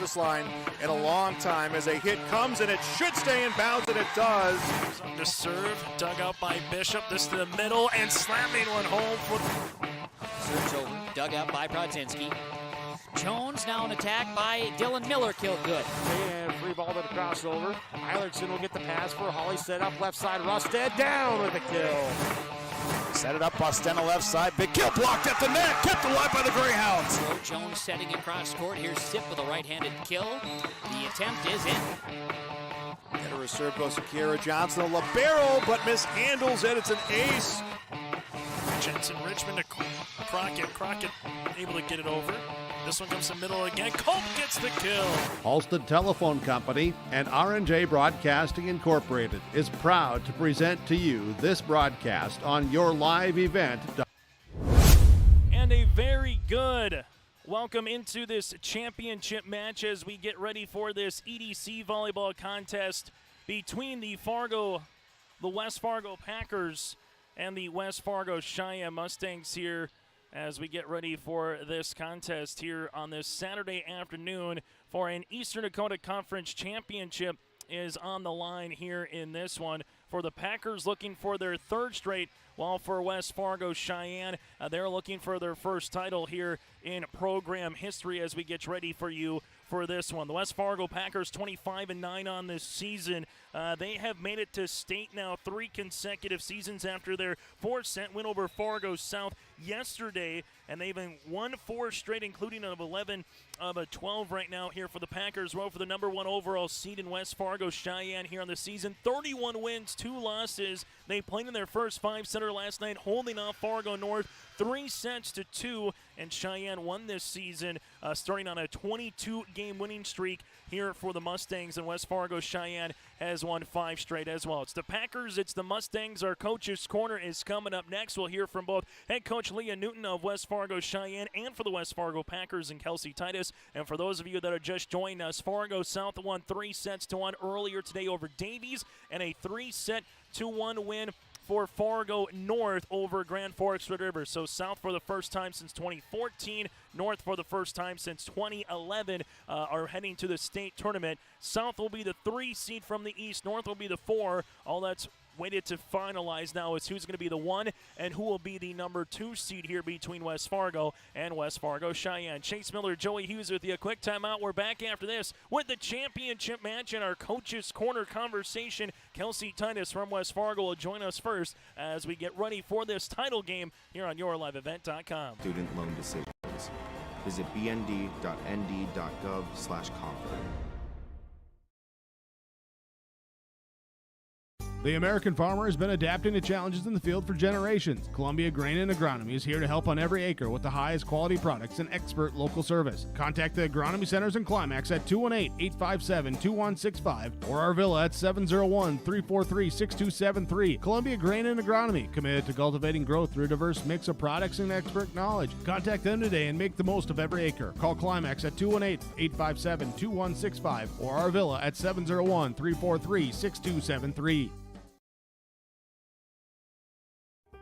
service line in a long time as a hit comes, and it should stay in bounds, and it does. The serve, dug out by Bishop. This to the middle, and slamming one home. Serves over, dug out by Brodzinski. Jones now an attack by Dylan Miller, killed good. And free ball to the crossover. Eilertson will get the pass for Holly, set up left side. Rusted down with the kill. Set it up, Bostena left side. Big kill blocked at the net, kept alive by the Greyhounds. Jones setting across court. Here's Sip with a right-handed kill. The attempt is in. And a reserve goes to Kiera Johnson, a libero, but mishandles it. It's an ace. Jensen Richmond to Crockett. Crockett able to get it over. This one comes to middle again. Cope gets the kill. Halsted Telephone Company and R&J Broadcasting Incorporated is proud to present to you this broadcast on your live event. And a very good welcome into this championship match as we get ready for this EDC Volleyball contest between the West Fargo Packers and the West Fargo Sheyenne Mustangs here as we get ready for this contest here on this Saturday afternoon for an Eastern Dakota Conference Championship is on the line here in this one. For the Packers looking for their third straight, while for West Fargo Sheyenne, they're looking for their first title here in program history as we get ready for you for this one. The West Fargo Packers 25-9 on this season. They have made it to state now 3 consecutive seasons after their 4-set win over Fargo South yesterday, and they've been won 4 straight, including of 11 of a 12 right now here for the Packers. Row for the number 1 overall seed in West Fargo Sheyenne here on the season. 31 wins, 2 losses. They played in their first 5-setter last night, holding off Fargo North 3-2, and Cheyenne won this season, starting on a 22-game winning streak here for the Mustangs, and West Fargo Sheyenne has won 5 straight as well. It's the Packers, it's the Mustangs. Our Coach's Corner is coming up next. We'll hear from both head coach Leah Newton of West Fargo Sheyenne and for the West Fargo Packers and Kelsey Titus. And for those of you that are just joining us, Fargo South won 3-1 earlier today over Davies, and a 3-1 win for Fargo North over Grand Forks Red River. So South for the first time since 2014, North for the first time since 2011 are heading to the state tournament. South will be the 3 seed from the East. North will be the 4. All that's waited to finalize now is who's going to be the 1 and who will be the number 2 seed here between West Fargo and West Fargo Sheyenne. Chase Miller, Joey Hughes with you. A quick timeout. We're back after this with the championship match and our Coach's Corner conversation. Kelsey Titus from West Fargo will join us first as we get ready for this title game here on YourLiveEvent.com. Student loan decisions. Visit bnd.nd.gov/confer. The American farmer has been adapting to challenges in the field for generations. Columbia Grain and Agronomy is here to help on every acre with the highest quality products and expert local service. Contact the Agronomy Centers in Climax at 218-857-2165 or Arvilla at 701-343-6273. Columbia Grain and Agronomy, committed to cultivating growth through a diverse mix of products and expert knowledge. Contact them today and make the most of every acre. Call Climax at 218-857-2165 or Arvilla at 701-343-6273.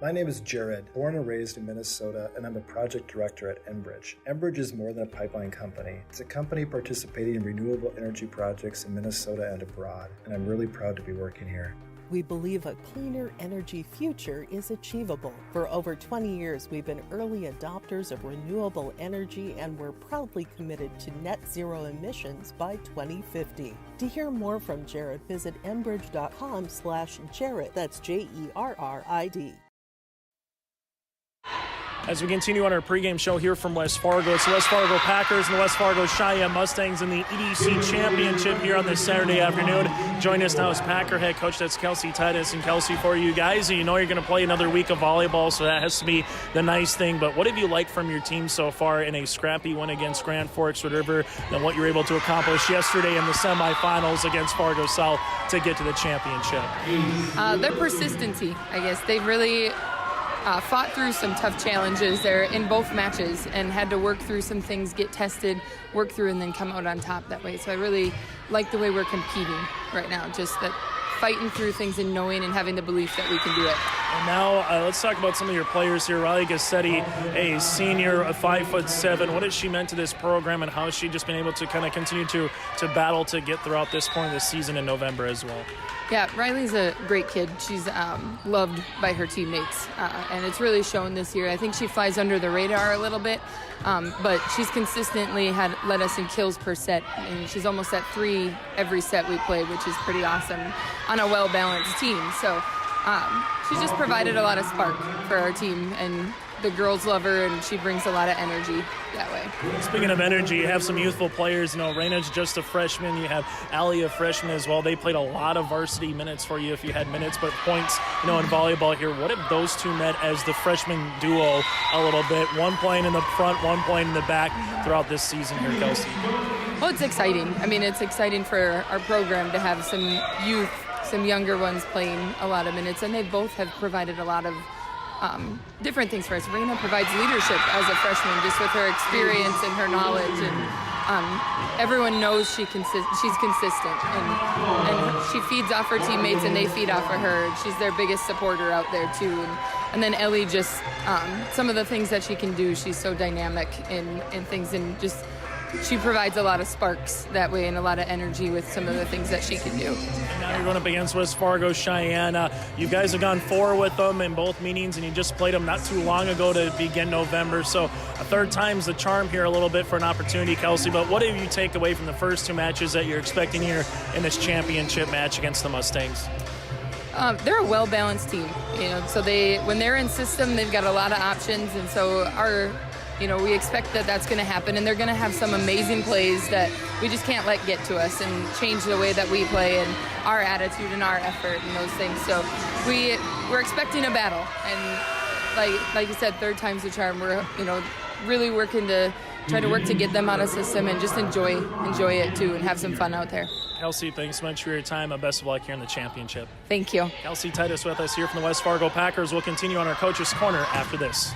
My name is Jared, born and raised in Minnesota, and I'm a project director at Enbridge. Enbridge is more than a pipeline company. It's a company participating in renewable energy projects in Minnesota and abroad, and I'm really proud to be working here. We believe a cleaner energy future is achievable. For over 20 years, we've been early adopters of renewable energy, and we're proudly committed to net zero emissions by 2050. To hear more from Jared, visit enbridge.com/Jared. That's JERRID. As we continue on our pregame show here from West Fargo, it's the West Fargo Packers and the West Fargo Sheyenne Mustangs in the EDC Championship here on this Saturday afternoon. Joining us now is Packer head coach, that's Kelsey Titus. And Kelsey, for you guys, you know you're going to play another week of volleyball, so that has to be the nice thing. But what have you liked from your team so far in a scrappy win against Grand Forks Red River and what you were able to accomplish yesterday in the semifinals against Fargo South to get to the championship? Their persistency, I guess. They've really fought through some tough challenges there in both matches and had to work through some things, get tested, work through, and then come out on top that way. So I really like the way we're competing right now, just that fighting through things and knowing and having the belief that we can do it. And now let's talk about some of your players here. Riley Gassetti, a senior, 5'7". What has she meant to this program, and how has she just been able to kind of continue to battle to get throughout this point of the season in November as well? Yeah, Riley's a great kid. She's loved by her teammates, and it's really shown this year. I think she flies under the radar a little bit, but she's consistently led us in kills per set, and she's almost at 3 every set we play, which is pretty awesome on a well-balanced team. So she's just provided a lot of spark for our team, and the girls love her, and she brings a lot of energy that way. Speaking of energy, you have some youthful players. Raina's just a freshman. You have Allie, a freshman as well. They played a lot of varsity minutes for you if you had minutes, but points, in volleyball here. What have those two met as the freshman duo a little bit? One playing in the front, one playing in the back throughout this season here, Kelsey. Well, it's exciting. I mean, it's exciting for our program to have some youth, some younger ones playing a lot of minutes, and they both have provided a lot of different things for us. Raina provides leadership as a freshman, just with her experience and her knowledge, and everyone knows she's consistent, and she feeds off her teammates, and they feed off of her. She's their biggest supporter out there too. And then Ellie, just some of the things that she can do. She's so dynamic in things, and just she provides a lot of sparks that way and a lot of energy with some of the things that she can do. And now you're going up against West Fargo Cheyenne. You guys have gone 4 with them in both meetings, and you just played them not too long ago to begin November. So a third time's the charm here a little bit for an opportunity, Kelsey. But what do you take away from the first 2 matches that you're expecting here in this championship match against the Mustangs? They're a well-balanced team. So when they're in system, they've got a lot of options, and so we expect that that's going to happen, and they're going to have some amazing plays that we just can't let get to us and change the way that we play and our attitude and our effort and those things. So we're expecting a battle, and like you said, third time's the charm. We're really working to try to work to get them out of system and just enjoy it too and have some fun out there. Kelsey, thanks so much for your time, and best of luck here in the championship. Thank you. Kelsey Titus with us here from the West Fargo Packers. We'll continue on our Coach's Corner after this.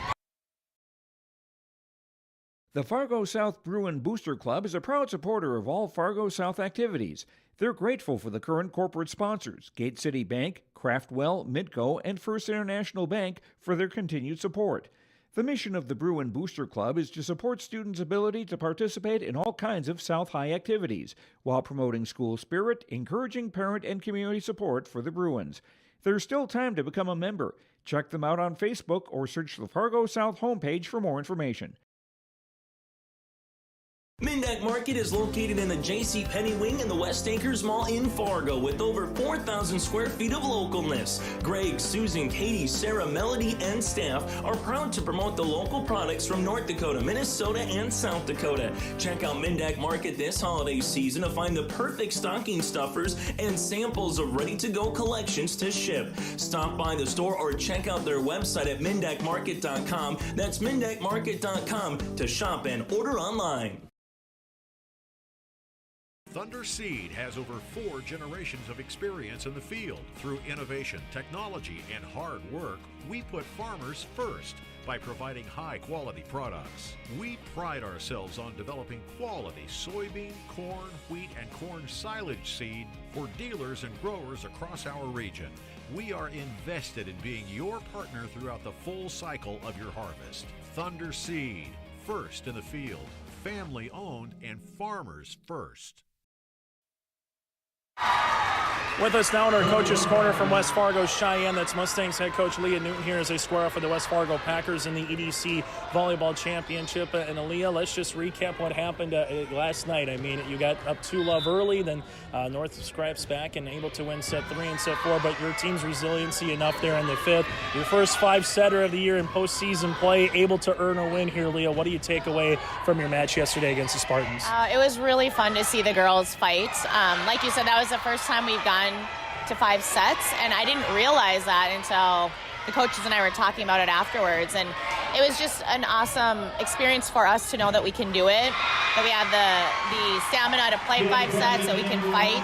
The Fargo South Bruin Booster Club is a proud supporter of all Fargo South activities. They're grateful for the current corporate sponsors, Gate City Bank, Craftwell, Midco, and First International Bank, for their continued support. The mission of the Bruin Booster Club is to support students' ability to participate in all kinds of South High activities, while promoting school spirit, encouraging parent and community support for the Bruins. There's still time to become a member. Check them out on Facebook or search the Fargo South homepage for more information. Mindak Market is located in the J.C. Penney wing in the West Acres Mall in Fargo with over 4,000 square feet of localness. Greg, Susan, Katie, Sarah, Melody, and staff are proud to promote the local products from North Dakota, Minnesota, and South Dakota. Check out Mindak Market this holiday season to find the perfect stocking stuffers and samples of ready-to-go collections to ship. Stop by the store or check out their website at mindakmarket.com. That's mindakmarket.com to shop and order online. Thunder Seed has over 4 generations of experience in the field. Through innovation, technology, and hard work, we put farmers first by providing high-quality products. We pride ourselves on developing quality soybean, corn, wheat, and corn silage seed for dealers and growers across our region. We are invested in being your partner throughout the full cycle of your harvest. Thunder Seed, first in the field, family-owned, and farmers first. With us now in our Coach's Corner from West Fargo Cheyenne, that's Mustangs head coach Leah Newton here as they square off with the West Fargo Packers in the EDC Volleyball Championship. And Leah, let's just recap what happened last night. I mean, you got up 2-love early, then North scraps back and able to win set 3 and set 4, but your team's resiliency enough there in the 5th. Your first 5-setter of the year in postseason play, able to earn a win here, Leah. What do you take away from your match yesterday against the Spartans? It was really fun to see the girls fight. Like you said, that was the first time we've gone to 5 sets, and I didn't realize that until the coaches and I were talking about it afterwards, and it was just an awesome experience for us to know that we can do it. that we have the stamina to play 5 sets, that we can fight,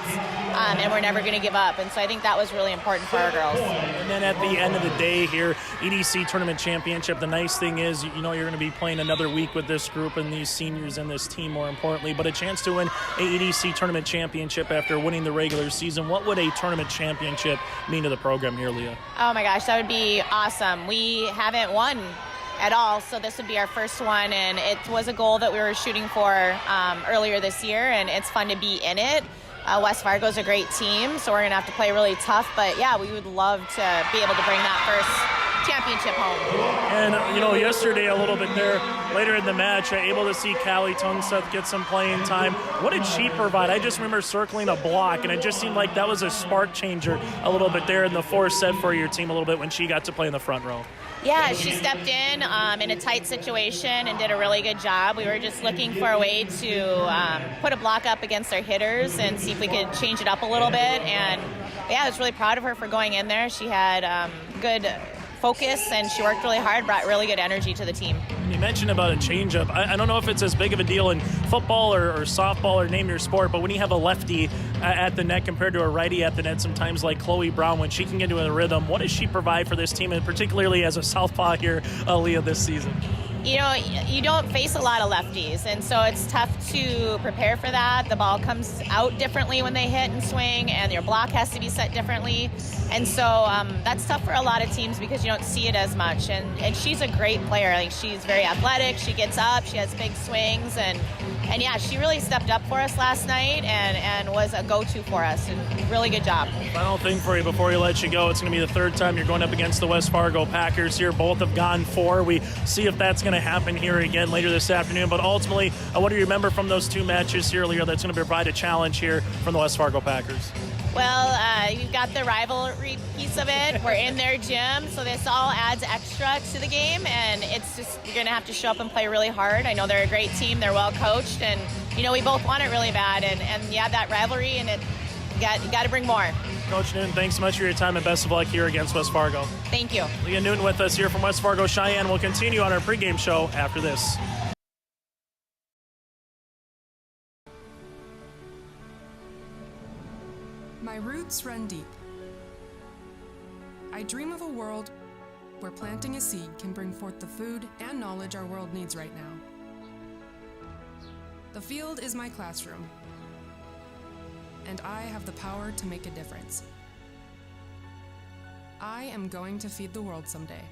and we're never going to give up. And so I think that was really important for our girls. And then at the end of the day here, EDC Tournament Championship, the nice thing is, you know, you're going to be playing another week with this group and these seniors and this team, more importantly, but a chance to win a EDC Tournament Championship after winning the regular season. What would a tournament championship mean to the program here, Leah? Oh my gosh, that would be awesome. We haven't won at all, so this would be our first one, and it was a goal that we were shooting for earlier this year, and it's fun to be in it. West Fargo's a great team, so we're going to have to play really tough, but yeah, we would love to be able to bring that first championship home. And, you know, yesterday a little bit there, later in the match, able to see Callie Tungseth get some playing time. What did she provide? I just remember circling a block, and it just seemed like that was a spark changer a little bit there in the fourth set for your team a little bit when she got to play in the front row. Yeah, she stepped in a tight situation and did a really good job. We were just looking for a way to put a block up against our hitters and see if we could change it up a little bit. And yeah, I was really proud of her for going in there. She had good focus, and she worked really hard, brought really good energy to the team. You mentioned about a changeup. I don't know if it's as big of a deal in football or softball or name your sport, but when you have a lefty at the net compared to a righty at the net, sometimes like Chloe Brown, when she can get into a rhythm, what does she provide for this team, and particularly as a southpaw here, Leah, this season? You know, you don't face a lot of lefties, and so it's tough to prepare for that. The ball comes out differently when they hit and swing, and your block has to be set differently. And so that's tough for a lot of teams because you don't see it as much. And she's a great player. Like, she's very athletic. She gets up. She has big swings. And yeah, she really stepped up for us last night and was a go-to for us. And really good job. Final thing for you before we let you go. It's going to be the third time you're going up against the West Fargo Packers here. Both have gone 4. We see if that's going to happen here again later this afternoon. But ultimately, what do you remember from those 2 matches here, Leah, that's going to provide a challenge here from the West Fargo Packers? Well, you've got the rivalry piece of it. We're in their gym, so this all adds extra to the game, and it's just, you're going to have to show up and play really hard. I know they're a great team. They're well coached, and, you know, we both want it really bad, and you have that rivalry, and you got to bring more. Coach Newton, thanks so much for your time, and best of luck here against West Fargo. Thank you. Leah Newton with us here from West Fargo Cheyenne. We'll continue on our pregame show after this. My roots run deep. I dream of a world where planting a seed can bring forth the food and knowledge our world needs right now. The field is my classroom, and I have the power to make a difference. I am going to feed the world someday.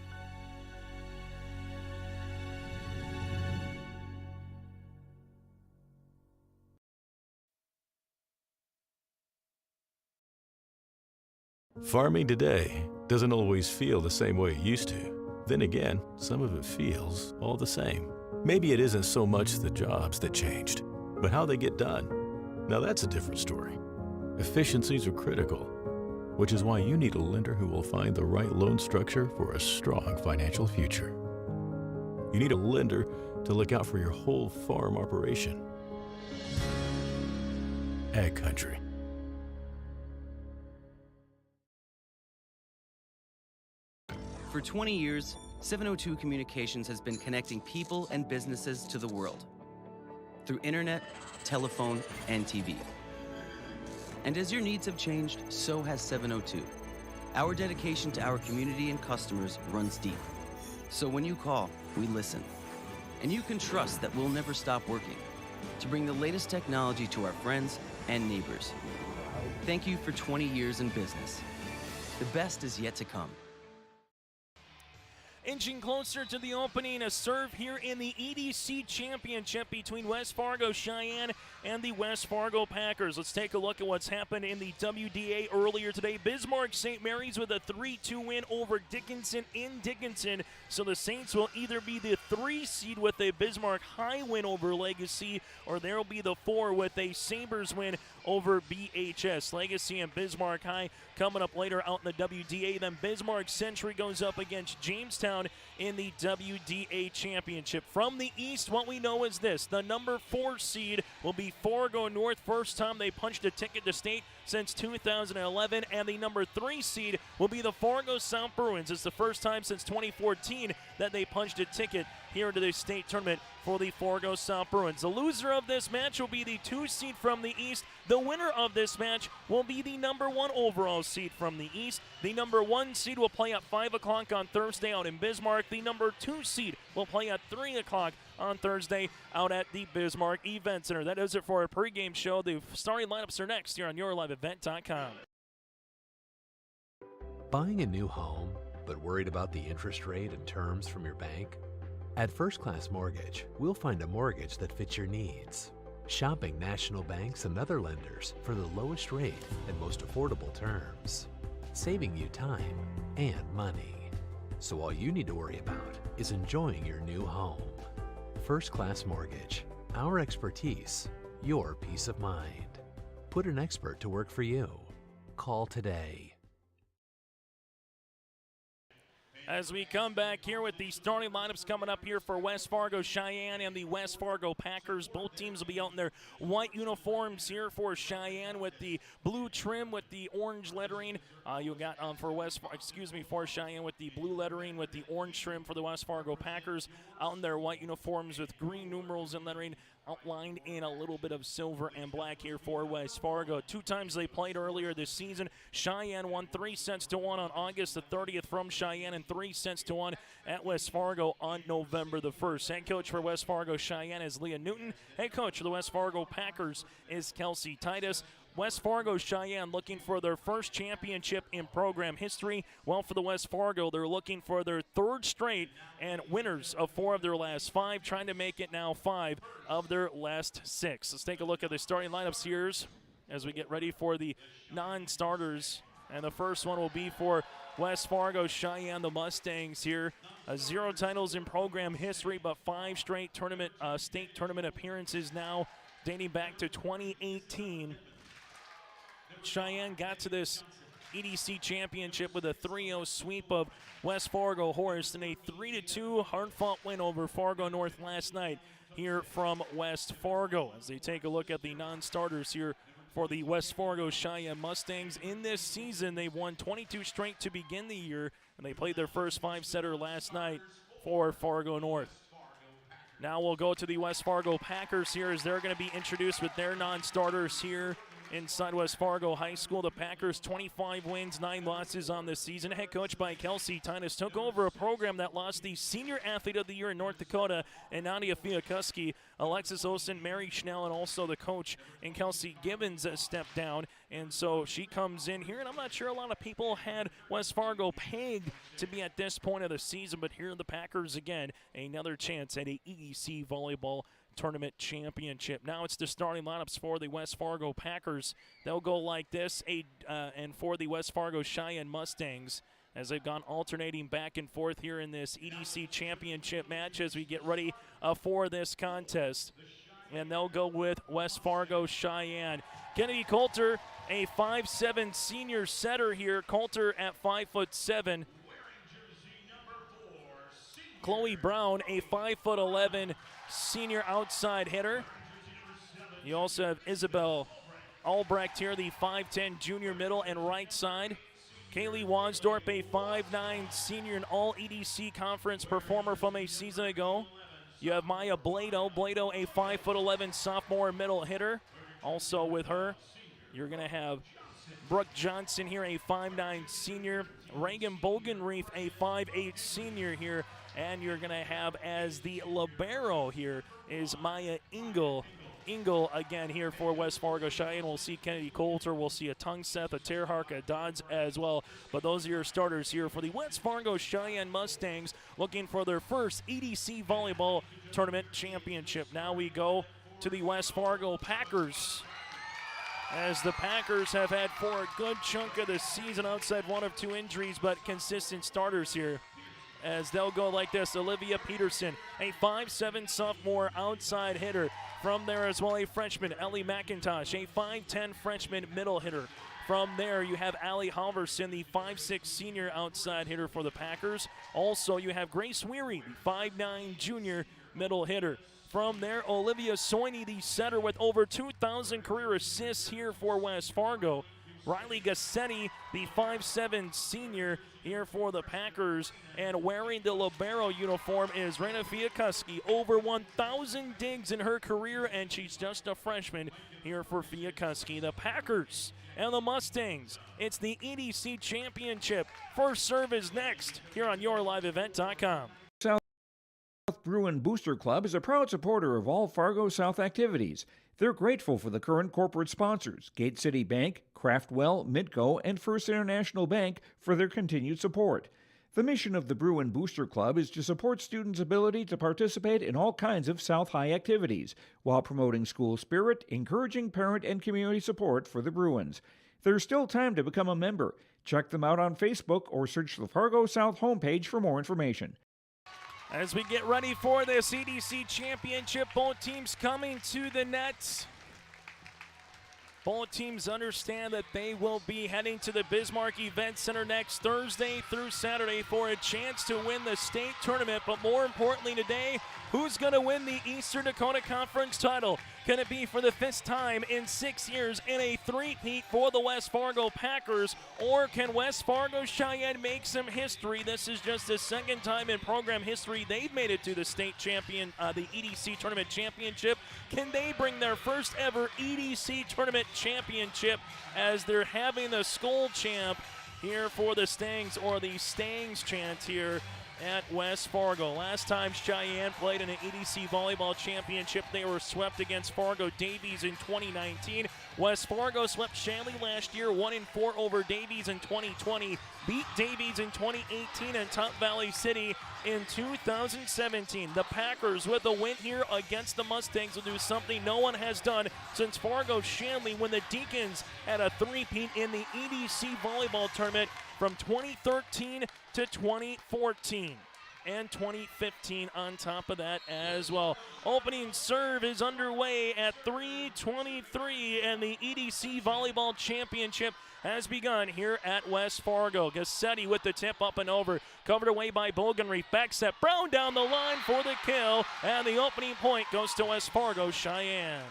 Farming today doesn't always feel the same way it used to. Then again, some of it feels all the same. Maybe it isn't so much the jobs that changed, but how they get done. Now that's a different story. Efficiencies are critical, which is why you need a lender who will find the right loan structure for a strong financial future. You need a lender to look out for your whole farm operation. Ag Country. For 20 years, 702 Communications has been connecting people and businesses to the world through internet, telephone, and TV. And as your needs have changed, so has 702. Our dedication to our community and customers runs deep. So when you call, we listen. And you can trust that we'll never stop working to bring the latest technology to our friends and neighbors. Thank you for 20 years in business. The best is yet to come. Inching closer to the opening, a serve here in the EDC Championship between West Fargo Cheyenne and the West Fargo Packers. Let's take a look at what's happened in the WDA earlier today. Bismarck St. Mary's with a 3-2 win over Dickinson in Dickinson. So the Saints will either be the 3 seed with a Bismarck High win over Legacy, or there will be the 4 with a Sabres win over BHS. Legacy and Bismarck High coming up later out in the WDA. Then Bismarck Century goes up against Jamestown in the WDA Championship. From the East, what we know is this. The number 4 seed will be Fargo North. First time they punched a ticket to state since 2011. And the number 3 seed will be the Fargo South Bruins. It's the first time since 2014 that they punched a ticket here into the state tournament for the Fargo South Bruins. The loser of this match will be the 2 seed from the East. The winner of this match will be the number 1 overall seed from the East. The number 1 seed will play at 5 o'clock on Thursday out in Bismarck. The number 2 seed will play at 3 o'clock on Thursday out at the Bismarck Event Center. That is it for our pregame show. The starting lineups are next here on YourLiveEvent.com. Buying a new home, but worried about the interest rate and terms from your bank? At First Class Mortgage, we'll find a mortgage that fits your needs. Shopping national banks and other lenders for the lowest rate and most affordable terms. Saving you time and money. So all you need to worry about is enjoying your new home. First Class Mortgage. Our expertise, your peace of mind. Put an expert to work for you. Call today. As we come back here with the starting lineups coming up here for West Fargo Sheyenne and the West Fargo Packers. Both teams will be out in their white uniforms here for Sheyenne with the blue trim with the orange lettering. You got for Sheyenne with the blue lettering with the orange trim for the West Fargo Packers. Out in their white uniforms with green numerals and lettering outlined in a little bit of silver and black here for West Fargo. 2 times they played earlier this season. Sheyenne won 3-1 on August the 30th from Sheyenne and 3-1 at West Fargo on November the 1st. Head coach for West Fargo Sheyenne is Leah Newton. Head coach for the West Fargo Packers is Kelsey Titus. West Fargo Sheyenne looking for their first championship in program history. Well, for the West Fargo, they're looking for their 3rd straight and winners of 4 of their last 5, trying to make it now 5 of their last 6. Let's take a look at the starting lineups here as we get ready for the non-starters. And the first one will be for West Fargo Sheyenne, the Mustangs here. 0 titles in program history, but 5 straight state tournament appearances now, dating back to 2018. Sheyenne got to this EDC championship with a 3-0 sweep of West Fargo Horse and a 3-2 hard-fought win over Fargo North last night here from West Fargo. As they take a look at the non-starters here for the West Fargo Sheyenne Mustangs. In this season, they've won 22 straight to begin the year, and they played their first 5-setter last night for Fargo North. Now we'll go to the West Fargo Packers here as they're going to be introduced with their non-starters here inside West Fargo High School. The Packers 25 wins, 9 losses on this season. Head coach by Kelsey Titus took over a program that lost the Senior Athlete of the Year in North Dakota and Nadia Fiakuski. Alexis Olsen, Mary Schnell, and also the coach and Kelsey Gibbons stepped down. And so she comes in here, and I'm not sure a lot of people had West Fargo pegged to be at this point of the season, but here are the Packers again, another chance at a EDC Volleyball Tournament Championship. Now it's the starting lineups for the West Fargo Packers. They'll go like this, and for the West Fargo Sheyenne Mustangs, as they've gone alternating back and forth here in this EDC Championship match as we get ready for this contest. And they'll go with West Fargo Sheyenne. Kennedy Coulter, a 5'7" senior setter here. Coulter at 5'7". Chloe Brown, a 5'11" senior outside hitter. You also have Isabel Albrecht here, the 5'10" junior middle and right side. Kaylee Wansdorp, a 5'9" senior and all EDC conference performer from a season ago. You have Maya Blado, a 5'11" sophomore middle hitter. Also with her, you're going to have Brooke Johnson here, a 5'9" senior. Reagan Bogenreef, a 5'8" senior here. And you're going to have as the libero here is Maya Engel. Engel again here for West Fargo Sheyenne. We'll see Kennedy Coulter. We'll see a Tungseth, a Terhark, a Dodds as well. But those are your starters here for the West Fargo Sheyenne Mustangs looking for their first EDC Volleyball Tournament Championship. Now we go to the West Fargo Packers, as the Packers have had for a good chunk of the season outside 1 of 2 injuries, but consistent starters here. As they'll go like this, Olivia Peterson, a 5'7" sophomore outside hitter. From there as well, a freshman, Ellie McIntosh, a 5'10" freshman middle hitter. From there, you have Allie Halverson, the 5'6" senior outside hitter for the Packers. Also, you have Grace Weary, the 5'9" junior middle hitter. From there, Olivia Soini, the setter with over 2,000 career assists here for West Fargo. Riley Gassetti, the 5'7" senior here for the Packers. And wearing the libero uniform is Rena Fiakuski. Over 1,000 digs in her career, and she's just a freshman here for Fiakuski. The Packers and the Mustangs. It's the EDC Championship. First serve is next here on YourLiveEvent.com. South Bruin Booster Club is a proud supporter of all Fargo South activities. They're grateful for the current corporate sponsors, Gate City Bank, Craftwell, Midco, and First International Bank, for their continued support. The mission of the Bruin Booster Club is to support students' ability to participate in all kinds of South High activities, while promoting school spirit, encouraging parent and community support for the Bruins. There's still time to become a member. Check them out on Facebook or search the Fargo South homepage for more information. As we get ready for this EDC Championship, both teams coming to the net. Both teams understand that they will be heading to the Bismarck Event Center next Thursday through Saturday for a chance to win the state tournament. But more importantly today, who's going to win the Eastern Dakota Conference title? Can it be for the 5th time in 6 years in a three-peat for the West Fargo Packers? Or can West Fargo Sheyenne make some history? This is just the 2nd time in program history they've made it to the state champion, the EDC Tournament Championship. Can they bring their first ever EDC Tournament Championship as they're having the Skull Champ here for the Stangs, or the Stangs chant here at West Fargo? Last time Cheyenne played in an EDC Volleyball Championship, they were swept against Fargo Davies in 2019. West Fargo swept Shanley last year, 1-4 over Davies in 2020, beat Davies in 2018, and Top Valley City in 2017. The Packers, with a win here against the Mustangs, will do something no one has done since Fargo Shanley, when the Deacons had a three-peat in the EDC Volleyball Tournament from 2013 to 2014. And 2015 on top of that as well. Opening serve is underway at 3:23, and the EDC Volleyball Championship has begun here at West Fargo. Gassetti with the tip up and over, covered away by Bogenreef. Back set, Brown down the line for the kill, and the opening point goes to West Fargo Cheyenne.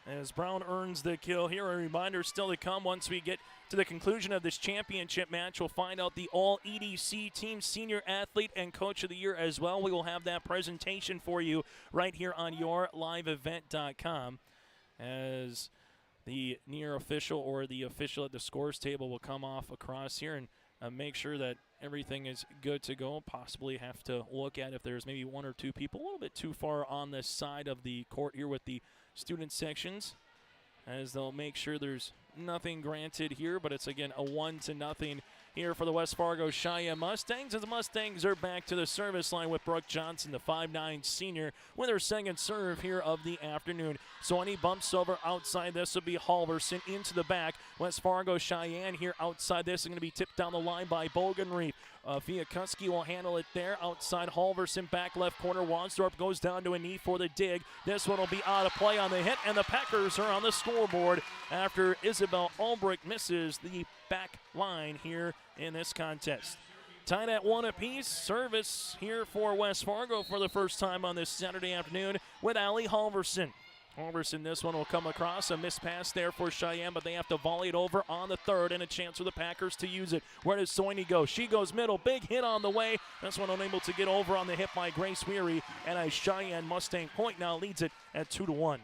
As Brown earns the kill here, a reminder still to come once we get to the conclusion of this championship match. We'll find out the All-EDC Team Senior Athlete and Coach of the Year as well. We will have that presentation for you right here on YourLiveEvent.com, as the near official or the official at the scores table will come off across here and make sure that everything is good to go. Possibly have to look at if there's maybe one or two people a little bit too far on this side of the court here with the student sections, as they'll make sure there's nothing granted here. But it's again a 1-0 here for the West Fargo Cheyenne Mustangs, as the Mustangs are back to the service line with Brooke Johnson, the 5'9" senior, with her second serve here of the afternoon. Soini bumps over outside. This will be Halverson into the back. West Fargo Cheyenne here outside. This is going to be tipped down the line by Bogenreef. Fiakuski will handle it there. Outside Halverson, back left corner. Wansdorp goes down to a knee for the dig. This one will be out of play on the hit, and the Packers are on the scoreboard after Isabel Albrecht misses the back line here in this contest. Tied at 1 apiece. Service here for West Fargo for the first time on this Saturday afternoon with Allie Halverson. Halverson, this one will come across. A missed pass there for Cheyenne, but they have to volley it over on the third, and a chance for the Packers to use it. Where does Soini go? She goes middle. Big hit on the way. This one unable to get over on the hit by Grace Weary, and a Cheyenne Mustang point now leads it at 2-1.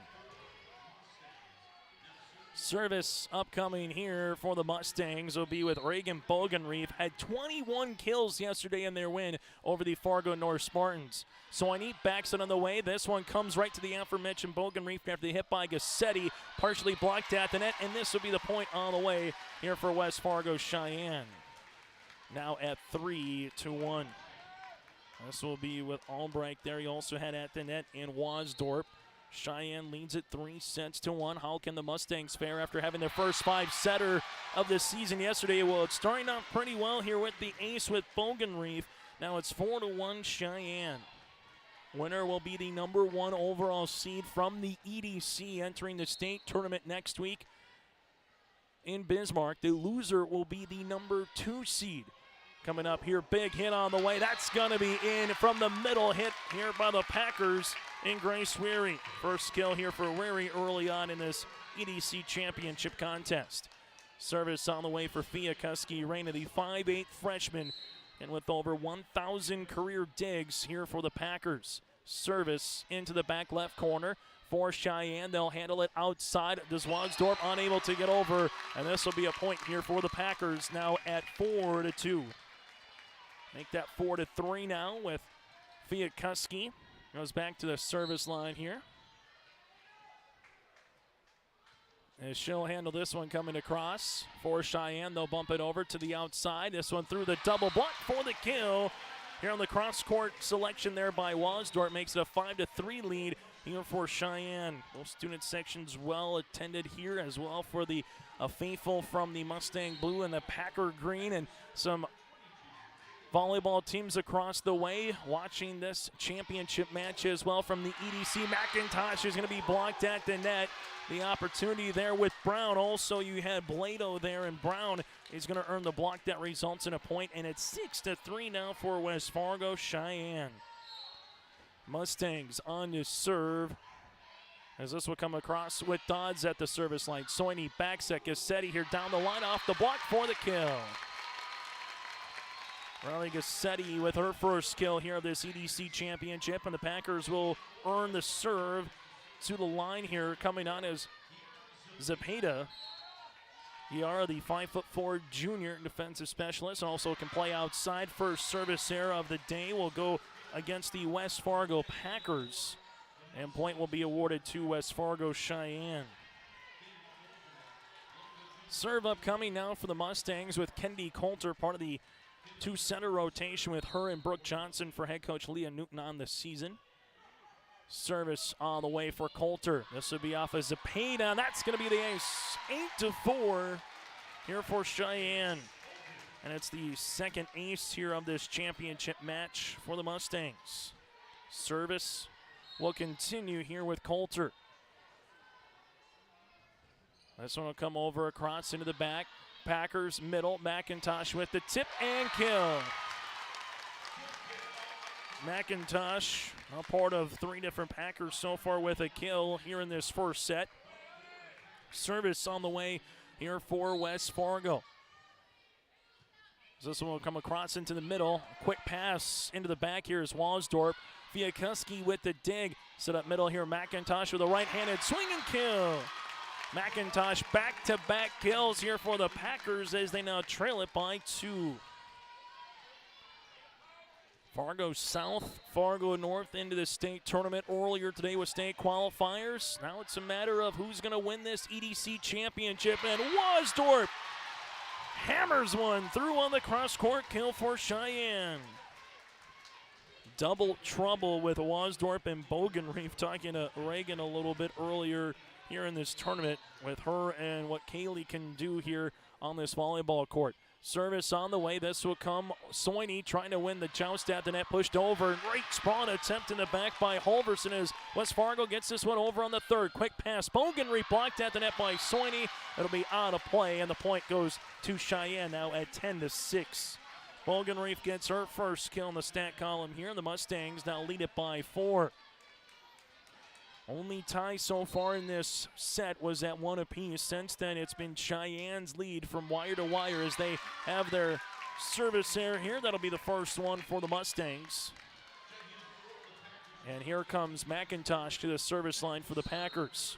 Service upcoming here for the Mustangs will be with Reagan Bogenreef. Had 21 kills yesterday in their win over the Fargo North Spartans. Soini backs it on the way. This one comes right to the aforementioned Bogenreef after the hit by Gassetti, partially blocked at the net, and this will be the point on the way here for West Fargo Cheyenne. Now at 3-1. This will be with Albrecht there. He also had at the net in Wasdorp. Cheyenne leads it 3-1. How can the Mustangs fare after having their first 5-setter of the season yesterday? Well, it's starting out pretty well here with the ace with Bogenreef. Now it's 4-1 Cheyenne. Winner will be the #1 overall seed from the EDC entering the state tournament next week in Bismarck. The loser will be the #2 seed. Coming up here, big hit on the way. That's going to be in from the middle, hit here by the Packers in Grace Weary. First kill here for Weary early on in this EDC Championship contest. Service on the way for Fia Kuski-Reyna, the 5'8" freshman, and with over 1,000 career digs here for the Packers. Service into the back left corner for Cheyenne. They'll handle it outside. Deswansdorp unable to get over, and this will be a point here for the Packers now at 4-2. Make that 4-3 now with Fia Kuski. Goes back to the service line here. As she'll handle this one coming across for Cheyenne. They'll bump it over to the outside. This one through the double block for the kill. Here on the cross-court selection there by Wasdorp makes it a 5-3 lead here for Cheyenne. Both student sections well attended here as well for the faithful from the Mustang Blue and the Packer Green, and some volleyball teams across the way watching this championship match as well from the EDC. McIntosh is going to be blocked at the net. The opportunity there with Brown. Also, you had Blado there, and Brown is going to earn the block that results in a point, and it's 6-3 now for West Fargo Cheyenne. Mustangs on to serve as this will come across with Dodds at the service line. Soini backs at Gassetti here down the line off the block for the kill. Riley Gassetti with her first kill here of this EDC championship, and the Packers will earn the serve to the line here. Coming on as Zepeda. Yara, the 5'4" junior defensive specialist, also can play outside. First service error of the day will go against the West Fargo Packers, and point will be awarded to West Fargo Cheyenne. Serve upcoming now for the Mustangs with Kendi Coulter, part of the two-center rotation with her and Brooke Johnson for head coach Leah Newton on the season. Service on the way for Coulter. This will be off of Zepeda. That's going to be the ace. 8-4 here for Cheyenne. And it's the second ace here of this championship match for the Mustangs. Service will continue here with Coulter. This one will come over across into the back. Packers middle. McIntosh with the tip and kill. McIntosh, a part of three different Packers so far with a kill here in this first set. Service on the way here for West Fargo. This one will come across into the middle. Quick pass into the back here is Wasdorp. Fiakuski with the dig. Set up middle here. McIntosh with a right-handed swing and kill. McIntosh back-to-back kills here for the Packers as they now trail it by 2. Fargo South, Fargo North into the state tournament earlier today with state qualifiers. Now it's a matter of who's going to win this EDC championship, and Wasdorp hammers one through on the cross-court kill for Cheyenne. Double trouble with Wasdorp and Bogenreef. Talking to Reagan a little bit earlier here in this tournament with her and what Kaylee can do here on this volleyball court. Service on the way. This will come. Soini trying to win the joust at the net. Pushed over. Great sprawl attempt in the back by Holverson as West Fargo gets this one over on the third. Quick pass. Bogenreef blocked at the net by Soini. It'll be out of play, and the point goes to Cheyenne now at 10-6. Bogenreef gets her first kill in the stat column here. The Mustangs now lead it by 4. Only tie so far in this set was at 1 apiece. Since then, it's been Cheyenne's lead from wire to wire as they have their service error here. That'll be the first one for the Mustangs. And here comes McIntosh to the service line for the Packers.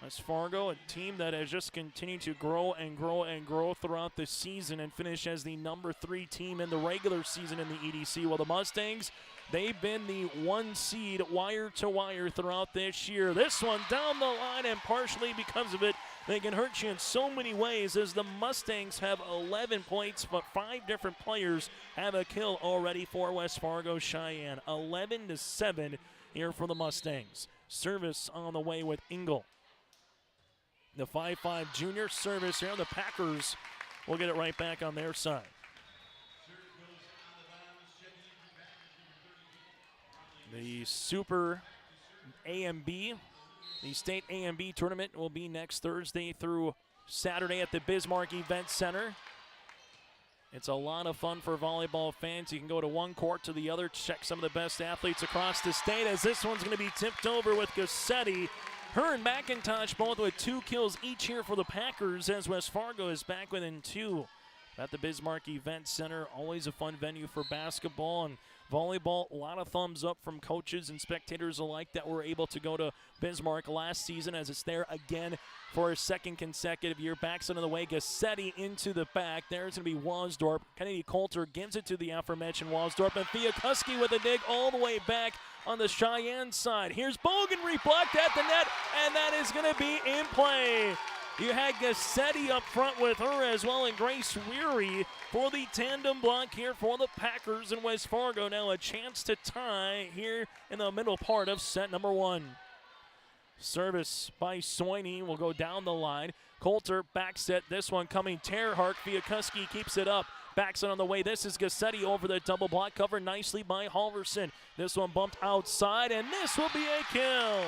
West Fargo, a team that has just continued to grow and grow and grow throughout the season and finish as the number 3 team in the regular season in the EDC, while the Mustangs, they've been the 1 seed wire to wire throughout this year. This one down the line, and partially because of it, they can hurt you in so many ways as the Mustangs have 11 points, but 5 different players have a kill already for West Fargo Cheyenne. 11-7 here for the Mustangs. Service on the way with Engel. The 5'5" junior service here. The Packers will get it right back on their side. The Super A and B, the state A and B tournament will be next Thursday through Saturday at the Bismarck Event Center. It's a lot of fun for volleyball fans. You can go to one court to the other, check some of the best athletes across the state as this one's going to be tipped over with Gassetti. Her and McIntosh both with 2 kills each here for the Packers as West Fargo is back within 2. At the Bismarck Event Center, always a fun venue for basketball and volleyball. A lot of thumbs up from coaches and spectators alike that were able to go to Bismarck last season, as it's there again for a second consecutive year. Backs into the way, Gassetti into the back. There's going to be Wasdorp. Kennedy Coulter gives it to the aforementioned Wasdorp, and Fiakuski with a dig all the way back on the Cheyenne side. Here's Bogenry blocked at the net, and that is going to be in play. You had Gassetti up front with her as well, and Grace Weary for the tandem block here for the Packers in West Fargo. Now a chance to tie here in the middle part of set number 1. Service by Soini will go down the line. Coulter back set, this one coming Terhart. Fiakuski keeps it up. Backs it on the way. This is Gassetti over the double block, covered nicely by Halverson. This one bumped outside, and this will be a kill.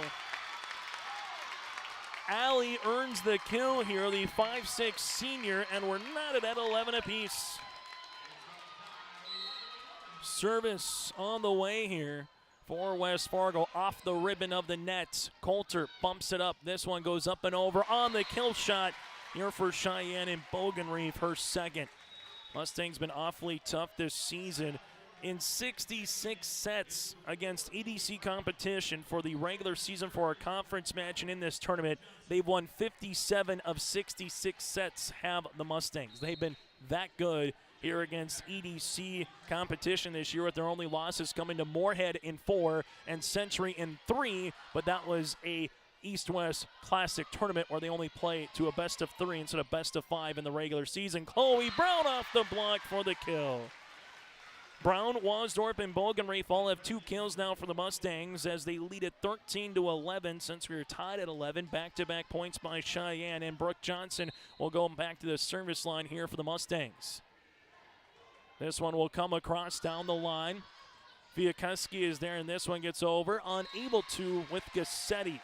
Allie earns the kill here, the 5'6" senior, and we're knotted at 11 apiece. Service on the way here for West Fargo, off the ribbon of the net. Coulter bumps it up. This one goes up and over on the kill shot here for Cheyenne and Bogenreef, her second. Mustang's been awfully tough this season. In 66 sets against EDC competition for the regular season for a conference match, and in this tournament, they've won 57 of 66 sets have the Mustangs. They've been that good here against EDC competition this year, with their only losses coming to Moorhead in 4 and Century in 3, but that was a East-West Classic tournament where they only play to a best of 3 instead of best of 5 in the regular season. Chloe Brown off the block for the kill. Brown, Wasdorp, and Bogenreef all have 2 kills now for the Mustangs as they lead at 13-11 since we were tied at 11. Back-to-back points by Cheyenne, and Brooke Johnson will go back to the service line here for the Mustangs. This one will come across down the line. Fiakuski is there, and this one gets over. Unable to with Gassetti.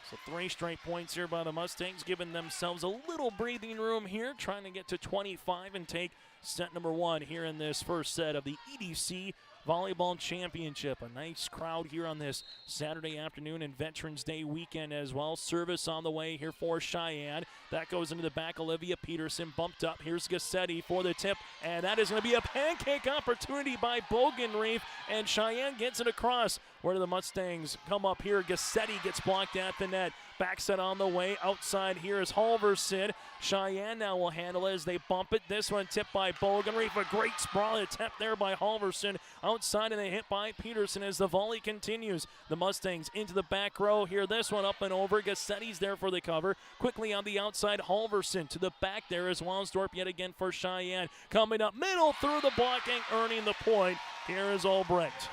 So 3 straight points here by the Mustangs, giving themselves a little breathing room here, trying to get to 25 and take set number 1 here in this first set of the EDC Volleyball Championship. A nice crowd here on this Saturday afternoon and Veterans Day weekend as well. Service on the way here for Cheyenne. That goes into the back. Olivia Peterson bumped up. Here's Gassetti for the tip, and that is going to be a pancake opportunity by Bogenreef, and Cheyenne gets it across. Where do the Mustangs come up here? Gassetti gets blocked at the net. Back set on the way. Outside here is Halverson. Cheyenne now will handle it as they bump it. This one tipped by Bogenreef. A great sprawl attempt there by Halverson. Outside, and they hit by Peterson as the volley continues. The Mustangs into the back row here. This one up and over. Gassetti's there for the cover. Quickly on the outside, Halverson to the back there is Wasdorp yet again for Cheyenne. Coming up middle through the blocking, earning the point. Here is Albrecht.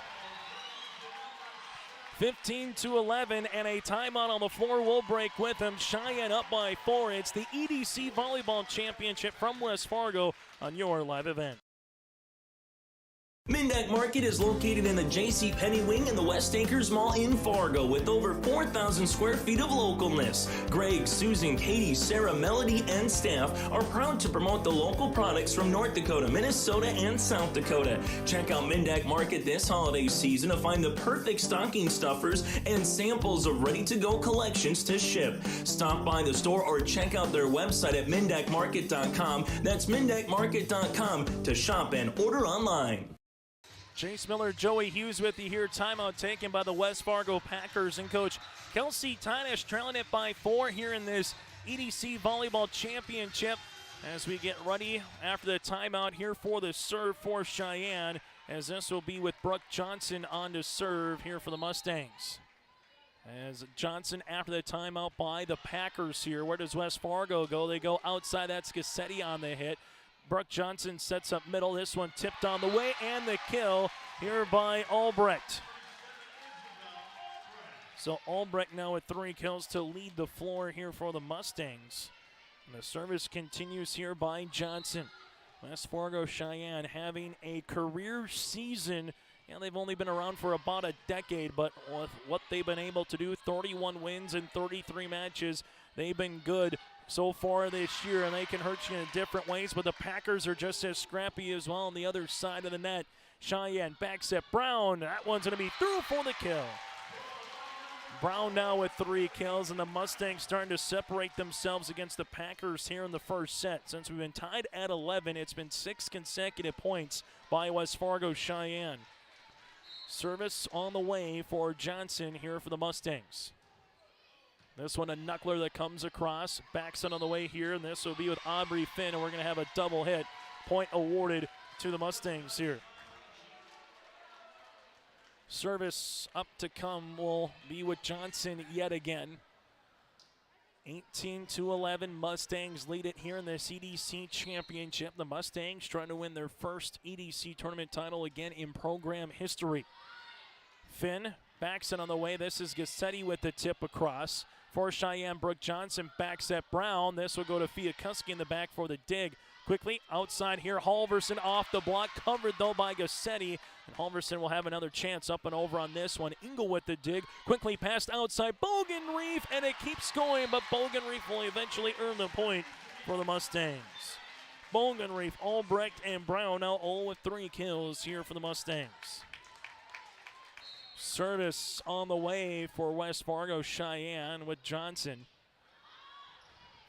15-11, and a timeout on the floor will break with them. Cheyenne up by 4. It's the EDC Volleyball Championship from West Fargo on your live event. Mindak Market is located in the J.C. Penney wing in the West Acres Mall in Fargo with over 4,000 square feet of localness. Greg, Susan, Katie, Sarah, Melody, and staff are proud to promote the local products from North Dakota, Minnesota, and South Dakota. Check out Mindak Market this holiday season to find the perfect stocking stuffers and samples of ready-to-go collections to ship. Stop by the store or check out their website at mindakmarket.com. That's mindakmarket.com to shop and order online. Chase Miller, Joey Hughes with you here. Timeout taken by the West Fargo Packers and Coach Kelsey Tynish trailing it by 4 here in this EDC Volleyball Championship as we get ready after the timeout here for the serve for Cheyenne, as this will be with Brooke Johnson on to serve here for the Mustangs. As Johnson after the timeout by the Packers here. Where does West Fargo go? They go outside. That's Gassetti on the hit. Brooke Johnson sets up middle. This one tipped on the way, and the kill here by Albrecht. So Albrecht now with 3 kills to lead the floor here for the Mustangs. And the service continues here by Johnson. West Fargo Cheyenne having a career season. Yeah, they've only been around for about a decade, but with what they've been able to do, 31 wins in 33 matches, they've been good so far this year, and they can hurt you in different ways, but the Packers are just as scrappy as well on the other side of the net. Cheyenne back set Brown. That one's going to be through for the kill. Brown now with 3 kills, and the Mustangs starting to separate themselves against the Packers here in the first set. Since we've been tied at 11, it's been 6 consecutive points by West Fargo Sheyenne. Service on the way for Johnson here for the Mustangs. This one a knuckler that comes across, backs it on the way here, and this will be with Aubrey Finn, and we're going to have a double hit. Point awarded to the Mustangs here. Service up to come will be with Johnson yet again. 18-11, Mustangs lead it here in this EDC championship. The Mustangs trying to win their first EDC tournament title again in program history. Finn backs it on the way. This is Gassetti with the tip across. For Cheyenne, Brooke Johnson backs at Brown. This will go to Fiakuski in the back for the dig. Quickly outside here, Halverson off the block, covered though by Gassetti. And Halverson will have another chance up and over on this one. Engel with the dig, quickly passed outside Bogenreef, and it keeps going, but Bogenreef will eventually earn the point for the Mustangs. Bogenreef, Albrecht, and Brown now all with 3 kills here for the Mustangs. Service on the way for West Fargo Sheyenne with Johnson.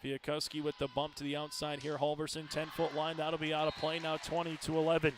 Fiakuski with the bump to the outside here. Halverson, 10-foot line. That'll be out of play now, 20-11.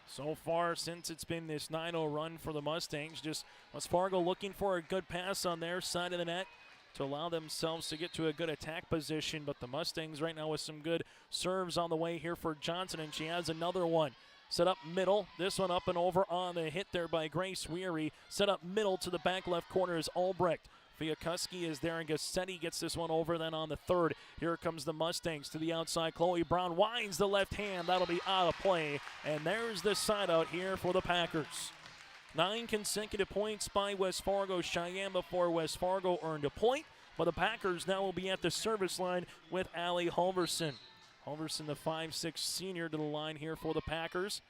So far, since it's been this 9-0 run for the Mustangs, just West Fargo looking for a good pass on their side of the net to allow themselves to get to a good attack position. But the Mustangs right now with some good serves on the way here for Johnson, and she has another one. Set up middle. This one up and over on the hit there by Grace Weary. Set up middle to the back left corner is Albrecht. Fiakuski is there, and Gassetti gets this one over then on the third. Here comes the Mustangs to the outside. Chloe Brown winds the left hand. That'll be out of play. And there's the side out here for the Packers. 9 consecutive points by West Fargo Sheyenne before West Fargo earned a point. But the Packers now will be at the service line with Allie Halverson. Halverson, the 5'6" senior, to the line here for the Packers.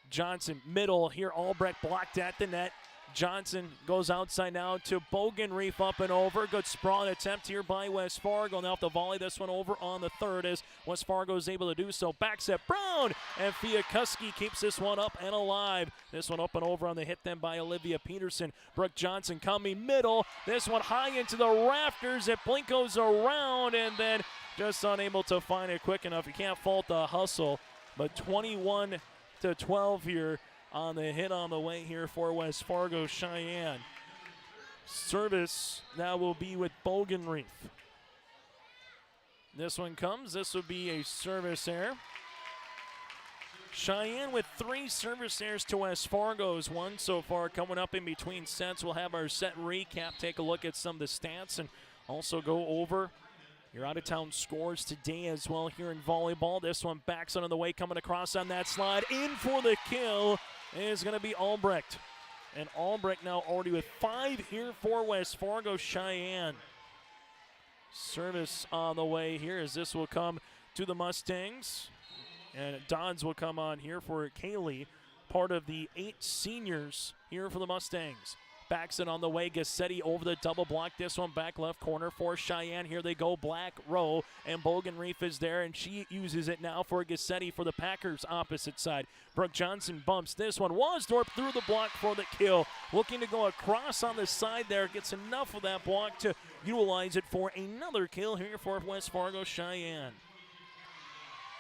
Johnson, middle here. Albrecht blocked at the net. Johnson goes outside now to Bogenreef up and over. Good sprawl attempt here by West Fargo. Now have to volley this one over on the third as West Fargo is able to do so. Backs at Brown, and Fiakuski keeps this one up and alive. This one up and over on the hit then by Olivia Peterson. Brooke Johnson coming middle. This one high into the rafters. It blinkos around and then just unable to find it quick enough. You can't fault the hustle, but 21-12 here on the hit on the way here for West Fargo Sheyenne. Service now will be with Bogenreef. This one comes. This will be a service error. Cheyenne with 3 service errors to West Fargo's 1 so far. Coming up in between sets, we'll have our set recap, take a look at some of the stats, and also go over your out-of-town scores today as well here in volleyball. This one backs on the way, coming across on that slide. In for the kill is going to be Albrecht. And Albrecht now already with 5 here for West Fargo Sheyenne. Service on the way here as this will come to the Mustangs. And Dodds will come on here for Kaylee, part of the 8 seniors here for the Mustangs. Backs it on the way. Gassetti over the double block. This one back left corner for Cheyenne. Here they go. Black row. And Bogenreef is there, and she uses it now for Gassetti for the Packers opposite side. Brooke Johnson bumps this one. Wasdorp through the block for the kill. Looking to go across on the side there. Gets enough of that block to utilize it for another kill here for West Fargo Sheyenne.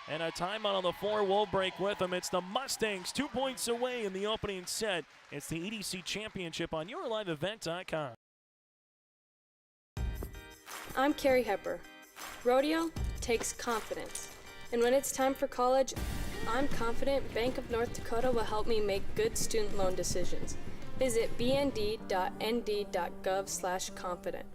And a timeout on the floor will break with them. It's the Mustangs 2 points away in the opening set. It's the EDC Championship on YourLiveEvent.com. I'm Carrie Hepper. Rodeo takes confidence. And when it's time for college, I'm confident Bank of North Dakota will help me make good student loan decisions. Visit bnd.nd.gov/confident.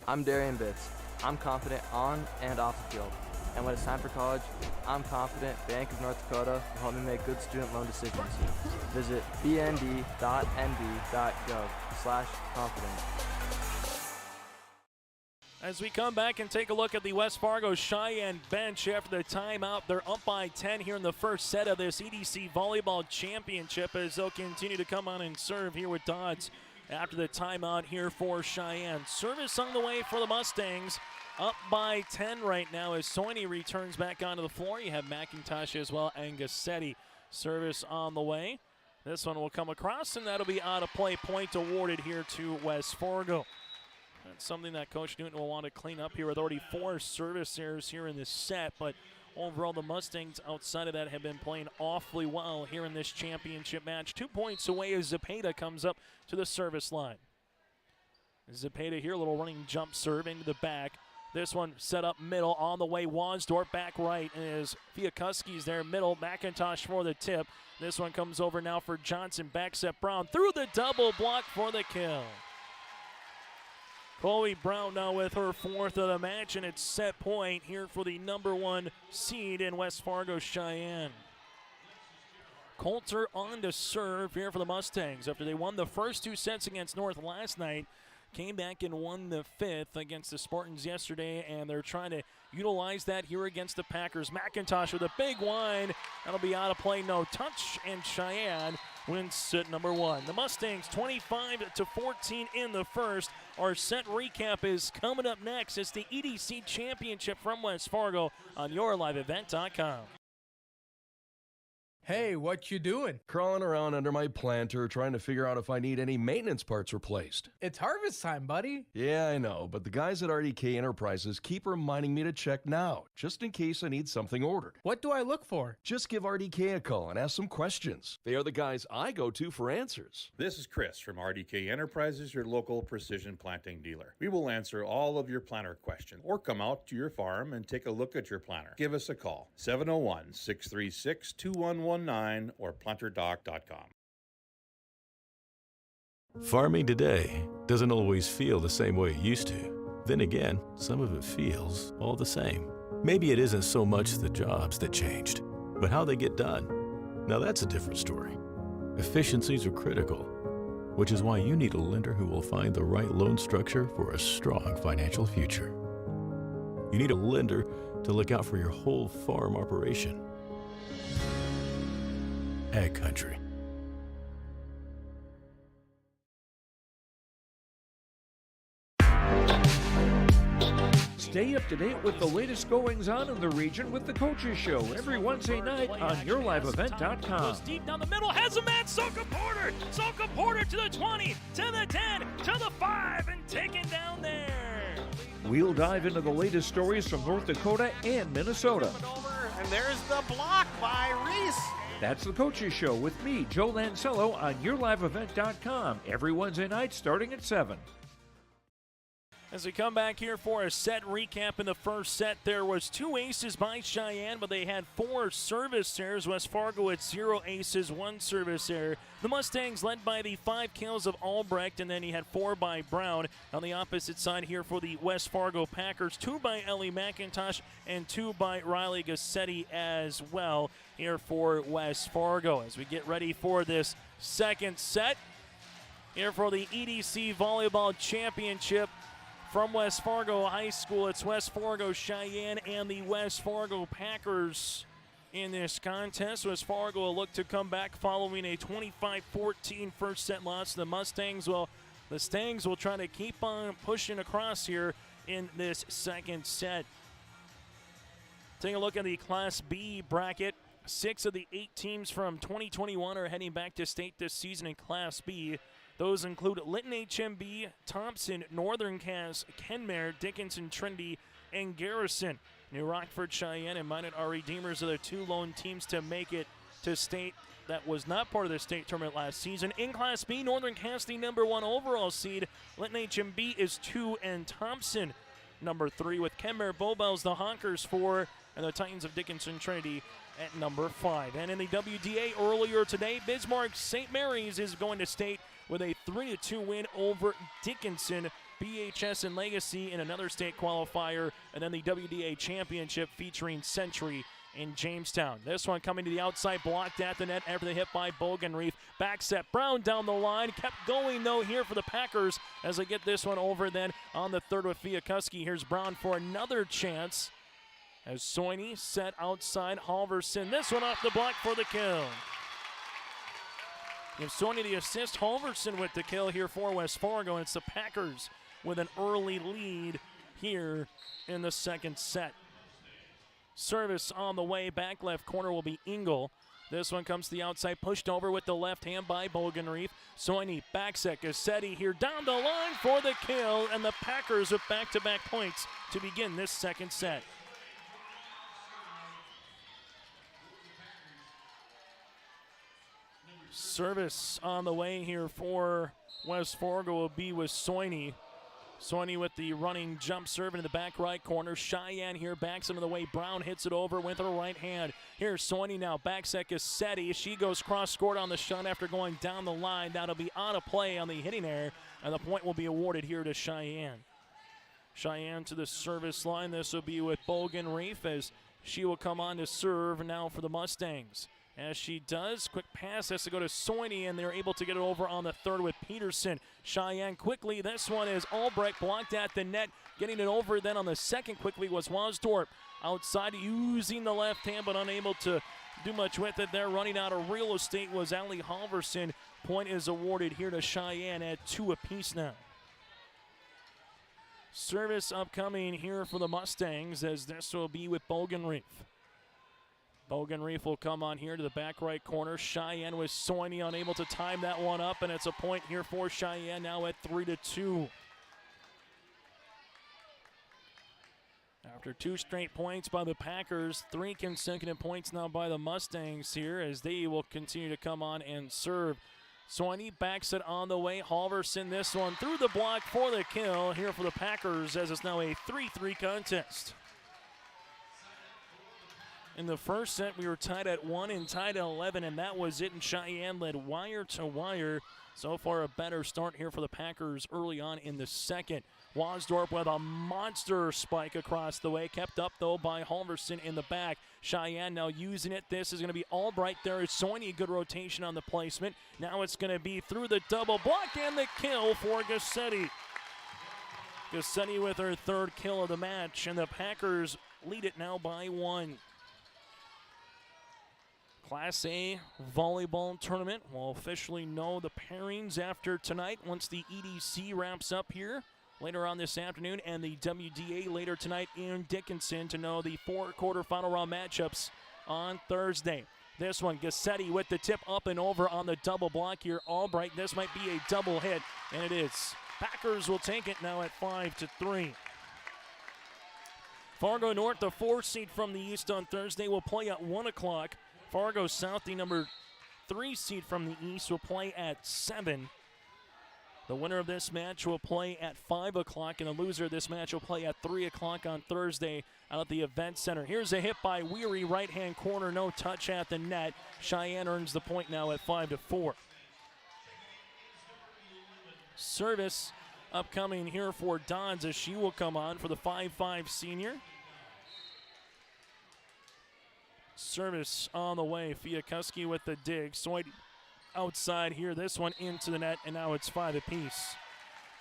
I'm Darian Bitts. I'm confident on and off the field. And when it's time for college, I'm confident Bank of North Dakota will help me make good student loan decisions. Visit bnd.nd.gov/confident. As we come back and take a look at the West Fargo Sheyenne bench after the timeout, they're up by 10 here in the first set of this EDC Volleyball Championship as they'll continue to come on and serve here with Dodds after the timeout here for Cheyenne. Service on the way for the Mustangs. Up by 10 right now as Soini returns back onto the floor. You have McIntosh as well and Gassetti. Service on the way This one will come across, and that'll be out of play. Point awarded here to West Fargo. That's something that Coach Newton will want to clean up here with already 4 service errors here in this set. But overall, the Mustangs outside of that have been playing awfully well here in this championship match. 2 points away as Zepeda comes up to the service line. Zepeda here, a little running jump serve into the back. This one set up middle on the way. Wansdorf back right as Fiakuski's there middle. McIntosh for the tip. This one comes over now for Johnson. Back set Brown through the double block for the kill. Chloe Brown now with her 4th of the match, and it's set point here for the #1 seed in West Fargo Sheyenne. Coulter on to serve here for the Mustangs after they won the first 2 sets against North last night. Came back and won the 5th against the Spartans yesterday, and they're trying to utilize that here against the Packers. McIntosh with a big wine. That'll be out of play, no touch, and Cheyenne wins set #1. The Mustangs 25-14 in the first. Our set recap is coming up next. It's the EDC Championship from West Fargo on YourLiveEvent.com. Hey, what you doing? Crawling around under my planter trying to figure out if I need any maintenance parts replaced. It's harvest time, buddy. Yeah, I know, but the guys at RDK Enterprises keep reminding me to check now, just in case I need something ordered. What do I look for? Just give RDK a call and ask some questions. They are the guys I go to for answers. This is Chris from RDK Enterprises, your local precision planting dealer. We will answer all of your planter questions or come out to your farm and take a look at your planter. Give us a call, 701-636-2119 or planterdoc.com. Farming today doesn't always feel the same way it used to. Then again, some of it feels all the same. Maybe it isn't so much the jobs that changed, but how they get done. Now that's a different story. Efficiencies are critical, which is why you need a lender who will find the right loan structure for a strong financial future. You need a lender to look out for your whole farm operation. Ag Country. Stay up to date with the latest goings-on in the region with the Coaches Show every Wednesday night on YourLiveEvent.com. Goes deep down the middle, has a man, Soka Porter! Soka Porter to the 20, to the 10, to the 5, and taken down there. We'll dive into the latest stories from North Dakota and Minnesota. And there's the block by Reese. That's the Coaches Show with me, Joe Lancello, on YourLiveEvent.com every Wednesday night starting at 7. As we come back here for a set recap in the first set, there was 2 aces by Cheyenne, but they had 4 service errors. West Fargo at 0 aces, 1 service error. The Mustangs led by the 5 kills of Albrecht, and then he had 4 by Brown. On the opposite side here for the West Fargo Packers, 2 by Ellie McIntosh and 2 by Riley Gassetti as well here for West Fargo. As we get ready for this second set here for the EDC Volleyball Championship, from West Fargo High School, it's West Fargo Sheyenne and the West Fargo Packers in this contest. West Fargo will look to come back following a 25-14 first set loss. The Stangs will try to keep on pushing across here in this second set. Taking a look at the Class B bracket, 6 of the 8 teams from 2021 are heading back to state this season in Class B. Those include Lytton HMB, Thompson, Northern Cass, Kenmare, Dickinson, Trinity, and Garrison. New Rockford, Cheyenne, and Minot are Redeemers are the 2 lone teams to make it to state that was not part of the state tournament last season. In Class B, Northern Cass, the #1 overall seed. Lytton HMB is 2, and Thompson, #3, with Kenmare Bowbells, the Honkers 4, and the Titans of Dickinson Trinity at #5. And in the WDA earlier today, Bismarck St. Mary's is going to state with a 3-2 win over Dickinson. BHS and Legacy in another state qualifier, and then the WDA Championship featuring Century in Jamestown. This one coming to the outside, blocked at the net after the hit by Bogenreef. Back set, Brown down the line, kept going though here for the Packers as they get this one over then on the third with Fiakuski. Here's Brown for another chance as Soini set outside Halverson. This one off the block for the kill. Give Soini the assist, Halverson with the kill here for West Fargo, and it's the Packers with an early lead here in the second set. Service on the way, back left corner will be Engel. This one comes to the outside, pushed over with the left hand by Bogenreef. Soini back set, Gassetti here down the line for the kill, and the Packers with back-to-back points to begin this second set. Service on the way here for West Fargo will be with Soini. Soini with the running jump serve into the back right corner. Cheyenne here backs into the way. Brown hits it over with her right hand. Here's Soini now. Back set Gassetti. She goes cross-court on the shot after going down the line. That'll be out of play on the hitting error, and the point will be awarded here to Cheyenne. Cheyenne to the service line. This will be with Bogenreef as she will come on to serve now for the Mustangs. As she does, quick pass has to go to Soini, and they're able to get it over on the third with Peterson. Cheyenne quickly, this one is Albrecht blocked at the net. Getting it over then on the second quickly was Wasdorp. Outside using the left hand, but unable to do much with it there. Running out of real estate was Ali Halverson. Point is awarded here to Cheyenne at 2 apiece now. Service upcoming here for the Mustangs as this will be with Bogenreef. Bogenreef will come on here to the back right corner. Cheyenne with Soini unable to time that one up, and it's a point here for Cheyenne now at 3-2. After 2 straight points by the Packers, 3 consecutive points now by the Mustangs here as they will continue to come on and serve. Soini backs it on the way. Halverson this one through the block for the kill here for the Packers as it's now a 3-3 contest. In the first set, we were tied at 1 and tied at 11, and that was it, and Cheyenne led wire to wire. So far, a better start here for the Packers early on in the second. Wasdorp with a monster spike across the way, kept up, though, by Halverson in the back. Cheyenne now using it. This is going to be Albright there. It's Soini, good rotation on the placement. Now it's going to be through the double block and the kill for Gassetti. Gassetti with her 3rd kill of the match, and the Packers lead it now by 1. Class A volleyball tournament will officially know the pairings after tonight once the EDC wraps up here later on this afternoon, and the WDA later tonight in Dickinson to know the 4 quarterfinal round matchups on Thursday. This one, Gassetti with the tip up and over on the double block here. Albright, this might be a double hit, and it is. Packers will take it now at 5-3. Fargo North, the 4th seed from the East on Thursday, will play at 1 o'clock. Fargo South, the number 3 seed from the East, will play at 7. The winner of this match will play at 5 o'clock, and the loser of this match will play at 3 o'clock on Thursday out at the Event Center. Here's a hit by Weary, right-hand corner, no touch at the net. Cheyenne earns the point now at 5-4. Service upcoming here for Dodds as she will come on for the 5'5 senior. Service on the way. Fiakuski with the dig. Soid outside here. This one into the net, and now it's 5 apiece.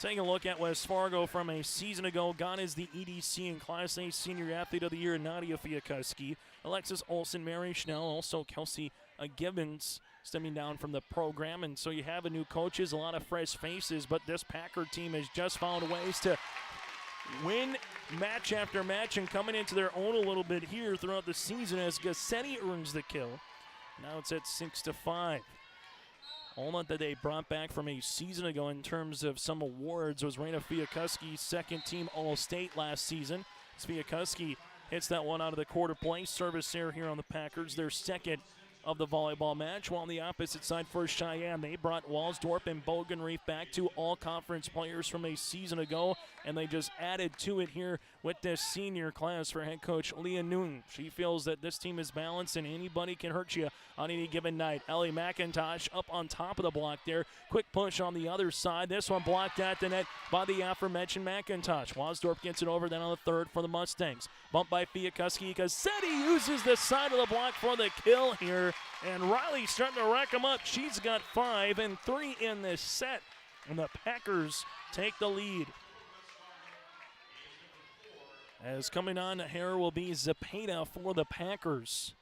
Taking a look at West Fargo from a season ago. Gone is the EDC and Class A Senior Athlete of the Year, Nadia Fiakuski. Alexis Olsen, Mary Schnell, also Kelsey Gibbons stemming down from the program. And so you have a new coaches, a lot of fresh faces, but this Packer team has just found ways to win match after match and coming into their own a little bit here throughout the season as Gassetti earns the kill. Now it's at 6-5. All that they brought back from a season ago in terms of some awards was Raina Fiakuski's 2nd team All-State last season. Fiakuski hits that one out of the quarter play. Service error here on the Packers, their 2nd of the volleyball match. While on the opposite side for Cheyenne, they brought Walsdorp and Bogenreef back, 2 all-conference players from a season ago, and they just added to it here with this senior class for head coach Leah Newton. She feels that this team is balanced and anybody can hurt you on any given night. Ellie McIntosh up on top of the block there. Quick push on the other side. This one blocked at the net by the aforementioned McIntosh. Wasdorp gets it over then on the 3rd for the Mustangs. Bumped by Fiakuski. Gassetti uses the side of the block for the kill here. And Riley's starting to rack them up. She's got 5 and 3 in this set. And the Packers take the lead. As coming on here will be Zepeda for the Packers.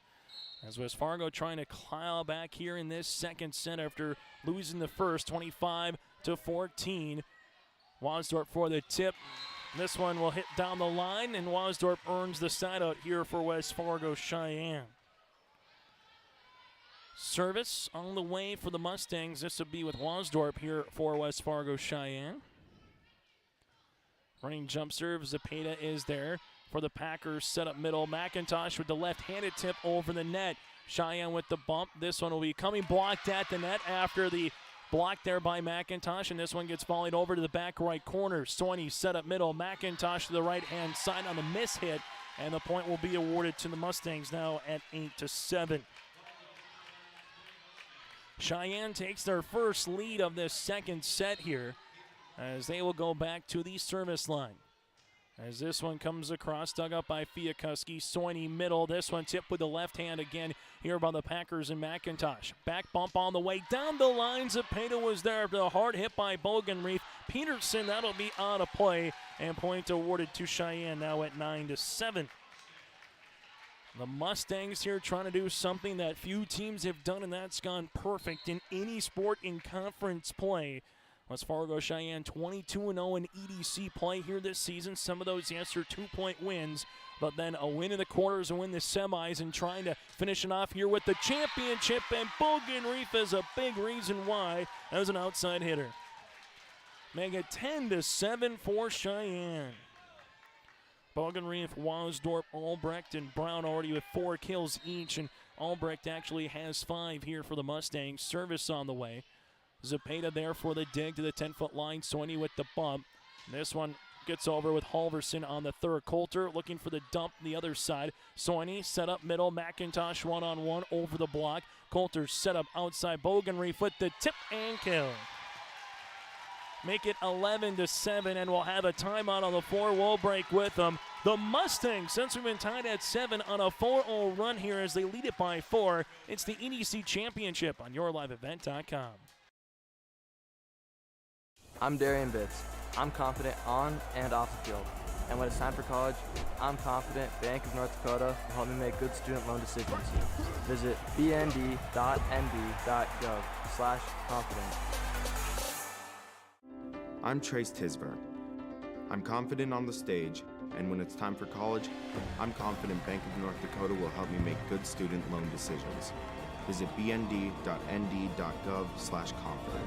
As West Fargo trying to claw back here in this second set after losing the first, 25-14. Wasdorp for the tip. This one will hit down the line, and Wasdorp earns the side out here for West Fargo Cheyenne. Service on the way for the Mustangs. This will be with Wasdorp here for West Fargo Sheyenne. Running jump serve. Zepeda is there for the Packers. Set up middle. McIntosh with the left-handed tip over the net. Cheyenne with the bump. This one will be coming blocked at the net after the block there by McIntosh, and this one gets volleyed over to the back right corner. Soini set up middle. McIntosh to the right-hand side on the miss hit, and the point will be awarded to the Mustangs now at 8-7. Cheyenne takes their first lead of this second set here as they will go back to the service line. As this one comes across, dug up by Fiakuski. Soini middle. This one tipped with the left hand again here by the Packers and McIntosh. Back bump on the way down the line. Zepeda was there. The hard hit by Bogenreef. Peterson, that'll be out of play. And point awarded to Cheyenne now at 9-7. The Mustangs here trying to do something that few teams have done, and that's gone perfect in any sport in conference play. West Fargo Sheyenne 22-0 in EDC play here this season. Some of those, yes, are 2-point wins, but then a win in the quarters and win the semis, and trying to finish it off here with the championship, and Bogenreef is a big reason why. That was an outside hitter. Make it 10-7 for Cheyenne. Bogenreef, Wasdorp, Albrecht, and Brown already with 4 kills each, and Albrecht actually has 5 here for the Mustangs. Service on the way. Zepeda there for the dig to the 10-foot line. Soini with the bump. This one gets over with Halverson on the third. Coulter looking for the dump on the other side. Soini set up middle. McIntosh one-on-one over the block. Coulter set up outside. Bogenreef with the tip and kill. Make it 11-7, and we'll have a timeout on the floor. We'll break with them. The Mustangs, since we've been tied at 7 on a 4-0 run here as they lead it by 4. It's the EDC Championship on YourLiveEvent.com. I'm Darian Bitts. I'm confident on and off the field. And when it's time for college, I'm confident Bank of North Dakota will help me make good student loan decisions. Visit bnd.nd.gov/confident. I'm Trace Tisburn. I'm confident on the stage, and when it's time for college, I'm confident Bank of North Dakota will help me make good student loan decisions. Visit bnd.nd.gov/confident.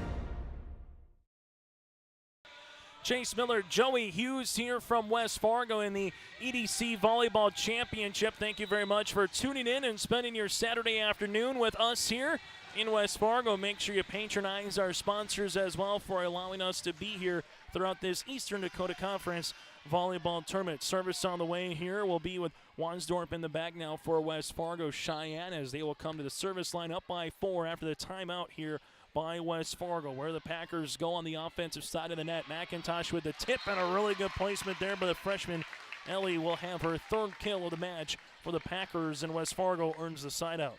Chase Miller, Joey Hughes here from West Fargo in the EDC Volleyball Championship. Thank you very much for tuning in and spending your Saturday afternoon with us here in West Fargo. Make sure you patronize our sponsors as well for allowing us to be here throughout this Eastern Dakota Conference volleyball tournament. Service on the way here will be with Wasdorp in the back now for West Fargo Sheyenne as they will come to the service line up by 4 after the timeout here by West Fargo, where the Packers go on the offensive side of the net. McIntosh with the tip and a really good placement there by the freshman. Ellie will have her 3rd kill of the match for the Packers, and West Fargo earns the side out.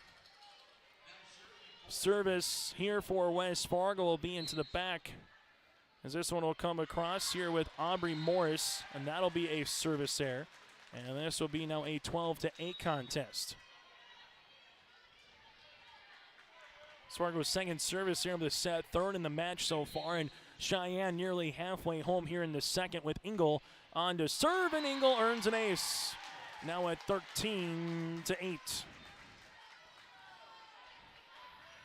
Service here for West Fargo will be into the back as this one will come across here with Aubrey Morris, and that'll be a service error. And this will be now a 12-8 contest. Fargo's second service here of the set, 3rd in the match so far, and Cheyenne nearly halfway home here in the second with Engel on to serve, and Engel earns an ace. Now at 13-8.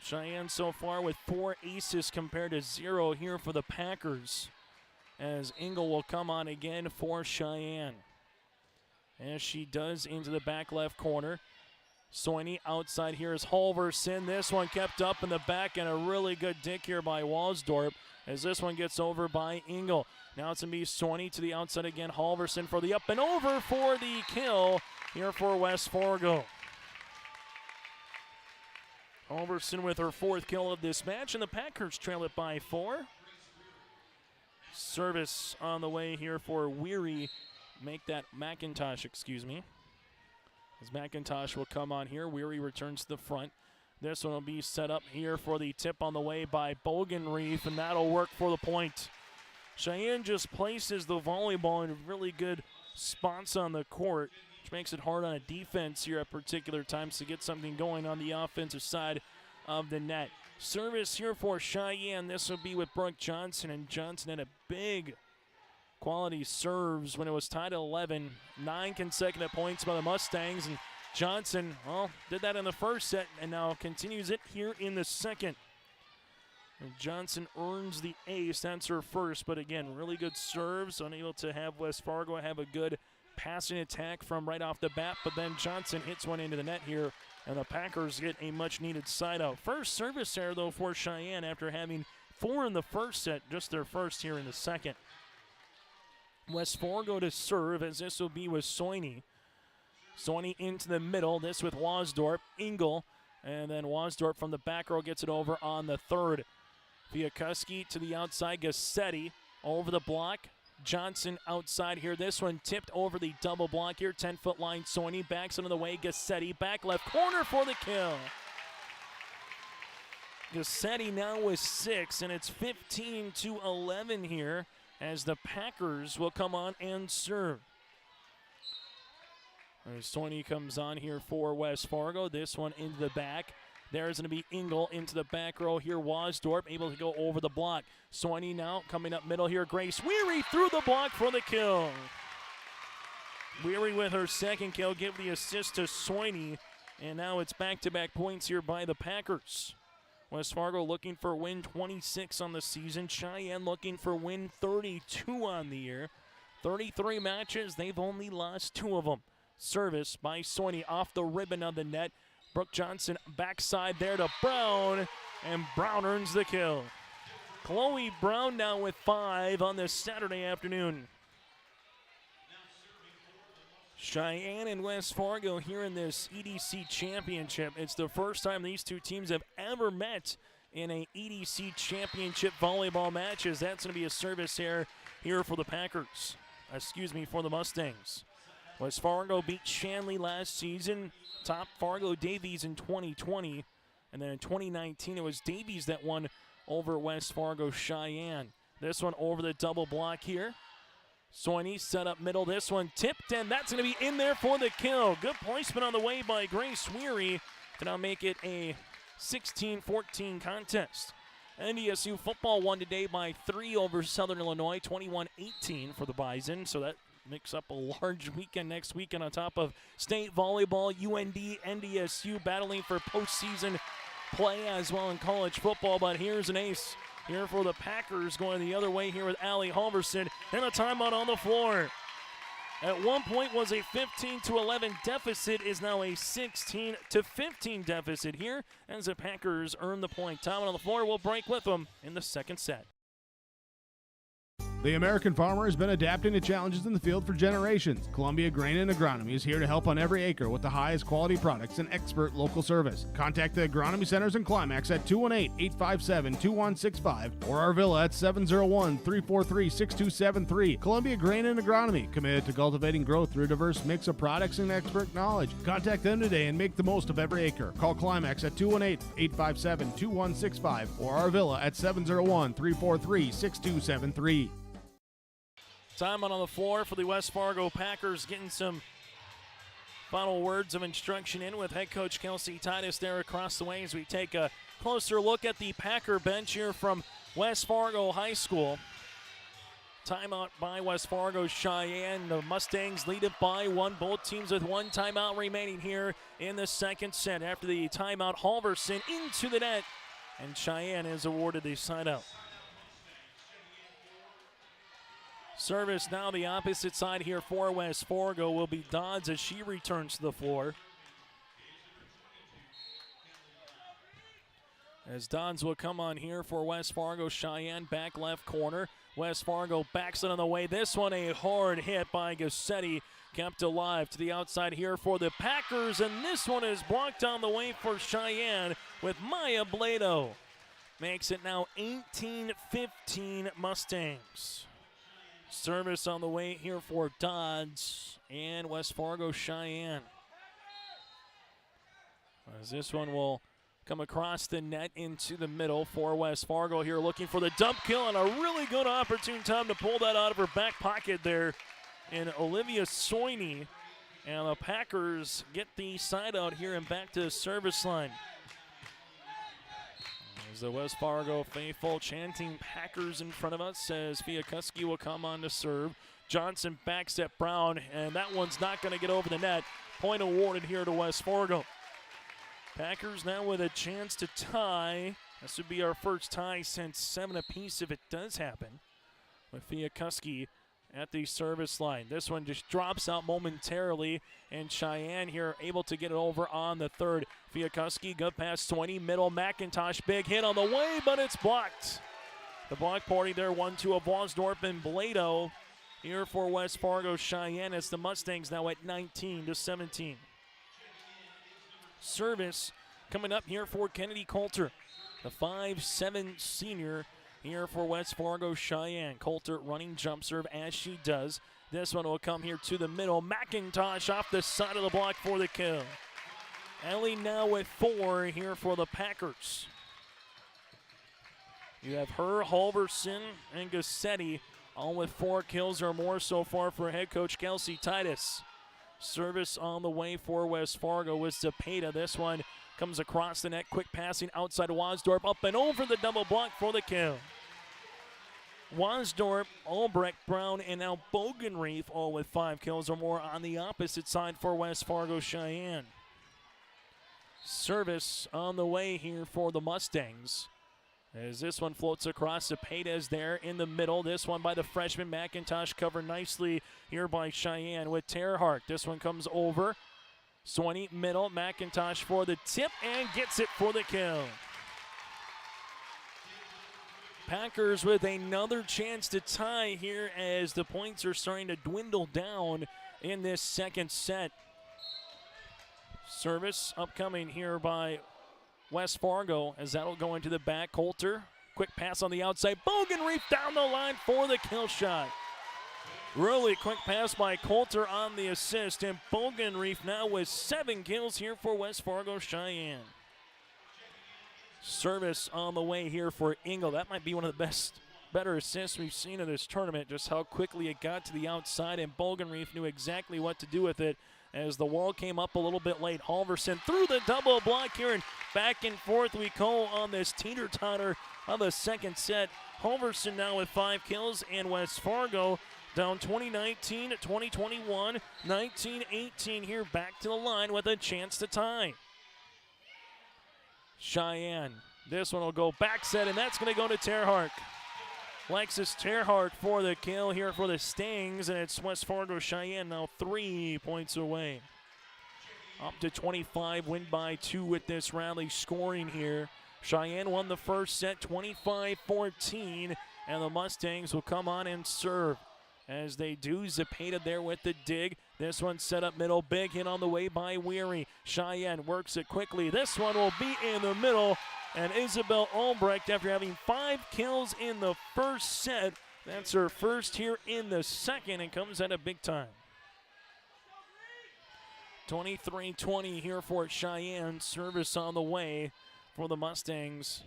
Cheyenne so far with 4 aces compared to 0 here for the Packers, as Engel will come on again for Cheyenne. As she does into the back left corner. Soini outside here is Halverson. This one kept up in the back, and a really good dig here by Wasdorp as this one gets over by Engel. Now it's going to be Soini to the outside again. Halverson for the up and over for the kill here for West Fargo. Halverson with her 4th kill of this match, and the Packers trail it by 4. Service on the way here for Weary. Make that McIntosh, excuse me. As McIntosh will come on here. Weary returns to the front. This one will be set up here for the tip on the way by Bogenreef, and that'll work for the point. Cheyenne just places the volleyball in really good spots on the court, which makes it hard on a defense here at particular times to get something going on the offensive side of the net. Service here for Cheyenne. This will be with Brooke Johnson, and Johnson had a big quality serves when it was tied at 11. 9 consecutive points by the Mustangs, and Johnson, well, did that in the first set and now continues it here in the second. And Johnson earns the ace. That's her first, but again, really good serves. Unable to have West Fargo have a good passing attack from right off the bat, but then Johnson hits one into the net here, and the Packers get a much-needed side out. First service error, though, for Cheyenne after having 4 in the first set, just their first here in the second. West Fargo to serve, as this will be with Soini. Soini into the middle, this with Wasdorp, Engel, and then Wasdorp from the back row gets it over on the third. Fiakuski to the outside, Gassetti over the block. Johnson outside here. This one tipped over the double block here. 10-foot line. Soini backs into the way. Gassetti back left corner for the kill. Gassetti now with 6, and it's 15-11 here as the Packers will come on and serve. Soini comes on here for West Fargo. This one into the back. There's going to be Engel into the back row here. Wasdorp able to go over the block. Soini now coming up middle here. Grace Weary through the block for the kill. Weary with her second kill, give the assist to Soini. And now it's back-to-back points here by the Packers. West Fargo looking for win 26 on the season. Cheyenne looking for win 32 on the year. 33 matches, they've only lost 2 of them. Service by Soini off the ribbon of the net. Brooke Johnson backside there to Brown, and Brown earns the kill. Chloe Brown now with 5 on this Saturday afternoon. Cheyenne and West Fargo here in this EDC championship. It's the first time these two teams have ever met in a EDC championship volleyball matches. That's going to be a service here for the Packers. For the Mustangs. West Fargo beat Shanley last season, top Fargo Davies in 2020, and then in 2019 it was Davies that won over West Fargo Cheyenne. This one over the double block here. Soini set up middle, this one tipped, and that's going to be in there for the kill. Good placement on the way by Grace Weary to now make it a 16-14 contest. NDSU football won today by 3 over Southern Illinois, 21-18 for the Bison, so that mix up a large weekend next weekend on top of state volleyball, UND, NDSU battling for postseason play as well in college football. But here's an ace here for the Packers going the other way here with Allie Halverson, and a timeout on the floor. At one point was a 15-11 deficit, is now a 16-15 deficit here as the Packers earn the point. Timeout on the floor, will break with them in the second set. The American farmer has been adapting to challenges in the field for generations. Columbia Grain and Agronomy is here to help on every acre with the highest quality products and expert local service. Contact the agronomy centers in Climax at 218-857-2165 or our villa at 701-343-6273. Columbia Grain and Agronomy, committed to cultivating growth through a diverse mix of products and expert knowledge. Contact them today and make the most of every acre. Call Climax at 218-857-2165 or our villa at 701-343-6273. Timeout on the floor for the West Fargo Packers, getting some final words of instruction in with head coach Kelsey Titus there across the way as we take a closer look at the Packer bench here from West Fargo High School. Timeout by West Fargo Cheyenne. The Mustangs lead it by 1. Both teams with 1 timeout remaining here in the second set. After the timeout, Halverson into the net, and Cheyenne is awarded the side out. Service now the opposite side here for West Fargo will be Dodds as she returns to the floor. As Dodds will come on here for West Fargo Cheyenne, back left corner. West Fargo backs it on the way. This one a hard hit by Gassetti, kept alive to the outside here for the Packers, and this one is blocked on the way for Cheyenne with Maya Blado. Makes it now 18-15 Mustangs. Service on the way here for Dodds and West Fargo Cheyenne. As this one will come across the net into the middle for West Fargo here, looking for the dump kill, and a really good opportune time to pull that out of her back pocket there in Olivia Soini. And the Packers get the side out here and back to the service line. As the West Fargo faithful chanting Packers in front of us, as Fiakuski will come on to serve. Johnson backs at Brown, and that one's not going to get over the net. Point awarded here to West Fargo. Packers now with a chance to tie. This would be our first tie since 7 apiece if it does happen. With Fiakuski at the service line. This one just drops out momentarily, and Cheyenne here able to get it over on the third. Fiakuski, good pass, 20, middle, McIntosh, big hit on the way, but it's blocked. The block party there, 1-2 of Wasdorp and Blado here for West Fargo Cheyenne as the Mustangs now at 19-17. Service coming up here for Kennedy Coulter, the 5'7" senior here for West Fargo Cheyenne. Coulter running jump serve as she does. This one will come here to the middle. McIntosh off the side of the block for the kill. Ellie now with 4 here for the Packers. You have her, Halverson, and Gassetti all with 4 kills or more so far for head coach Kelsey Titus. Service on the way for West Fargo with Zepeda. This one comes across the net, quick passing outside Wasdorp, up and over the double block for the kill. Wasdorp, Albrecht, Brown, and now Bogenreef all with 5 kills or more on the opposite side for West Fargo Cheyenne. Service on the way here for the Mustangs. As this one floats across, Zepeda's there in the middle. This one by the freshman McIntosh, covered nicely here by Cheyenne with Terhart. This one comes over. Swaney middle, McIntosh for the tip and gets it for the kill. Packers with another chance to tie here as the points are starting to dwindle down in this second set. Service upcoming here by West Fargo as that'll go into the back. Coulter, quick pass on the outside. Bogenreef down the line for the kill shot. Really quick pass by Coulter on the assist, and Bogenreef now with 7 kills here for West Fargo Cheyenne. Service on the way here for Engel. That might be one of the better assists we've seen in this tournament, just how quickly it got to the outside, and Bogenreef knew exactly what to do with it as the wall came up a little bit late. Halverson through the double block here, and back and forth we go on this teeter-totter of the second set. Halverson now with 5 kills, and West Fargo down 2019 to 2021, 19-18 here, back to the line with a chance to tie. Cheyenne, this one will go back set, and that's going to go to Terhart. Lexus Terhart for the kill here for the Stings, and it's West Fargo Cheyenne now 3 points away. Up to 25, win by 2 with this rally scoring here. Cheyenne won the first set 25-14, and the Mustangs will come on and serve. As they do, Zepeda there with the dig. This one set up middle, big hit on the way by Weary. Cheyenne works it quickly. This one will be in the middle, and Isabel Albrecht, after having 5 kills in the first set, that's her first here in the second, and comes at a big time. 23-20 here for Cheyenne. Service on the way for the Mustangs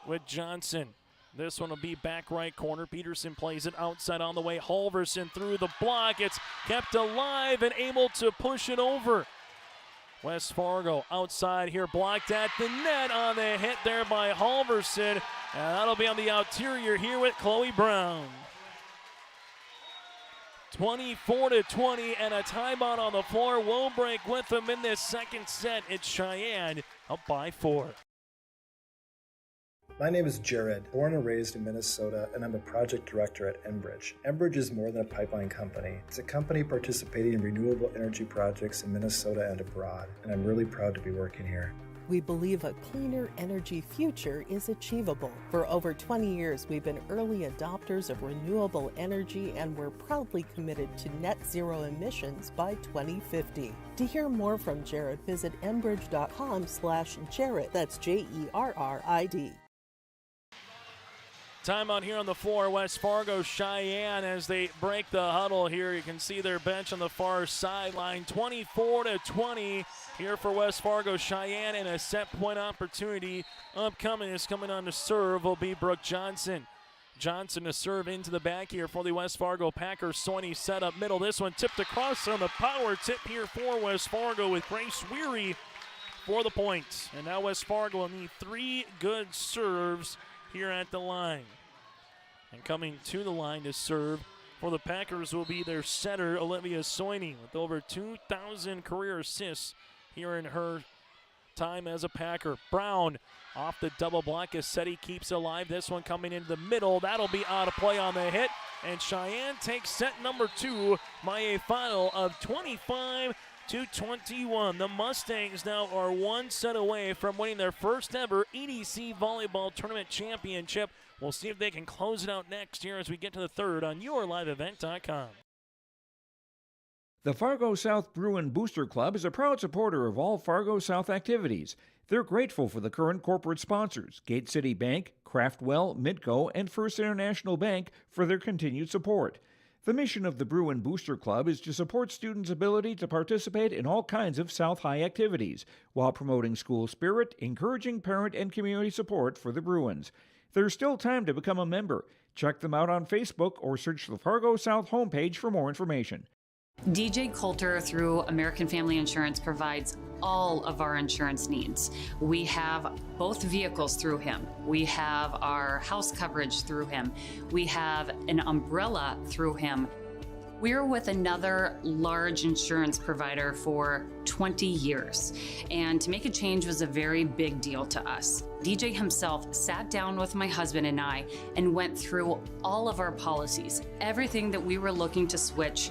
with Johnson. This one will be back right corner. Peterson plays it outside on the way. Halverson through the block. It's kept alive and able to push it over. West Fargo outside here, blocked at the net on the hit there by Halverson. And that'll be on the interior here with Chloe Brown. 24-20 and a timeout on the floor. We'll break with them in this second set. It's Cheyenne up by 4. My name is Jared, born and raised in Minnesota, and I'm a project director at Enbridge. Enbridge is more than a pipeline company. It's a company participating in renewable energy projects in Minnesota and abroad, and I'm really proud to be working here. We believe a cleaner energy future is achievable. For over 20 years, we've been early adopters of renewable energy, and we're proudly committed to net zero emissions by 2050. To hear more from Jared, visit enbridge.com/Jared. That's JERRID. Timeout here on the floor. West Fargo Cheyenne as they break the huddle here. You can see their bench on the far sideline. 24-20 here for West Fargo Cheyenne, and a set point opportunity upcoming is coming on to serve will be Brooke Johnson. Johnson to serve into the back here for the West Fargo Packers. Swaney set up middle. This one tipped across on the power tip here for West Fargo with Grace Weary for the point. And now West Fargo will need 3 good serves here at the line. And coming to the line to serve for the Packers will be their setter, Olivia Soini, with over 2,000 career assists here in her time as a Packer. Brown off the double block. Gassetti keeps alive. This one coming into the middle. That'll be out of play on the hit. And Cheyenne takes set number 2 by a final of 25-21. The Mustangs now are 1 set away from winning their first ever EDC Volleyball Tournament Championship. We'll see if they can close it out next year as we get to the third on yourliveevent.com. The Fargo South Bruin Booster Club is a proud supporter of all Fargo South activities. They're grateful for the current corporate sponsors, Gate City Bank, Craftwell, Midco, and First International Bank, for their continued support. The mission of the Bruin Booster Club is to support students' ability to participate in all kinds of South High activities, while promoting school spirit, encouraging parent and community support for the Bruins. There's still time to become a member. Check them out on Facebook or search the Fargo South homepage for more information. DJ Coulter through American Family Insurance provides all of our insurance needs. We have both vehicles through him. We have our house coverage through him. We have an umbrella through him. We're with another large insurance provider for 20 years, and to make a change was a very big deal to us. DJ himself sat down with my husband and I and went through all of our policies, everything that we were looking to switch.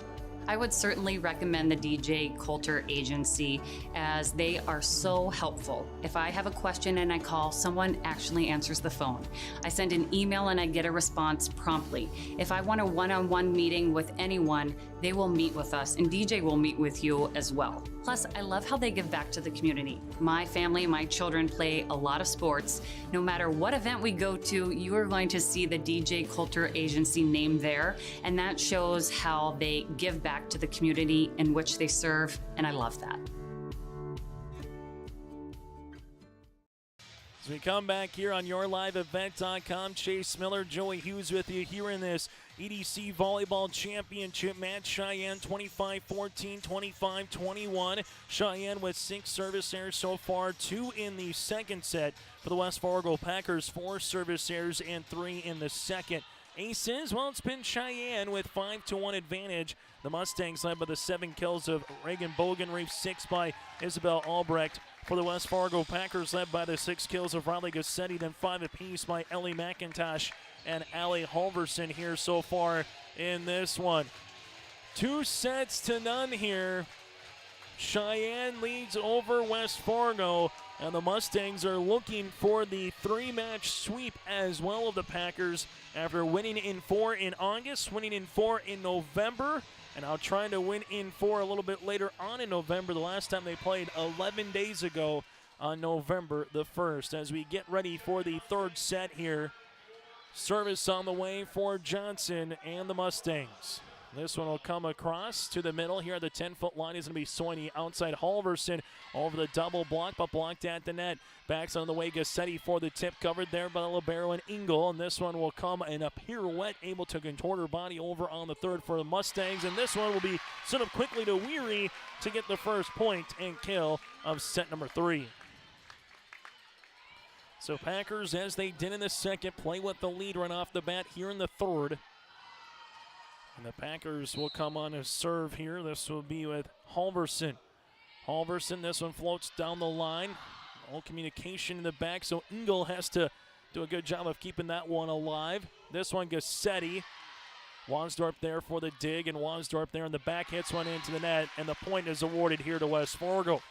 I would certainly recommend the DJ Coulter Agency, as they are so helpful. If I have a question and I call, someone actually answers the phone. I send an email and I get a response promptly. If I want a one-on-one meeting with anyone, they will meet with us, and DJ will meet with you as well. Plus, I love how they give back to the community. My family, my children play a lot of sports. No matter what event we go to, you are going to see the DJ Coulter Agency name there, and that shows how they give back to the community in which they serve, and I love that. As we come back here on yourliveevent.com, Chase Miller, Joey Hughes with you here in this EDC Volleyball Championship match. Cheyenne 25-14, 25-21. Cheyenne with 6 service errors so far, 2 in the second set. For the West Fargo Packers, 4 service errors and 3 in the second. Aces, well, it's been Cheyenne with 5-1 advantage. The Mustangs led by the 7 kills of Reagan Bogenreef, 6 by Isabel Albrecht. For the West Fargo Packers, led by the 6 kills of Riley Gassetti, then 5 apiece by Ellie McIntosh and Allie Halverson here so far in this one. 2-0 here. Cheyenne leads over West Fargo, and the Mustangs are looking for the 3-match sweep as well of the Packers after winning in 4 in August, winning in 4 in November, and now trying to win in 4 a little bit later on in November. The last time they played 11 days ago on November the 1st. As we get ready for the third set here, service on the way for Johnson and the Mustangs. This one will come across to the middle. Here at the 10-foot line is going to be Soini. Outside Halverson over the double block, but blocked at the net. Backs on the way, Gassetti for the tip, covered there by Libero and Engel. And this one will come in a pirouette, able to contort her body over on the third for the Mustangs. And this one will be sent up quickly to Weary to get the first point and kill of set number 3. So Packers, as they did in the second, play with the lead right off the bat here in the third. And the Packers will come on a serve here. This will be with Halverson. Halverson, this one floats down the line. No communication in the back, so Engel has to do a good job of keeping that one alive. This one, Gassetti. Wansdorp there for the dig, and Wansdorp there in the back hits one into the net, and the point is awarded here to West Fargo.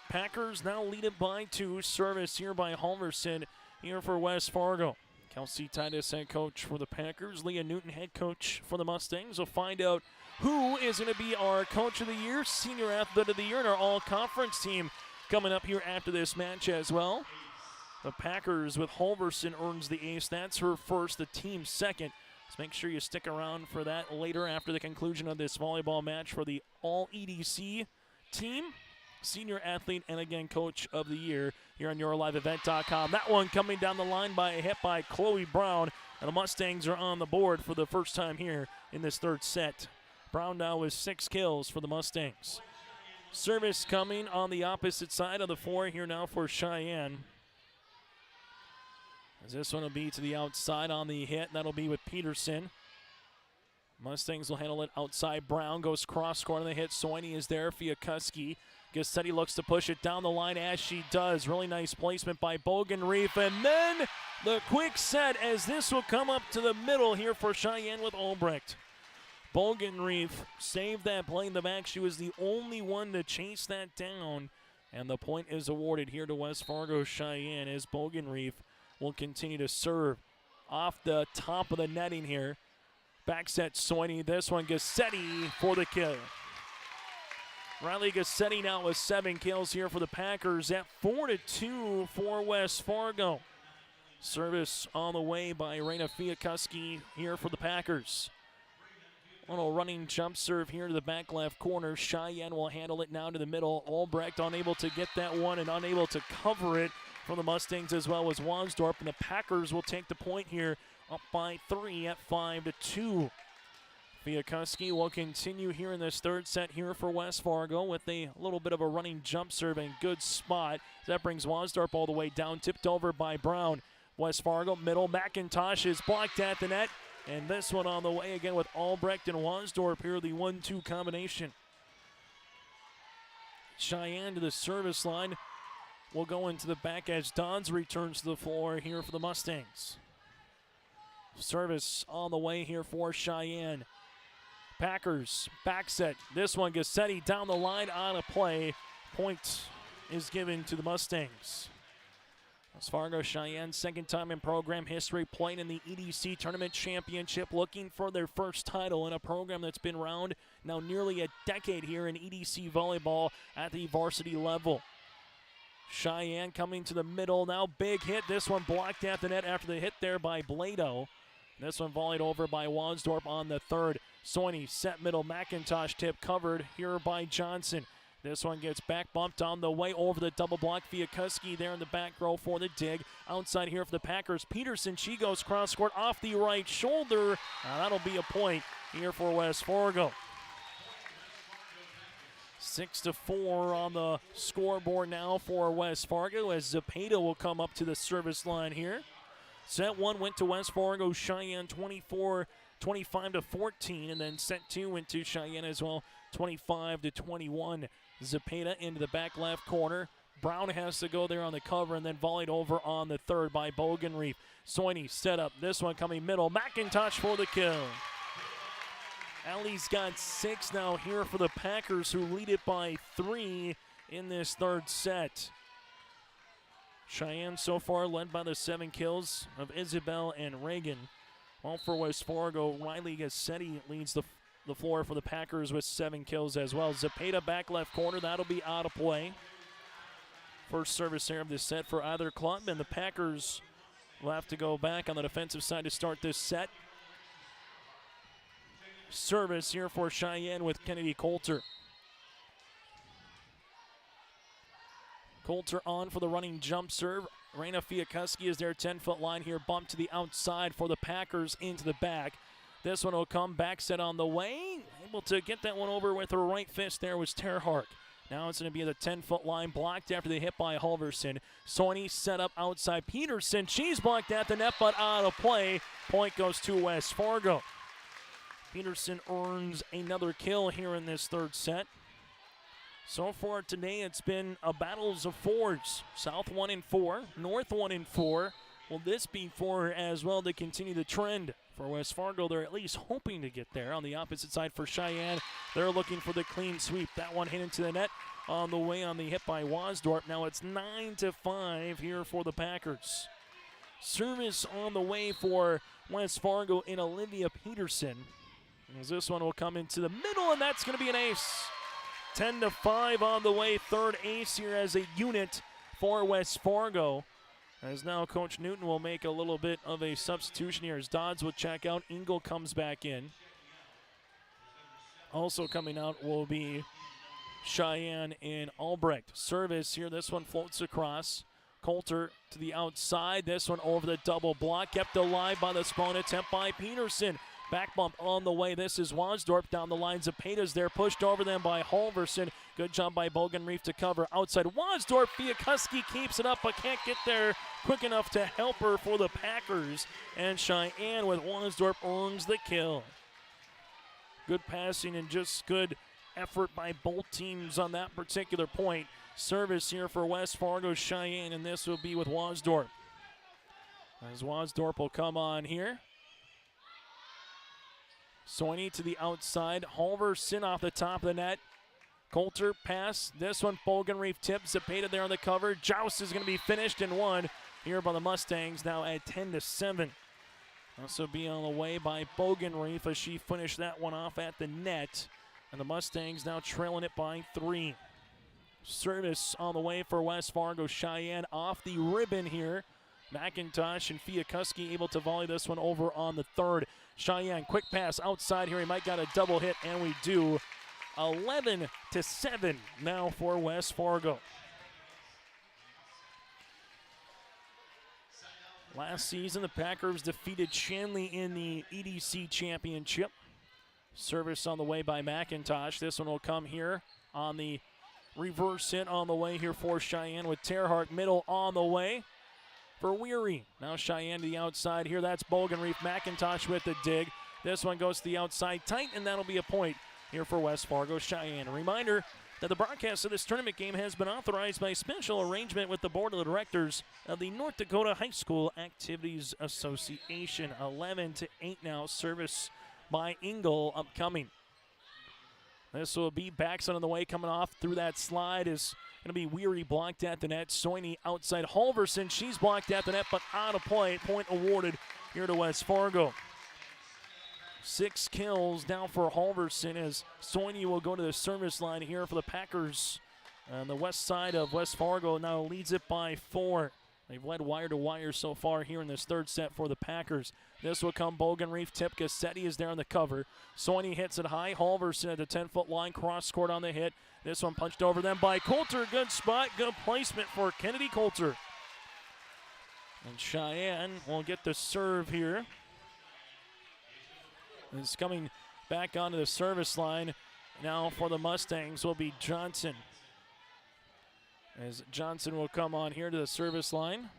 Packers now lead it by 2. Service here by Halverson here for West Fargo. Kelsey Titus, head coach for the Packers. Leah Newton, head coach for the Mustangs. We'll find out who is going to be our Coach of the Year, Senior Athlete of the Year, and our All-Conference team coming up here after this match as well. The Packers with Halverson earns the ace. That's her first, the team second. So make sure you stick around for that later after the conclusion of this volleyball match for the All-EDC team. Senior Athlete and, again, Coach of the Year here on yourliveevent.com. That one coming down the line by a hit by Chloe Brown, and the Mustangs are on the board for the first time here in this third set. Brown now with 6 kills for the Mustangs. Service coming on the opposite side of the floor here now for Cheyenne. As this one will be to the outside on the hit. That'll be with Peterson. Mustangs will handle it outside. Brown goes cross-court on the hit. Soini is there. Fiakuski. Gassetti looks to push it down the line as she does. Really nice placement by Bogenreef. And then the quick set as this will come up to the middle here for Cheyenne with Albrecht. Bogenreef saved that play in the back. She was the only one to chase that down. And the point is awarded here to West Fargo Cheyenne as Bogenreef will continue to serve off the top of the netting here. Back set Soini. This one Gassetti for the kill. Riley Gassetti now with 7 kills here for the Packers at 4-2 for West Fargo. Service on the way by Raina Fiakuski here for the Packers. Little running jump serve here to the back left corner. Cheyenne will handle it now to the middle. Albrecht unable to get that one and unable to cover it from the Mustangs as well as Wansdorp. And the Packers will take the point here up by 3 at 5-2. Fiakuski will continue here in this third set here for West Fargo with a little bit of a running jump serve and good spot. That brings Wansdorp all the way down, tipped over by Brown. West Fargo middle, McIntosh is blocked at the net. And this one on the way again with Albrecht and Wansdorp here, the 1-2 combination. Cheyenne to the service line will go into the back as Dons returns to the floor here for the Mustangs. Service on the way here for Cheyenne. Packers back set. This one Gassetti down the line on a play. Point is given to the Mustangs. West Fargo Cheyenne, second time in program history, playing in the EDC Tournament Championship, looking for their first title in a program that's been around now nearly a decade here in EDC Volleyball at the varsity level. Cheyenne coming to the middle, now big hit. This one blocked at the net after the hit there by Blado. This one volleyed over by Wansdorp on the third. Soini set middle, McIntosh tip covered here by Johnson. This one gets back bumped on the way over the double block. Fiakuski there in the back row for the dig. Outside here for the Packers. Peterson, she goes cross court off the right shoulder. That'll be a point here for West Fargo. 6-4 on the scoreboard now for West Fargo as Zepeda will come up to the service line here. Set 1 went to West Fargo Cheyenne 25-14, and then set 2 went to Cheyenne as well 25-21. Zepeda into the back left corner. Brown has to go there on the cover and then volleyed over on the third by Bogenreef. Soini set up. This one coming middle. McIntosh for the kill. Allie's got 6 now here for the Packers, who lead it by 3 in this third set. Cheyenne so far led by the 7 kills of Isabel and Reagan. While for West Fargo, Riley Gassetti leads the floor for the Packers with 7 kills as well. Zepeda back left corner, that'll be out of play. First service here of this set for either club, and the Packers will have to go back on the defensive side to start this set. Service here for Cheyenne with Kennedy Coulter. Coulter on for the running jump serve. Raina Fiakuski is their 10-foot line here, bumped to the outside for the Packers into the back. This one will come back set on the way. Able to get that one over with her right fist there was Terhardt. Now it's going to be the 10-foot line, blocked after the hit by Halverson. Soini set up outside Peterson. She's blocked at the net, but out of play. Point goes to West Fargo. Peterson earns another kill here in this third set. So far today, it's been a battles of 4s. South 1-4, North 1-4. Will this be 4 as well to continue the trend for West Fargo? They're at least hoping to get there. On the opposite side for Cheyenne, they're looking for the clean sweep. That one hit into the net on the way on the hit by Wansdorp. Now it's 9-5 here for the Packers. Service on the way for West Fargo in Olivia Peterson. As this one will come into the middle, and that's going to be an ace. 10-5 on the way. Third ace here as a unit for West Fargo. As now Coach Newton will make a little bit of a substitution here as Dodds will check out. Engel comes back in. Also coming out will be Cheyenne and Albrecht. Service here. This one floats across. Coulter to the outside. This one over the double block. Kept alive by the spawn attempt by Peterson. Back bump on the way. This is Wasdorp down the line. Zepeda's there, pushed over them by Halverson. Good job by Bogenreef to cover outside. Wasdorp, Fiakuski keeps it up but can't get there quick enough to help her for the Packers. And Cheyenne with Wasdorp earns the kill. Good passing and just good effort by both teams on that particular point. Service here for West Fargo Sheyenne, and this will be with Wasdorp. As Wasdorp will come on here. Soini to the outside. Halverson off the top of the net. Coulter pass. This one, Bogenreef tip. Zepeda there on the cover. Joust is going to be finished and won here by the Mustangs, now at 10-7. Also be on the way by Bogenreef as she finished that one off at the net. And the Mustangs now trailing it by 3. Service on the way for West Fargo Sheyenne off the ribbon here. McIntosh and Fiakuski able to volley this one over on the third. Cheyenne, quick pass outside here. He might got a double hit, and we do. 11-7 now for West Fargo. Last season, the Packers defeated Shanley in the EDC Championship. Service on the way by McIntosh. This one will come here on the reverse hit on the way here for Cheyenne with Terhart. Middle on the way for Weary. Now Cheyenne to the outside here. That's Bogenreef. McIntosh with the dig. This one goes to the outside tight, and that'll be a point here for West Fargo Sheyenne. A reminder that the broadcast of this tournament game has been authorized by special arrangement with the Board of Directors of the North Dakota High School Activities Association. 11-8 now. Service by Engel upcoming. This will be Baxon on the way, coming off through that slide is going to be Weary blocked at the net. Soini outside. Halverson, she's blocked at the net, but out of play. Point awarded here to West Fargo. 6 kills now for Halverson as Soini will go to the service line here for the Packers. On the west side of West Fargo now leads it by 4. They've led wire to wire so far here in this third set for the Packers. This will come Bogenreef. Tip Cassetti is there on the cover. Soini hits it high. Halverson at the 10-foot line. Cross court on the hit. This one punched over them by Coulter. Good spot. Good placement for Kennedy Coulter. And Cheyenne will get the serve here. It's coming back onto the service line. Now for the Mustangs will be Johnson. As Johnson will come on here to the service line.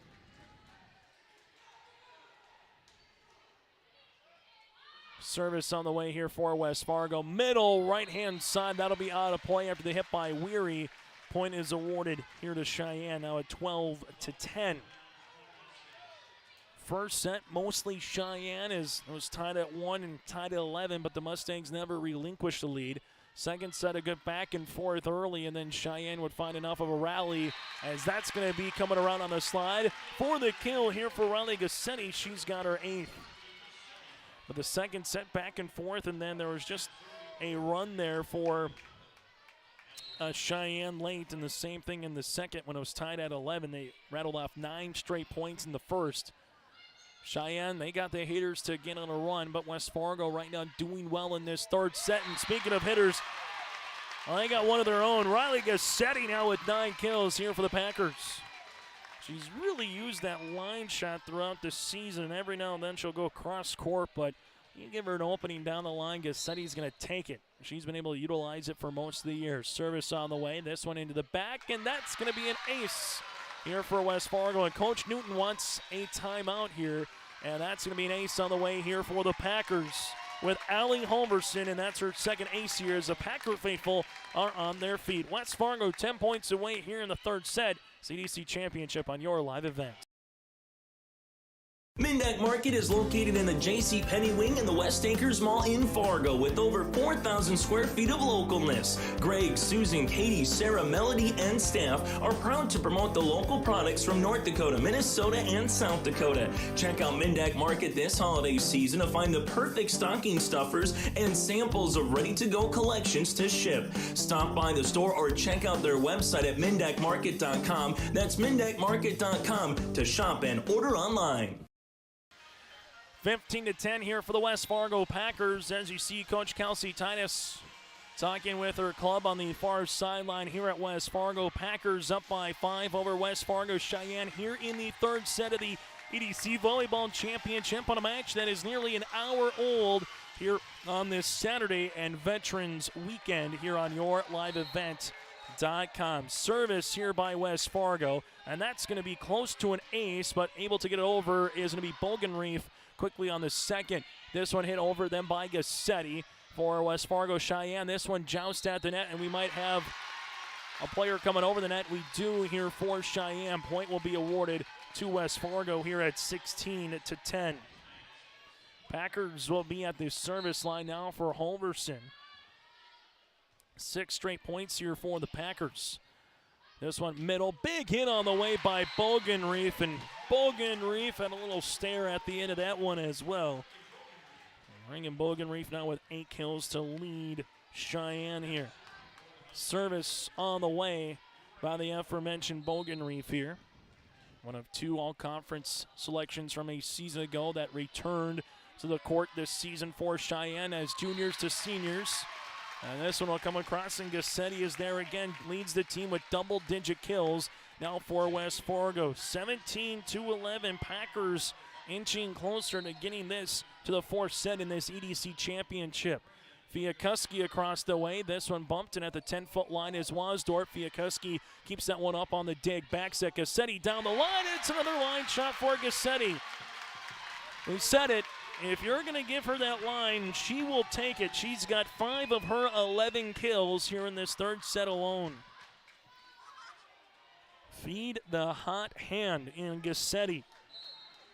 Service on the way here for West Fargo. Middle right-hand side. That'll be out of play after the hit by Weary. Point is awarded here to Cheyenne, now at 12-10. First set, mostly Cheyenne, as it was tied at 1 and tied at 11, but the Mustangs never relinquished the lead. Second set, a good back and forth early, and then Cheyenne would find enough of a rally, as that's going to be coming around on the slide for the kill here for Riley Gassetti. She's got her 8th. But the second set, back and forth, and then there was just a run there for Cheyenne late, and the same thing in the second when it was tied at 11. They rattled off 9 straight points in the first. Cheyenne, they got the hitters to get on a run, but West Fargo right now doing well in this third set. And speaking of hitters, well, they got one of their own. Riley Gassetti now with 9 kills here for the Packers. She's really used that line shot throughout the season. Every now and then she'll go cross court, but you give her an opening down the line, Gassetti's going to take it. She's been able to utilize it for most of the year. Service on the way. This one into the back, and that's going to be an ace here for West Fargo. And Coach Newton wants a timeout here, and that's going to be an ace on the way here for the Packers with Allie Halverson, and that's her second ace here as the Packer faithful are on their feet. West Fargo 10 points away here in the third set. CDC Championship on your live event. Mindak Market is located in the J.C. Penney wing in the West Acres Mall in Fargo with over 4,000 square feet of localness. Greg, Susan, Katie, Sarah, Melody, and staff are proud to promote the local products from North Dakota, Minnesota, and South Dakota. Check out Mindak Market this holiday season to find the perfect stocking stuffers and samples of ready-to-go collections to ship. Stop by the store or check out their website at mindakmarket.com. That's mindakmarket.com to shop and order online. 15-10 here for the West Fargo Packers. As you see, Coach Kelsey Titus talking with her club on the far sideline here at West Fargo. Packers up by 5 over West Fargo Sheyenne here in the third set of the EDC Volleyball Championship on a match that is nearly an hour old here on this Saturday and Veterans Weekend here on YourLiveEvent.com. Service here by West Fargo, and that's going to be close to an ace, but able to get it over is going to be Bogenreef quickly on the second. This one hit over then by Gassetti for West Fargo Cheyenne. This one joust at the net, and we might have a player coming over the net. We do here for Cheyenne. Point will be awarded to West Fargo here at 16-10. Packers will be at the service line now for Halverson. 6 straight points here for the Packers. This one middle, big hit on the way by Bogenreef, and Bogenreef had a little stare at the end of that one as well. Bringing Bogenreef now with 8 kills to lead Cheyenne here. Service on the way by the aforementioned Bogenreef here. One of 2 all-conference selections from a season ago that returned to the court this season for Cheyenne as juniors to seniors. And this one will come across, and Gassetti is there again, leads the team with double-digit kills now for West Fargo. 17-11, Packers inching closer to getting this to the 4th set in this EDC championship. Fiakuski across the way. This one bumped, and at the 10-foot line is Wasdorf. Fiakuski keeps that one up on the dig. Backs at Gassetti down the line. It's another line shot for Gassetti. We said it. If you're going to give her that line, she will take it. She's got 5 of her 11 kills here in this 3rd set alone. Feed the hot hand in Gassetti.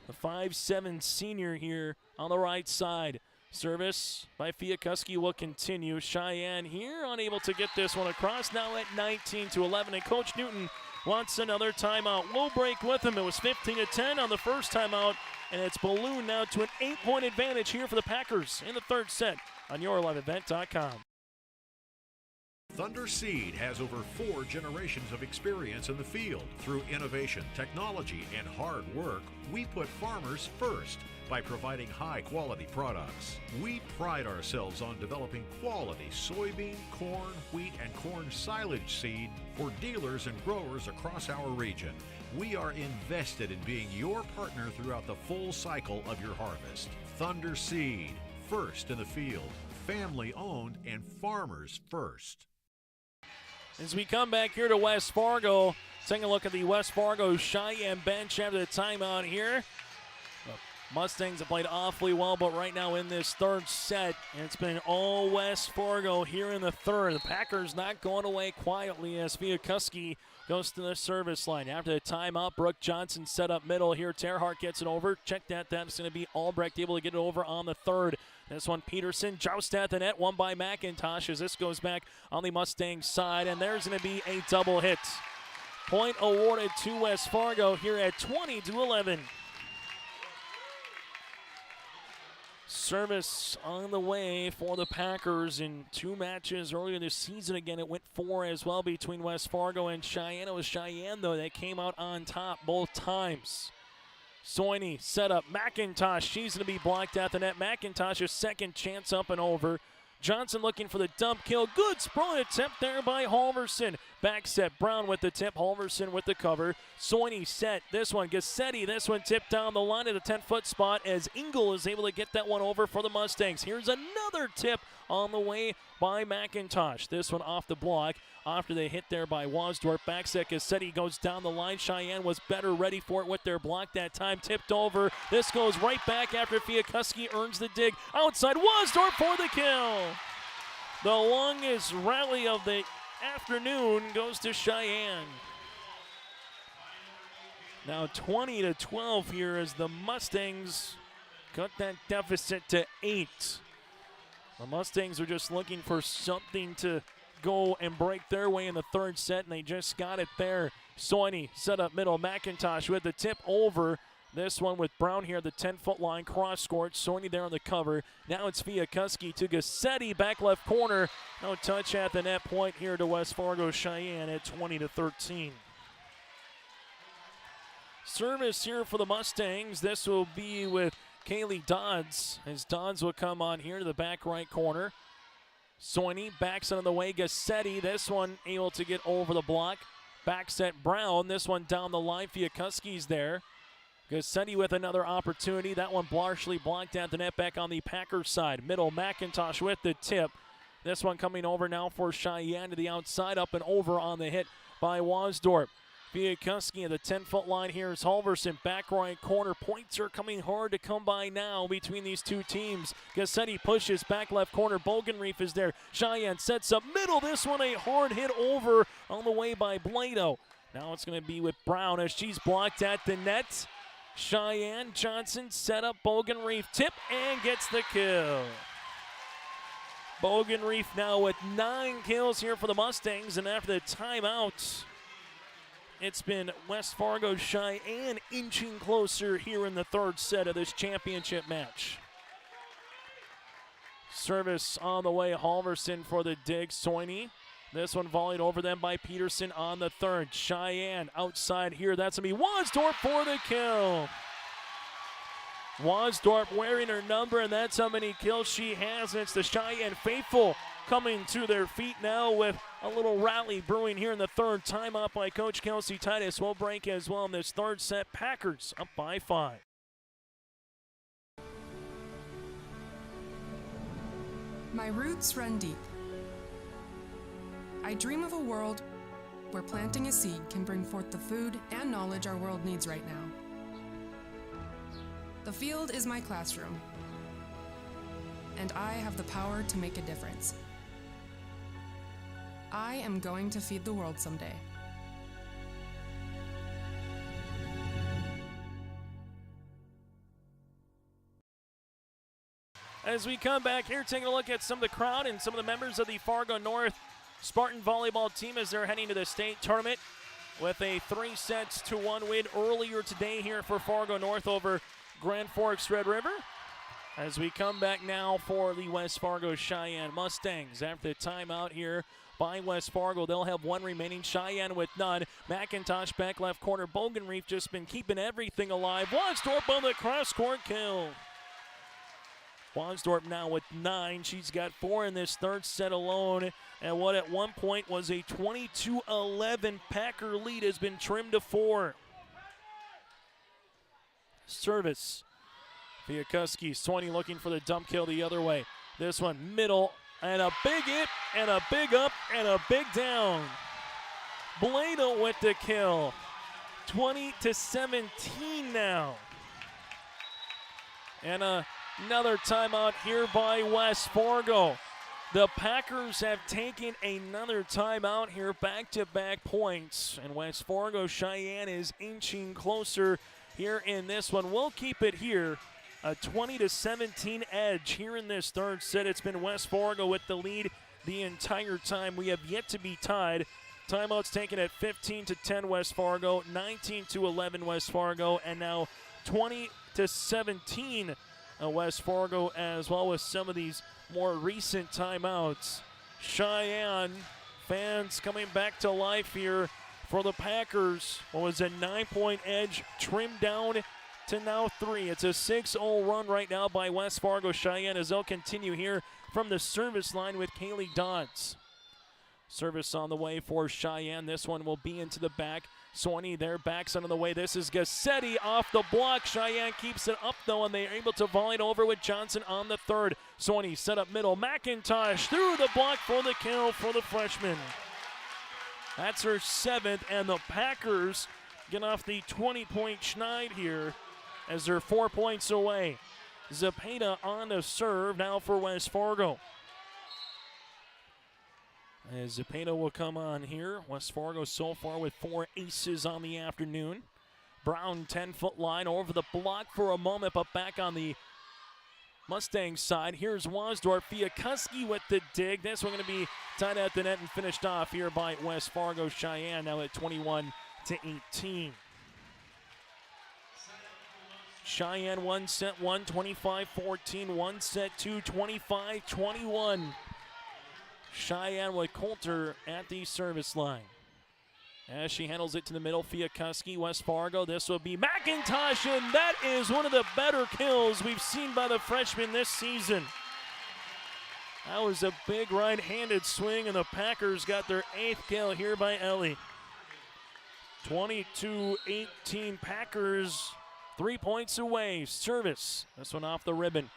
The 5'7" senior here on the right side. Service by Fiakuski will continue. Cheyenne here unable to get this one across. Now at 19-11, and Coach Newton wants another timeout. We'll break with him. It was 15-10 on the first timeout, and it's ballooned now to an 8-point advantage here for the Packers in the 3rd set on YourLiveEvent.com. Thunder Seed has over 4 generations of experience in the field. Through innovation, technology, and hard work, we put farmers first by providing high-quality products. We pride ourselves on developing quality soybean, corn, wheat, and corn silage seed for dealers and growers across our region. We are invested in being your partner throughout the full cycle of your harvest. Thunder Seed, first in the field, family-owned and farmers first. As we come back here to West Fargo, taking a look at the West Fargo Cheyenne bench after the timeout here. The Mustangs have played awfully well, but right now in this 3rd set, it's been all West Fargo here in the 3rd. The Packers not going away quietly as Fiakuski goes to the service line. After the timeout, Brooke Johnson set up middle here. Terhart gets it over. Check that. That's going to be Albrecht able to get it over on the 3rd. This one, Peterson, joust at the net, won by McIntosh as this goes back on the Mustang side, and there's going to be a double hit. Point awarded to West Fargo here at 20-11. Service on the way for the Packers in 2 matches earlier this season. Again, it went 4 as well between West Fargo and Cheyenne. It was Cheyenne, though, that came out on top both times. Soini set up. McIntosh, she's going to be blocked at the net. McIntosh's second chance up and over. Johnson looking for the dump kill. Good sprawl attempt there by Halverson. Back set, Brown with the tip, Halverson with the cover. Soini set, this one, Gassetti, this one tipped down the line at the 10-foot spot as Engel is able to get that one over for the Mustangs. Here's another tip on the way by McIntosh. This one off the block after they hit there by Wasdorf. Back set, Gassetti goes down the line. Cheyenne was better ready for it with their block that time. Tipped over. This goes right back after Fiakuski earns the dig. Outside, Wasdorf for the kill. The longest rally of the afternoon goes to Cheyenne. Now 20-12 here as the Mustangs cut that deficit to 8. The Mustangs are just looking for something to go and break their way in the 3rd set, and they just got it there. Soini set up middle. McIntosh with the tip over. This one with Brown here at the 10-foot line. Cross court. Soini there on the cover. Now it's Fiakuski to Gassetti. Back left corner. No touch at the net. Point here to West Fargo Cheyenne at 20-13. Service here for the Mustangs. This will be with Kaylee Dodds as Dodds will come on here to the back right corner. Soini backs on the way. Gassetti, this one able to get over the block. Back set Brown. This one down the line. Fiakuski's there. Gassetti with another opportunity. That one partially blocked at the net, back on the Packers side. Middle, McIntosh with the tip. This one coming over now for Cheyenne to the outside, up and over on the hit by Wasdorp. Viakuski at the 10-foot line. Here's Halverson, back right corner. Points are coming hard to come by now between these two teams. Gassetti pushes back left corner. Bogenreef is there. Cheyenne sets up middle. This one a hard hit over on the way by Blado. Now it's going to be with Brown as she's blocked at the net. Cheyenne Johnson set up Bogenreef, tip, and gets the kill. Bogenreef now with 9 kills here for the Mustangs, and after the timeout, it's been West Fargo Cheyenne inching closer here in the third set of this championship match. Service on the way, Halverson for the dig, Soini. This one volleyed over them by Peterson on the third. Cheyenne outside here. That's going to be Wasdorp for the kill. Wasdorp wearing her number, and that's how many kills she has. And it's the Cheyenne faithful coming to their feet now with a little rally brewing here in the third. Timeout by Coach Kelsey Titus will break as well in this third set. Packers up by 5. My roots run deep. I dream of a world where planting a seed can bring forth the food and knowledge our world needs right now. The field is my classroom, and I have the power to make a difference. I am going to feed the world someday. As we come back here, taking a look at some of the crowd and some of the members of the Fargo North Spartan volleyball team as they're heading to the state tournament with a 3-1 win earlier today here for Fargo North over Grand Forks Red River. As we come back now for the West Fargo Cheyenne Mustangs after the timeout here by West Fargo. They'll have one remaining. Cheyenne with none. McIntosh back left corner. Bogenreef just been keeping everything alive. Wasdorp on the cross-court kill. Wasdorp now with 9. She's got 4 in this third set alone. And what at one point was a 22-11 Packer lead has been trimmed to 4. Service. Viakuski, Soini looking for the dump kill the other way. This one middle, and a big hit, and a big up, and a big down. Blado with the kill. 20-17 now. And another timeout here by West Fargo. The Packers have taken another timeout here, back-to-back points. And West Fargo Cheyenne is inching closer here in this one. We'll keep it here. A 20-17 edge here in this third set. It's been West Fargo with the lead the entire time. We have yet to be tied. Timeouts taken at 15-10 West Fargo, 19-11 West Fargo, and now 20-17 West Fargo as well with some of these more recent timeouts. Cheyenne fans coming back to life here for the Packers. What was a 9-point edge trimmed down to now 3. It's a 6-0 run right now by West Fargo Cheyenne as they'll continue here from the service line with Kaylee Dodds. Service on the way for Cheyenne. This one will be into the back. Soini there, backs on the way. This is Gassetti off the block. Cheyenne keeps it up though, and they are able to volley it over with Johnson on the third. Soini set up middle. McIntosh through the block for the kill for the freshman. That's her 7th, and the Packers get off the 20-point schneid here as they're 4 points away. Zepeda on the serve now for West Fargo. As Zepeda will come on here. West Fargo so far with 4 aces on the afternoon. Brown 10-foot line over the block for a moment, but back on the Mustang side. Here's Wasdorp. Viakuski with the dig. This one going to be tied at the net and finished off here by West Fargo Cheyenne now at 21-18. Cheyenne 1 set 1, 25-14. 1 set 2, 25-21. Cheyenne with Coulter at the service line. As she handles it to the middle, Viakuski, West Fargo. This will be McIntosh, and that is one of the better kills we've seen by the freshman this season. That was a big right-handed swing, and the Packers got their 8th kill here by Ellie. 22-18 Packers 3 points away. Service. This one off the ribbon.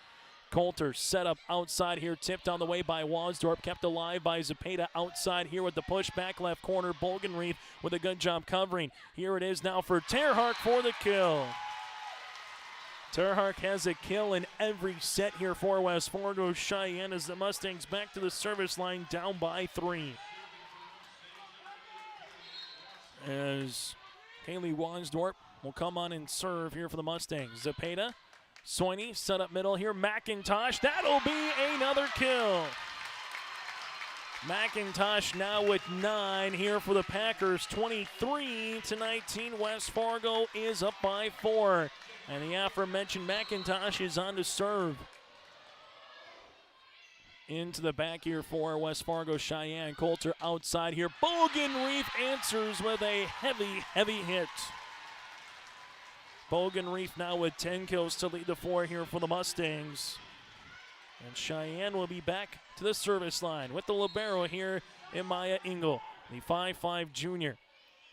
Coulter set up outside here, tipped on the way by Wasdorp, kept alive by Zepeda outside here with the push back left corner. Bogenreith with a good job covering. Here it is now for Terhark for the kill. Terhark has a kill in every set here for West Fargo Sheyenne as the Mustangs back to the service line down by 3. As Haley Wasdorp will come on and serve here for the Mustangs. Zepeda. Soini set up middle here. McIntosh. That'll be another kill. McIntosh now with 9 here for the Packers. 23-19. West Fargo is up by 4. And the aforementioned McIntosh is on to serve. Into the back here for West Fargo Sheyenne. Coulter outside here. Bogenreith answers with a heavy hit. Bogenreith now with 10 kills to lead the 4 here for the Mustangs. And Cheyenne will be back to the service line with the libero here in Maya Engel, the 5'5" junior.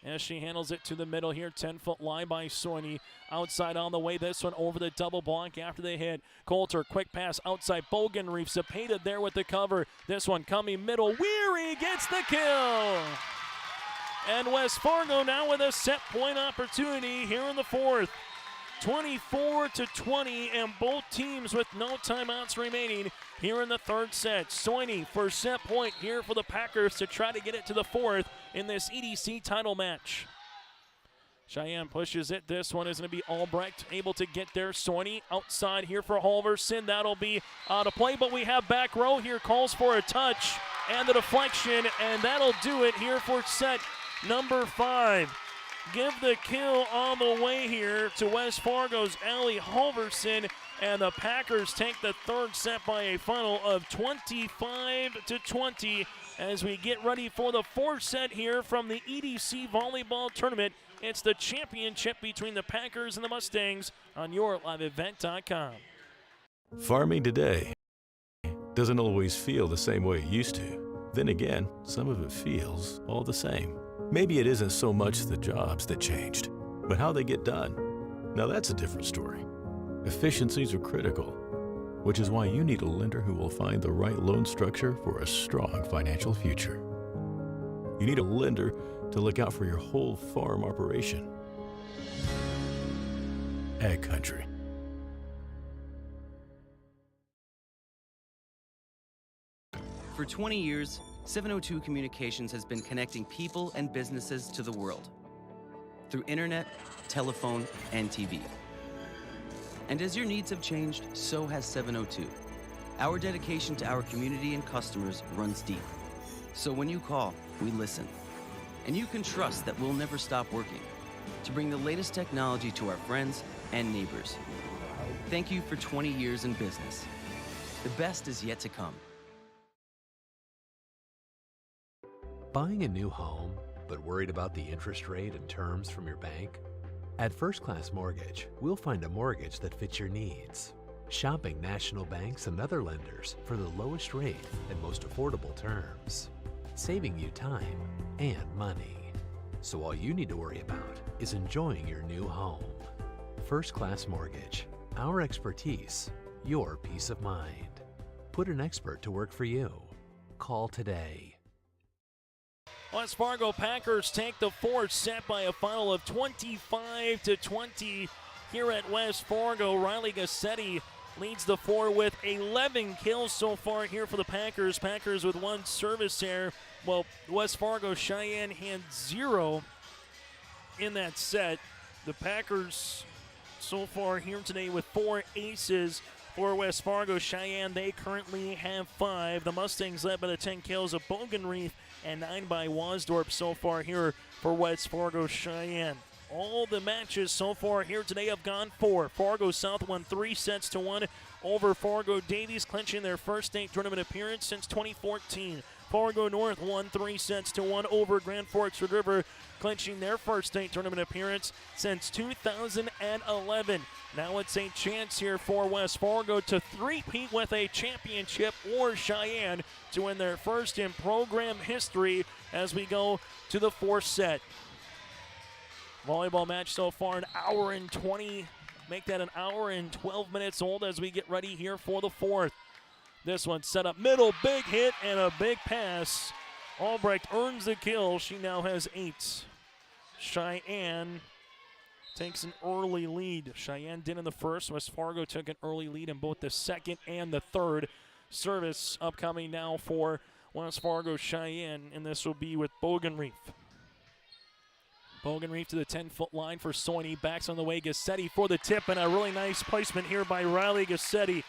As she handles it to the middle here, 10-foot line by Soini. Outside on the way, this one over the double block after they hit. Coulter, quick pass outside, Bogenreith. Zepeda there with the cover. This one coming middle, Weary gets the kill. And West Fargo now with a set point opportunity here in the 4th. 24-20, and both teams with no timeouts remaining here in the 3rd set. Soini for set point here for the Packers to try to get it to the 4th in this EDC title match. Cheyenne pushes it. This one is going to be Albrecht able to get there. Soini outside here for Halverson. That'll be out of play, but we have back row here. Calls for a touch and the deflection, and that'll do it here for set number 5. Give the kill on the way here to West Fargo's Allie Halverson, and the Packers take the 3rd set by a final of 25-20 as we get ready for the 4th set here from the EDC Volleyball Tournament. It's the championship between the Packers and the Mustangs on YourLiveEvent.com. Farming today doesn't always feel the same way it used to. Then again, some of it feels all the same. Maybe it isn't so much the jobs that changed, but how they get done. Now that's a different story. Efficiencies are critical, which is why you need a lender who will find the right loan structure for a strong financial future. You need a lender to look out for your whole farm operation. Ag Country. For 20 years, 702 Communications has been connecting people and businesses to the world through internet, telephone, and TV. And as your needs have changed, so has 702. Our dedication to our community and customers runs deep. So when you call, we listen. And you can trust that we'll never stop working to bring the latest technology to our friends and neighbors. Thank you for 20 years in business. The best is yet to come. Buying a new home, but worried about the interest rate and terms from your bank? At First Class Mortgage, we'll find a mortgage that fits your needs. Shopping national banks and other lenders for the lowest rate and most affordable terms. Saving you time and money. So all you need to worry about is enjoying your new home. First Class Mortgage. Our expertise, your peace of mind. Put an expert to work for you. Call today. West Fargo Packers take the 4th set by a final of 25-20 here at West Fargo. Riley Gassetti leads the 4 with 11 kills so far here for the Packers. Packers with 1 service error. Well, West Fargo Cheyenne had 0 in that set. The Packers so far here today with 4 aces. For West Fargo Cheyenne, they currently have 5. The Mustangs led by the 10 kills of Bogenreith and 9 by Wasdorp so far here for West Fargo Cheyenne. All the matches so far here today have gone 4. Fargo South won 3-1 over Fargo Davies, clinching their first state tournament appearance since 2014. Fargo North won 3-1 over Grand Forks Red River, clinching their first state tournament appearance since 2011. Now it's a chance here for West Fargo to three-peat with a championship, or Cheyenne to win their first in program history as we go to the 4th set. Volleyball match so far, an hour and 20 make that an hour and 12 minutes old as we get ready here for the fourth. This one set up middle, big hit and a big pass. Albrecht earns the kill. She now has 8. Cheyenne takes an early lead. Cheyenne did in the first. West Fargo took an early lead in both the second and the third. Service upcoming now for West Fargo Cheyenne, and this will be with Bogenreef. Bogenreef to the 10-foot line for Soini. Backs on the way. Gassetti for the tip, and a really nice placement here by Riley Gassetti.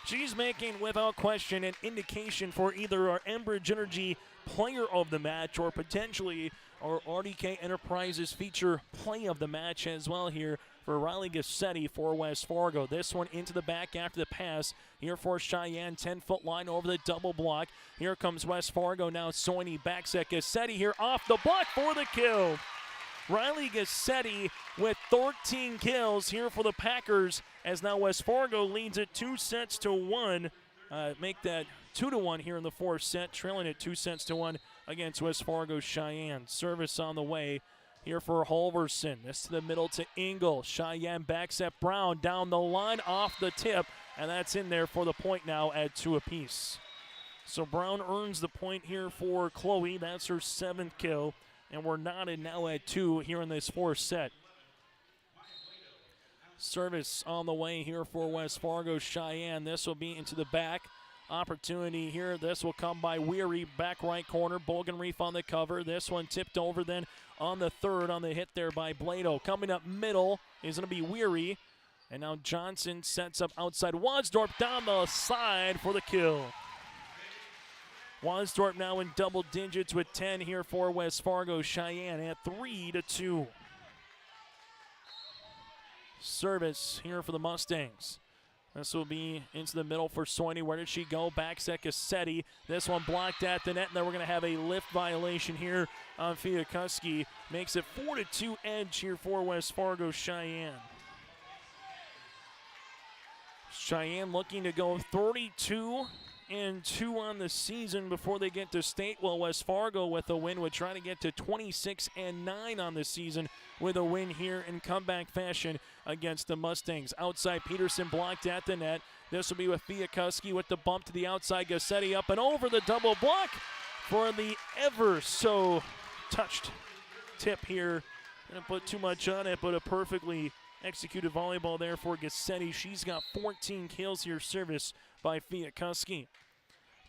She's making, without question, an indication for either our Enbridge Energy player of the match or potentially our RDK Enterprises feature play of the match as well here for Riley Gassetti for West Fargo. This one into the back after the pass. Here for Cheyenne, 10-foot line over the double block. Here comes West Fargo now. Soini backs at Gassetti here off the block for the kill. Riley Gassetti with 13 kills here for the Packers as now West Fargo leads it 2-1. Make that 2-1 here in the fourth set, trailing it 2-1 against West Fargo Cheyenne. Service on the way here for Halverson. This to the middle to Engel. Cheyenne backs at Brown down the line off the tip, and that's in there for the point now at 2 apiece. So Brown earns the point here for Chloe. That's her 7th kill, and we're knotted now at 2 here in this fourth set. Service on the way here for West Fargo Cheyenne. This will be into the back. Opportunity here. This will come by Weary, back right corner. Bogenreef on the cover. This one tipped over then on the third on the hit there by Blado. Coming up middle is going to be Weary. And now Johnson sets up outside. Wadsdorp down the side for the kill. Wadsdorp now in double digits with 10 here for West Fargo Cheyenne at 3-2. Service here for the Mustangs. This will be into the middle for Soini. Where did she go? Back at Gassetti. This one blocked at the net, and then we're going to have a lift violation here on Fiakuski. Makes it 4-2 edge here for West Fargo Cheyenne. Cheyenne looking to go 32-2 on the season before they get to state. Well, West Fargo with a win would try to get to 26-9 on the season with a win here in comeback fashion against the Mustangs. Outside, Peterson blocked at the net. This will be with Fiakuski with the bump to the outside. Gassetti up and over the double block for the ever so touched tip here. Didn't put too much on it, but a perfectly executed volleyball there for Gassetti. She's got 14 kills here, service by Fiakuski.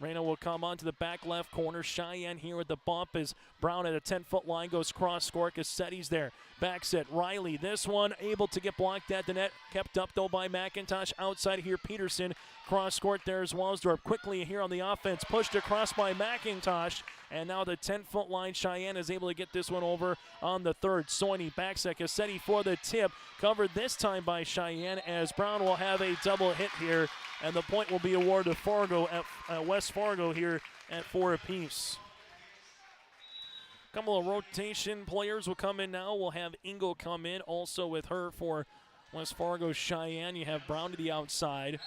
Reyna will come on to the back left corner. Cheyenne here with the bump as Brown at a 10-foot line goes cross court. Gassetti's there. Back set, Riley. This one able to get blocked at the net. Kept up though by McIntosh. Outside here, Peterson. Cross court, there's Walsdorp. Quickly here on the offense. Pushed across by McIntosh. And now the 10-foot line. Cheyenne is able to get this one over on the third. Soini backs at Gassetti for the tip. Covered this time by Cheyenne as Brown will have a double hit here. And the point will be awarded to Fargo at West Fargo here at 4 apiece. Couple of rotation players will come in now. We'll have Engel come in also with her for West Fargo Cheyenne. You have Brown to the outside.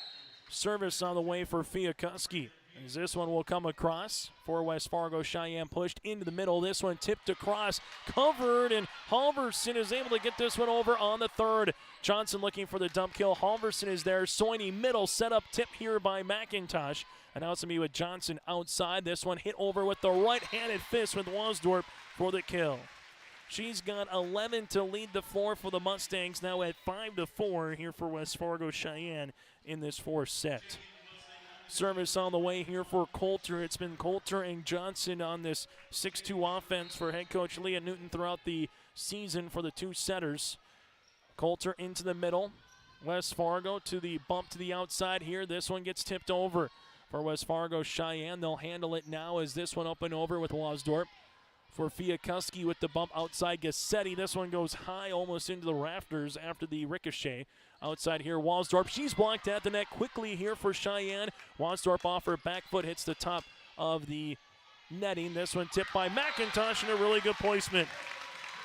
Service on the way for Fiakuski. As this one will come across for West Fargo Cheyenne, pushed into the middle. This one tipped across, covered, and Halverson is able to get this one over on the third. Johnson looking for the dump kill. Halverson is there. Soini middle, set up tip here by McIntosh. And now it's going to be with Johnson outside. This one hit over with the right-handed fist with Wasdorp for the kill. She's got 11 to lead the floor for the Mustangs, now at 5-4 here for West Fargo Cheyenne in this fourth set. Service on the way here for Coulter. It's been Coulter and Johnson on this 6-2 offense for head coach Leah Newton throughout the season for the two setters. Coulter into the middle. West Fargo to the bump to the outside here. This one gets tipped over for West Fargo Cheyenne. They'll handle it now as this one up and over with Wasdorp. For Fiakuski with the bump outside Gassetti. This one goes high almost into the rafters after the ricochet. Outside here, Walsdorp. She's blocked at the net quickly here for Cheyenne. Walsdorp off her back foot, hits the top of the netting. This one tipped by McIntosh and a really good placement.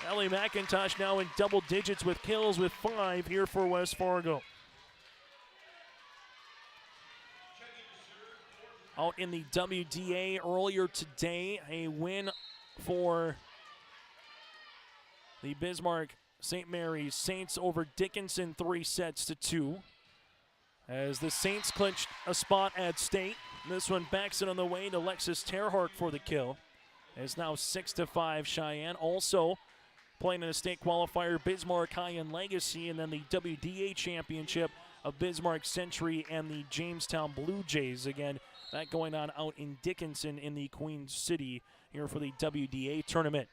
Ellie McIntosh now in double digits with kills with 5 here for West Fargo. Out in the WDA earlier today, a win for the Bismarck St. Mary's Saints over Dickinson 3-2. As the Saints clinched a spot at state. This one backs it on the way to Alexis Terhardt for the kill. It's now 6-5 Cheyenne. Also playing in a state qualifier, Bismarck High and Legacy, and then the WDA championship of Bismarck Century and the Jamestown Blue Jays. Again, that going on out in Dickinson in the Queen City here for the WDA tournament.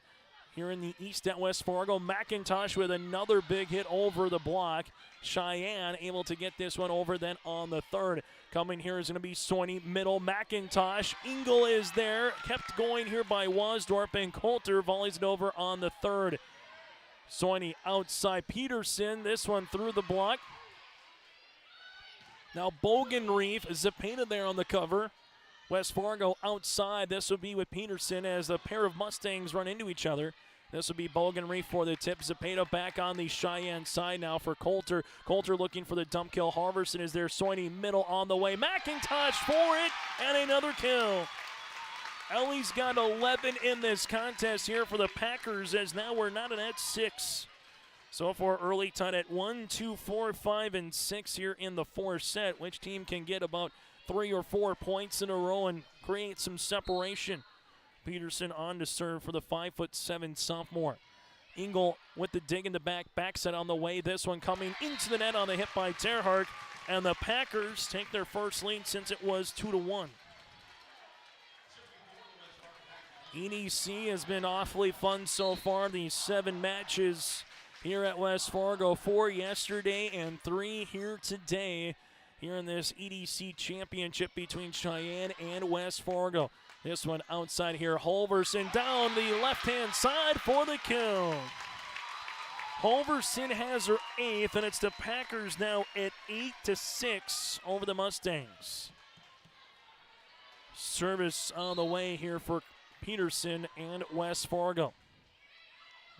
Here in the East at West Fargo, McIntosh with another big hit over the block. Cheyenne able to get this one over then on the third. Coming here is going to be Soini, middle, McIntosh. Engel is there, kept going here by Wasdorp, and Coulter volleys it over on the third. Soini outside Peterson, this one through the block. Now Bogenreef, Zepeda there on the cover. West Fargo outside. This will be with Peterson as a pair of Mustangs run into each other. This will be Bogenreef for the tip. Zepeda back on the Cheyenne side now for Coulter. Coulter looking for the dump kill. Harverson is there. Soini middle on the way. McIntosh for it, and another kill. Ellie's got 11 in this contest here for the Packers, as now we're not at 6. So far early tied at 1, 2, 4, 5, and 6 here in the fourth set. Which team can get about 3 or 4 points in a row and create some separation? Peterson on to serve for the 5'7" sophomore. Engel with the dig in the back set on the way. This one coming into the net on the hit by Terhardt, and the Packers take their first lead since it was 2-1. EDC has been awfully fun so far. These 7 matches here at West Fargo, 4 yesterday and 3 here today, here in this EDC championship between Cheyenne and West Fargo. This one outside here, Holverson down the left-hand side for the kill. Holverson has her 8th, and it's the Packers now at 8-6 over the Mustangs. Service on the way here for Peterson and West Fargo.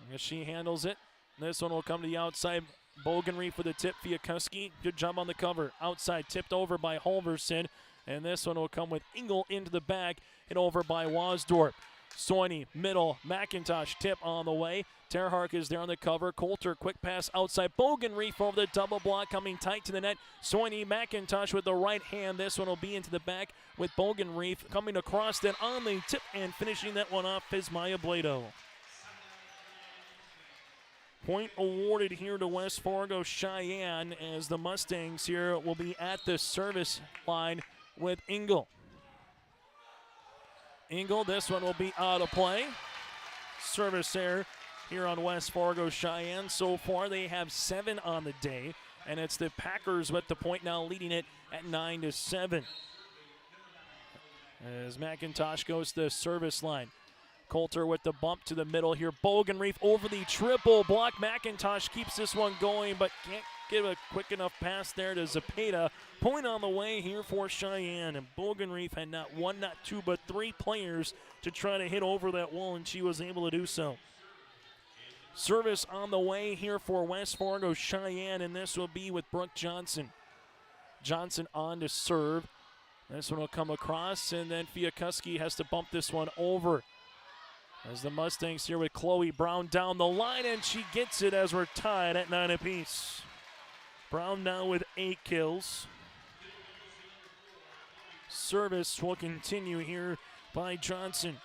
I guess she handles it. This one will come to the outside. Bogenreef for the tip. Fiakuski, good job on the cover. Outside, tipped over by Holverson. And this one will come with Engel into the back, hit over by Wasdorp. Soini, middle, McIntosh, tip on the way. Terhardt is there on the cover. Coulter, quick pass outside. Bogenreef over the double block, coming tight to the net. Soini, McIntosh with the right hand. This one will be into the back with Bogenreef coming across then on the tip and finishing that one off is Maya Blado. Point awarded here to West Fargo Cheyenne, as the Mustangs here will be at the service line with Engel. Engel, this one will be out of play. Service error here on West Fargo Cheyenne. So far they have 7 on the day, and it's the Packers with the point now leading it at 9-7. As McIntosh goes to the service line. Coulter with the bump to the middle here. Bogenreef over the triple block. McIntosh keeps this one going, but can't give a quick enough pass there to Zepeda. Point on the way here for Cheyenne, and Bogenreef had not 1, not 2, but 3 players to try to hit over that wall, and she was able to do so. Service on the way here for West Fargo Cheyenne, and this will be with Brooke Johnson. Johnson on to serve. This one will come across, and then Fiakuski has to bump this one over. As the Mustangs here with Chloe Brown down the line, and she gets it as we're tied at 9 apiece. Brown now with 8 kills. Service will continue here by Johnson.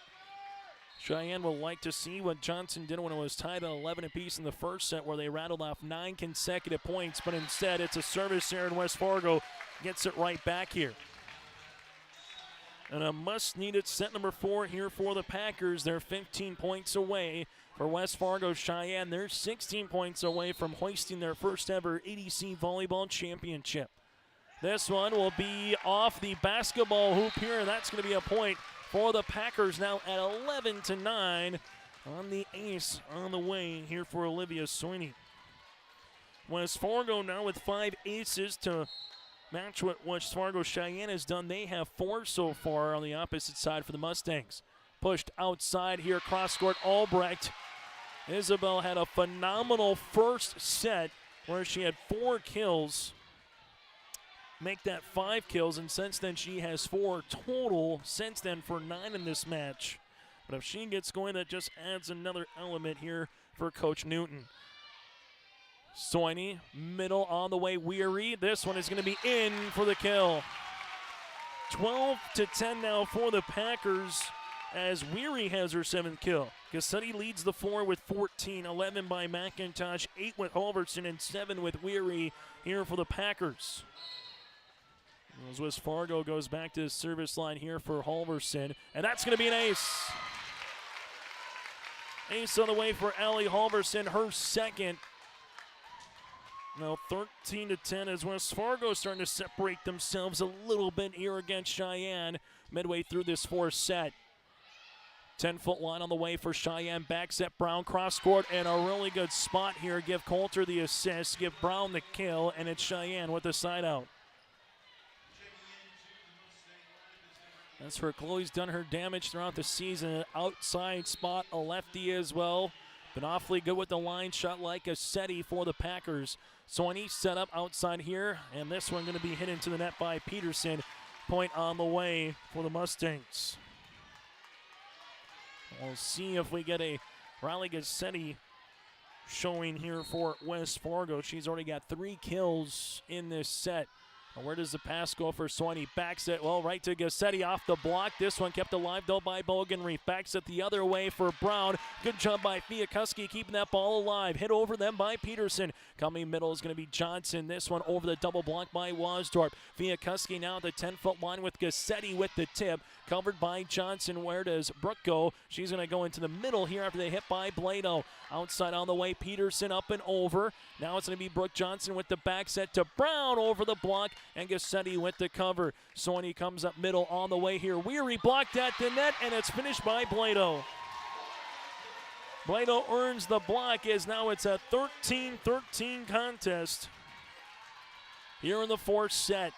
Cheyenne will like to see what Johnson did when it was tied at 11 apiece in the first set, where they rattled off 9 consecutive points, but instead it's a service error, and West Fargo gets it right back here. And a must-needed set number 4 here for the Packers. They're 15 points away. For West Fargo Cheyenne, they're 16 points away from hoisting their first ever EDC Volleyball Championship. This one will be off the basketball hoop here, and that's going to be a point for the Packers now at 11-9 on the ace on the way here for Olivia Soini. West Fargo now with 5 aces to match what West Fargo Cheyenne has done. They have 4 so far on the opposite side for the Mustangs. Pushed outside here, cross-court, Albrecht. Isabel had a phenomenal first set where she had 4 kills. Make that 5 kills, and since then she has 4 total since then for 9 in this match. But if she gets going, that just adds another element here for Coach Newton. Soini, middle on the way, Weary. This one is going to be in for the kill. 12-10 now for the Packers as Weary has her 7th kill. Gassetti leads the 4 with 14, 11 by McIntosh, 8 with Halverson, and 7 with Weary here for the Packers. As West Fargo goes back to the service line here for Halverson, and that's going to be an ace. Ace on the way for Allie Halverson, her 2nd. Now 13-10 as West Fargo starting to separate themselves a little bit here against Cheyenne midway through this 4th set. 10-foot line on the way for Cheyenne. Back set, Brown cross court, and a really good spot here. Give Coulter the assist, give Brown the kill, and it's Cheyenne with the side out. That's where Chloe's done her damage throughout the season. Outside spot, a lefty as well. Been awfully good with the line shot like Gassetti for the Packers. Soini set up outside here, and this one going to be hit into the net by Peterson. Point on the way for the Mustangs. We'll see if we get a Riley Gassetti showing here for West Fargo. She's already got 3 kills in this set. Where does the pass go for Soini? Backs it, well, right to Gassetti off the block. This one kept alive, though, by Bogenreef. Backs it the other way for Brown. Good job by Fiakuski keeping that ball alive. Hit over them by Peterson. Coming middle is going to be Johnson. This one over the double block by Wasdorp. Fiakuski now at the 10-foot line with Gassetti with the tip. Covered by Johnson. Where does Brooke go? She's going to go into the middle here after they hit by Blado. Outside on the way, Peterson up and over. Now it's going to be Brooke Johnson with the back set to Brown over the block. And Gassetti with the cover. Soini comes up middle on the way here. Weary blocked at the net, and it's finished by Blado. Blado earns the block as now it's a 13-13 contest here in the 4th set.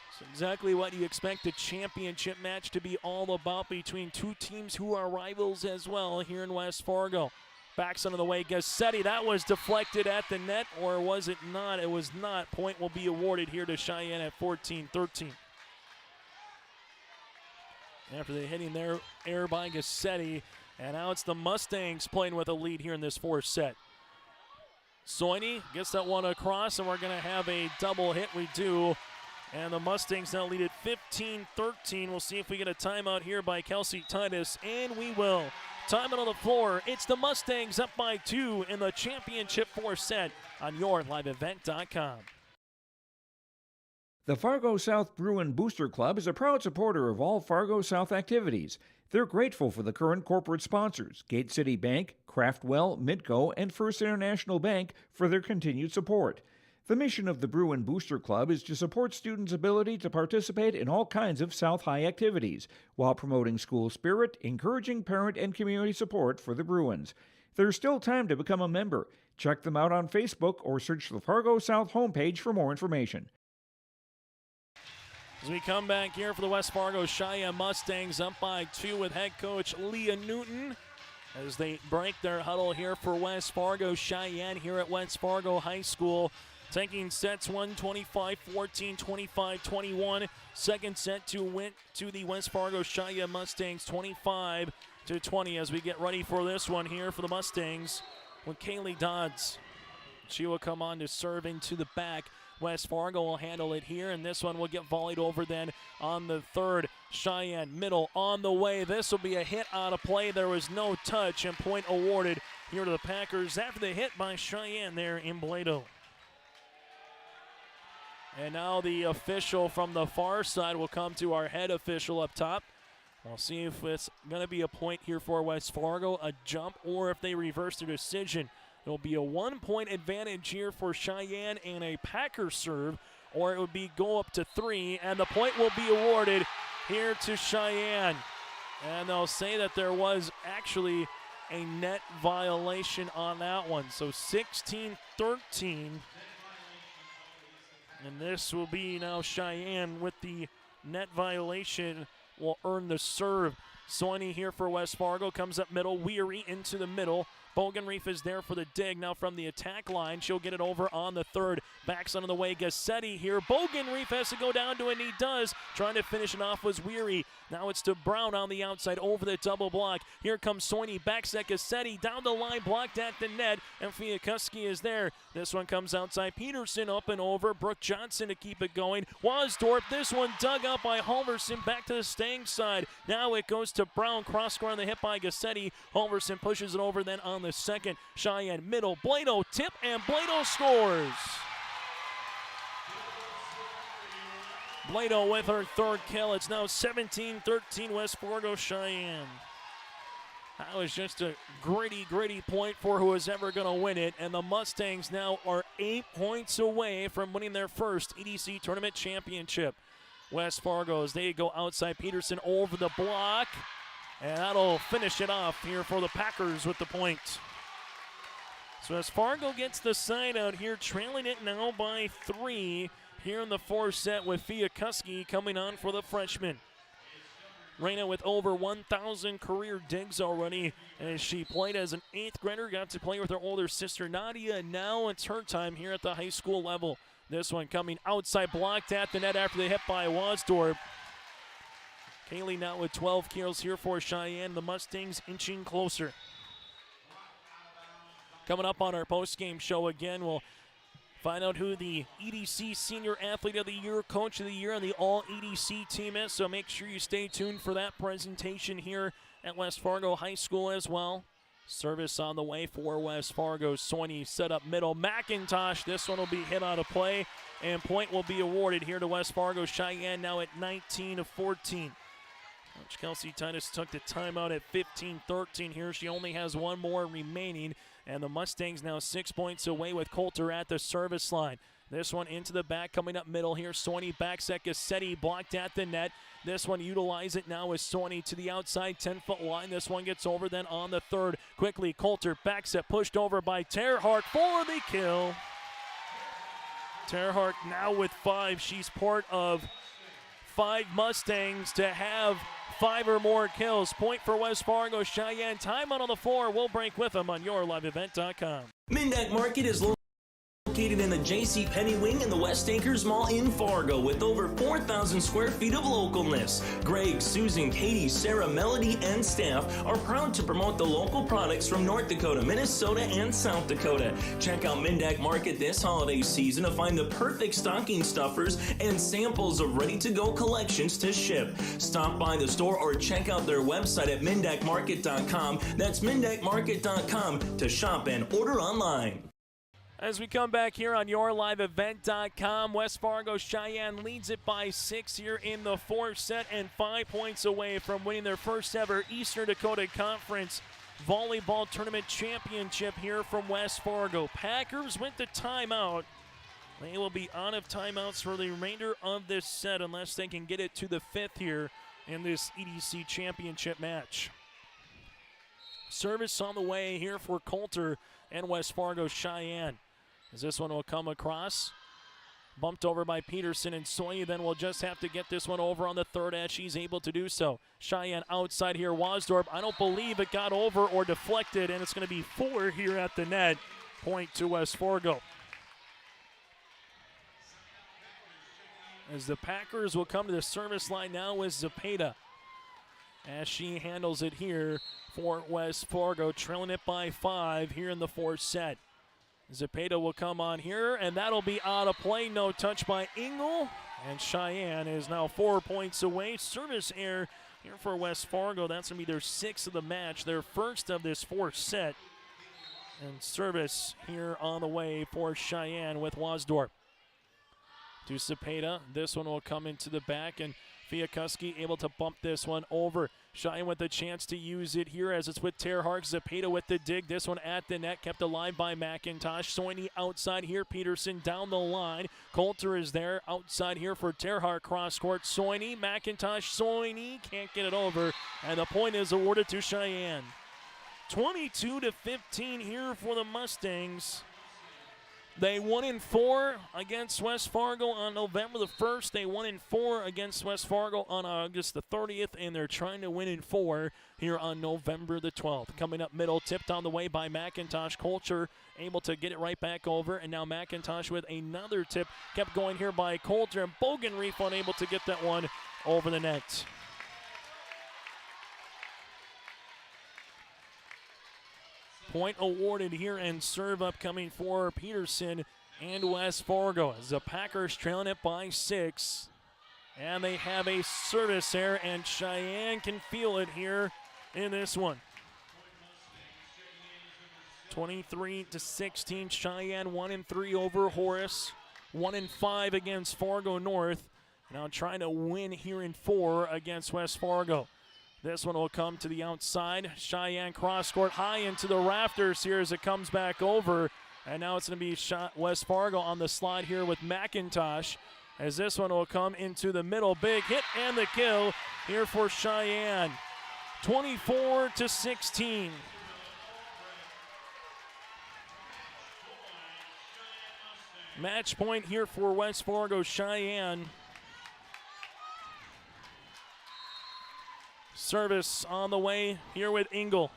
It's exactly what you expect a championship match to be all about between 2 teams who are rivals as well here in West Fargo. Backs under the way, Gassetti, that was deflected at the net, or was it not? It was not. Point will be awarded here to Cheyenne at 14-13. After the hitting there, error by Gassetti, and now it's the Mustangs playing with a lead here in this 4th set. Soini gets that one across, and we're going to have a double hit. We do. And the Mustangs now lead at 15-13. We'll see if we get a timeout here by Kelsey Titus, and we will. Timeout on the floor. It's the Mustangs up by 2 in the championship 4th set on YourLiveEvent.com. The Fargo South Bruin Booster Club is a proud supporter of all Fargo South activities. They're grateful for the current corporate sponsors, Gate City Bank, Craftwell, Midco, and First International Bank, for their continued support. The mission of the Bruin Booster Club is to support students' ability to participate in all kinds of South High activities, while promoting school spirit, encouraging parent and community support for the Bruins. There's still time to become a member. Check them out on Facebook or search the Fargo South homepage for more information. As we come back here for the West Fargo Sheyenne Mustangs up by 2 with head coach Leah Newton as they break their huddle here for West Fargo Sheyenne here at West Fargo High School. Taking sets 1-25-14, 25-21. Second set to the West Fargo Sheyenne Mustangs 25-20 as we get ready for this one here for the Mustangs with Kaylee Dodds. She will come on to serve into the back. West Fargo will handle it here, and this one will get volleyed over then on the 3rd. Cheyenne middle on the way. This will be a hit out of play. There was no touch, and point awarded here to the Packers after the hit by Cheyenne there in Blado. And now the official from the far side will come to our head official up top. We'll see if it's going to be a point here for West Fargo, a jump, or if they reverse their decision. It'll be a 1-point advantage here for Cheyenne and a Packer serve, or it would be go up to 3, and the point will be awarded here to Cheyenne. And they'll say that there was actually a net violation on that one. So 16-13. And this will be now Cheyenne with the net violation will earn the serve. Soini here for West Fargo comes up middle. Weary into the middle. Bogenreef is there for the dig. Now from the attack line, she'll get it over on the third. Backs on the way, Gassetti here. Bogenreef has to go down to it, and he does. Trying to finish it off was Weary. Now it's to Brown on the outside over the double block. Here comes Soini, backs at Gassetti, down the line, blocked at the net, and Fiakuski is there. This one comes outside. Peterson up and over. Brooke Johnson to keep it going. Wasdorp, this one dug out by Halverson, back to the Stang side. Now it goes to Brown, cross score on the hit by Gassetti. Halverson pushes it over then on the second. Cheyenne middle, Blado tip, and Blado scores. Blado with her third kill. It's now 17-13 West Fargo Cheyenne. That was just a gritty point for who was ever going to win it. And the Mustangs now are 8 points away from winning their first EDC Tournament Championship. West Fargo, as they go outside, Peterson over the block. And that'll finish it off here for the Packers with the point. So as Fargo gets the side out here, trailing it now by 3 here in the fourth set with Fiakuski coming on for the freshman. Reyna with over 1,000 career digs already as she played as an 8th grader, got to play with her older sister Nadia, and now it's her time here at the high school level. This one coming outside, blocked at the net after the hit by Wasdorp. Kaylee now with 12 kills here for Cheyenne. The Mustangs inching closer. Coming up on our post-game show again, we'll find out who the EDC Senior Athlete of the Year, Coach of the Year, and the All-EDC team is, so make sure you stay tuned for that presentation here at West Fargo High School as well. Service on the way for West Fargo. Soini set up middle. McIntosh, this one will be hit out of play, and point will be awarded here to West Fargo Cheyenne now at 19-14. Coach Kelsey Titus took the timeout at 15-13 here. She only has one more remaining. And the Mustangs now 6 points away with Coulter at the service line. This one into the back, coming up middle here. Soini backs at Gassetti, blocked at the net. This one utilize it now with Soini to the outside 10-foot line. This one gets over then on the third. Quickly, Coulter backs it, pushed over by Terhart for the kill. Terhart now with 5. She's part of 5 Mustangs to have 5 or more kills. Point for West Fargo Cheyenne. Timeout on the floor. We'll break with them on yourliveevent.com. Mindak Market is located in the J.C. Penney wing in the West Acres Mall in Fargo with over 4,000 square feet of localness. Greg, Susan, Katie, Sarah, Melody, and staff are proud to promote the local products from North Dakota, Minnesota, and South Dakota. Check out Mindak Market this holiday season to find the perfect stocking stuffers and samples of ready-to-go collections to ship. Stop by the store or check out their website at mindakmarket.com. That's mindakmarket.com to shop and order online. As we come back here on yourliveevent.com, West Fargo Cheyenne leads it by 6 here in the fourth set and 5 points away from winning their first ever Eastern Dakota Conference Volleyball Tournament Championship here from West Fargo. Packers went to timeout. They will be out of timeouts for the remainder of this set unless they can get it to the 5th here in this EDC Championship match. Service on the way here for Coulter and West Fargo Cheyenne. As this one will come across. Bumped over by Peterson and Soini. Then we'll just have to get this one over on the third as she's able to do so. Cheyenne outside here. Wasdorp, I don't believe it got over or deflected, and it's going to be 4 here at the net. Point to West Fargo. As the Packers will come to the service line now with Zepeda. As she handles it here for West Fargo, trailing it by 5 here in the fourth set. Zepeda will come on here, and that'll be out of play. No touch by Engel, and Cheyenne is now 4 points away. Service error here for West Fargo. That's going to be their 6th of the match, their first of this fourth set. And service here on the way for Cheyenne with Wasdorp. To Zepeda, this one will come into the back, and Fiakuski able to bump this one over. Cheyenne with a chance to use it here as it's with Terhart. Zepeda with the dig. This one at the net, kept alive by McIntosh. Soini outside here. Peterson down the line. Coulter is there outside here for Terhart. Cross court. Soini, McIntosh, Soini can't get it over, and the point is awarded to Cheyenne. 22-15 here for the Mustangs. They 1-4 against West Fargo on November the 1st. They 1-4 against West Fargo on August the 30th, and they're trying to win in 4 here on November the 12th. Coming up middle, tipped on the way by McIntosh. Coulter able to get it right back over, and now McIntosh with another tip. Kept going here by Coulter, and Bogenreef unable to get that one over the net. Point awarded here, and serve up coming for Peterson and West Fargo as the Packers trailing it by 6. And they have a service error, and Sheyenne can feel it here in this one. 23-16, Sheyenne 1-3 over Horace, 1-5 against Fargo North. Now trying to win here in 4 against West Fargo. This one will come to the outside. Sheyenne cross court high into the rafters here as it comes back over. And now it's going to be West Fargo on the slide here with McIntosh. As this one will come into the middle. Big hit and the kill here for Sheyenne. 24-16. Match point here for West Fargo Sheyenne. Service on the way here with Engel.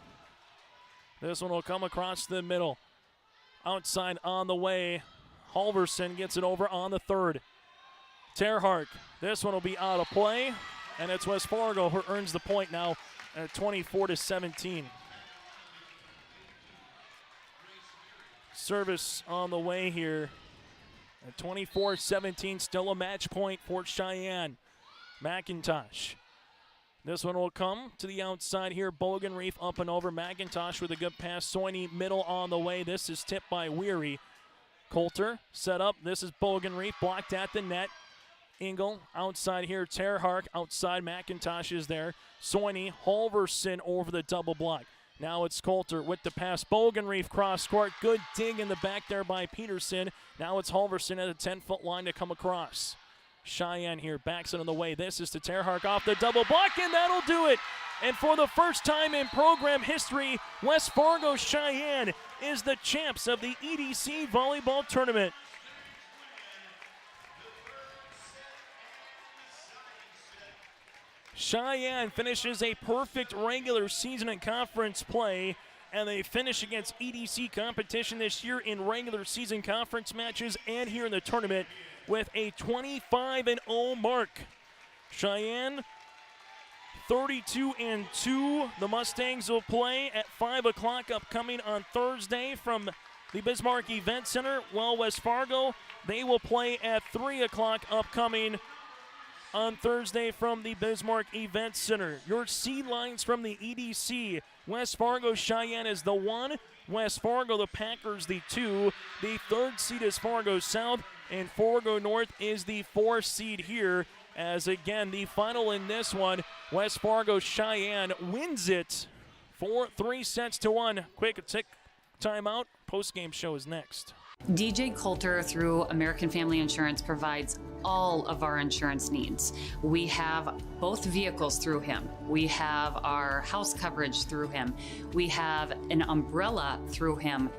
This one will come across the middle. Outside on the way. Halverson gets it over on the 3rd. Terhark. This one will be out of play. And it's West Fargo who earns the point now at 24-17. Service on the way here. At 24-17, still a match point for Sheyenne. McIntosh. This one will come to the outside here. Bogenreef up and over. McIntosh with a good pass. Soini middle on the way. This is tipped by Weary. Coulter set up. This is Bogenreef blocked at the net. Engel outside here. Terhark outside. McIntosh is there. Soini, Halverson over the double block. Now it's Coulter with the pass. Bogenreef cross court. Good dig in the back there by Peterson. Now it's Halverson at the 10-foot line to come across. Sheyenne here backs it on the way. This is to Terhark off the double block, and that'll do it. And for the first time in program history, West Fargo Sheyenne is the champs of the EDC Volleyball Tournament. Sheyenne finishes a perfect regular season and conference play, and they finish against EDC competition this year in regular season conference matches and here in the tournament with a 25-0 mark. Sheyenne 32-2. The Mustangs will play at 5 o'clock upcoming on Thursday from the Bismarck Event Center. While West Fargo, they will play at 3 o'clock upcoming on Thursday from the Bismarck Event Center. Your seed lines from the EDC. West Fargo Sheyenne is the 1. West Fargo, the Packers, the 2. The 3rd seed is Fargo South, and Fargo North is the 4th seed here. As again, the final in this one, West Fargo Sheyenne wins it for 3-1. Quick tick timeout. Post-game show is next. DJ Coulter through American Family Insurance provides all of our insurance needs. We have both vehicles through him. We have our house coverage through him. We have an umbrella through him.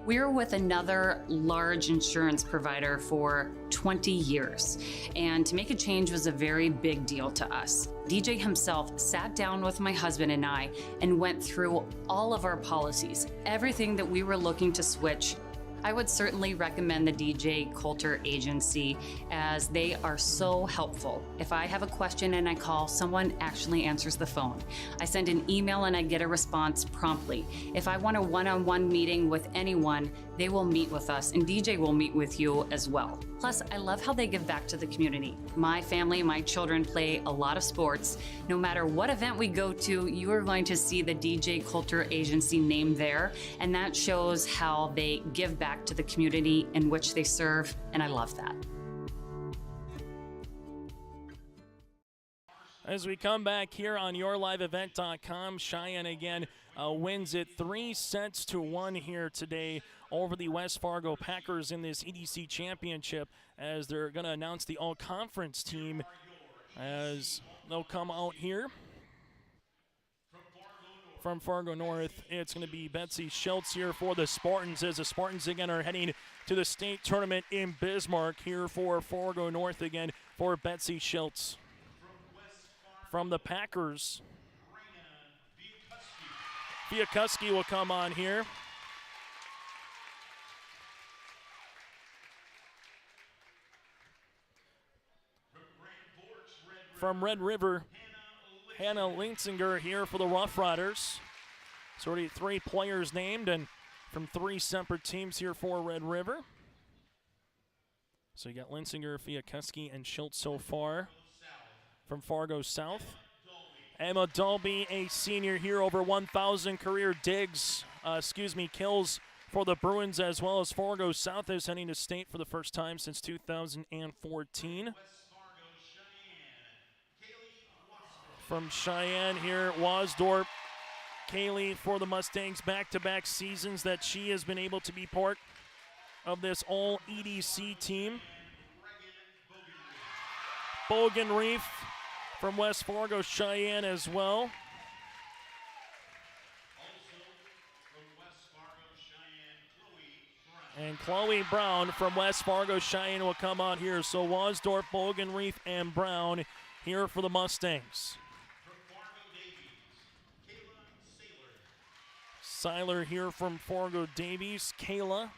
We're with another large insurance provider for 20 years, and to make a change was a very big deal to us. DJ himself sat down with my husband and I and went through all of our policies, everything that we were looking to switch. I would certainly recommend the DJ Coulter Agency, as they are so helpful. If I have a question and I call, someone actually answers the phone. I send an email and I get a response promptly. If I want a one-on-one meeting with anyone, they will meet with us, and DJ will meet with you as well. Plus, I love how they give back to the community. My family, my children play a lot of sports. No matter what event we go to, you are going to see the DJ Coulter Agency name there, and that shows how they give back to the community in which they serve, and I love that. As we come back here on YourLiveEvent.com, Sheyenne again wins it 3-1 here today over the West Fargo Packers in this EDC Championship, as they're going to announce the all-conference team as they'll come out here. from Fargo North, it's going to be Betsy Schultz here for the Spartans, as the Spartans again are heading to the state tournament in Bismarck. Here for Fargo North again for Betsy Schultz. From the Packers, Fiakuski will come on here. From Red River, Hannah Linsinger here for the Rough Riders. It's already 3 players named, and from 3 separate teams here for Red River. So you got Linsinger, Fiakuski, and Schultz so far. From Fargo South, Emma Dolby, a senior here, over 1,000 career kills for the Bruins, as well as Fargo South is heading to state for the first time since 2014. From Cheyenne here, Wasdorp, Kaylee for the Mustangs, back-to-back seasons that she has been able to be part of this all EDC team. Bogan Reef from West Fargo Cheyenne as well. And Chloe Brown from West Fargo Cheyenne will come out here. So Wasdorp, Bogan Reef, and Brown here for the Mustangs. Seiler here from Fargo Davies. Kayla.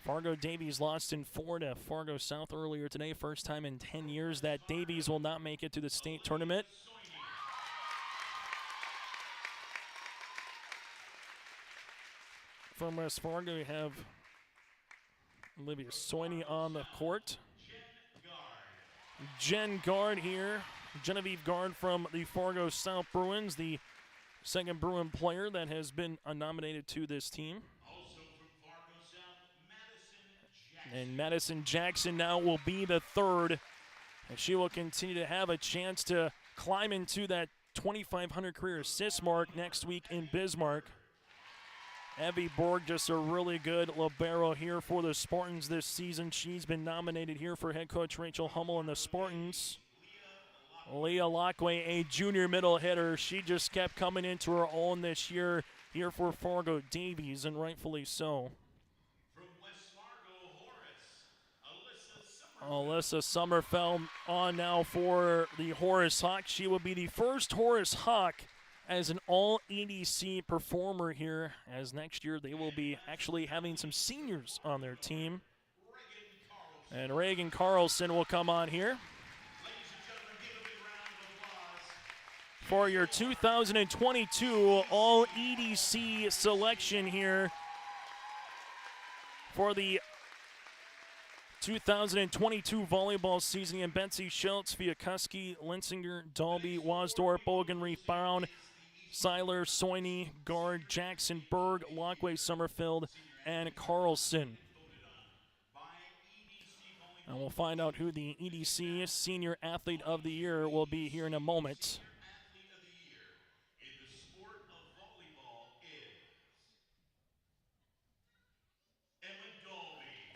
Fargo Davies lost in 4 to Fargo South earlier today. First time in 10 years that Davies will not make it to the state tournament. From West Fargo, we have Olivia Soini on the court. Jen Gard here. Genevieve Gard from the Fargo South Bruins, the second Bruin player that has been nominated to this team. And Madison Jackson now will be the third, and she will continue to have a chance to climb into that 2,500 career assist mark next week in Bismarck. Evie Borg, just a really good libero here for the Spartans this season. She's been nominated here for head coach Rachel Hummel and the Spartans. Leah Lockway, a junior middle hitter. She just kept coming into her own this year here for Fargo Davies, and rightfully so. Alyssa Sommerfeld on now for the Horace Hawks. She will be the first Horace Hawk as an all-EDC performer here, as next year they will be actually having some seniors on their team. And Reagan Carlson will come on here for your 2022 all-EDC selection here for the 2022 volleyball season. And Betsy Schultz, Fiakuski, Linsinger, Dalby, Wasdorp, Bogan Reef, Brown, Seiler, Soini, Gard, Jackson, Berg, Lockway, Summerfield, and Carlson. And we'll find out who the EDC Senior Athlete of the Year will be here in a moment.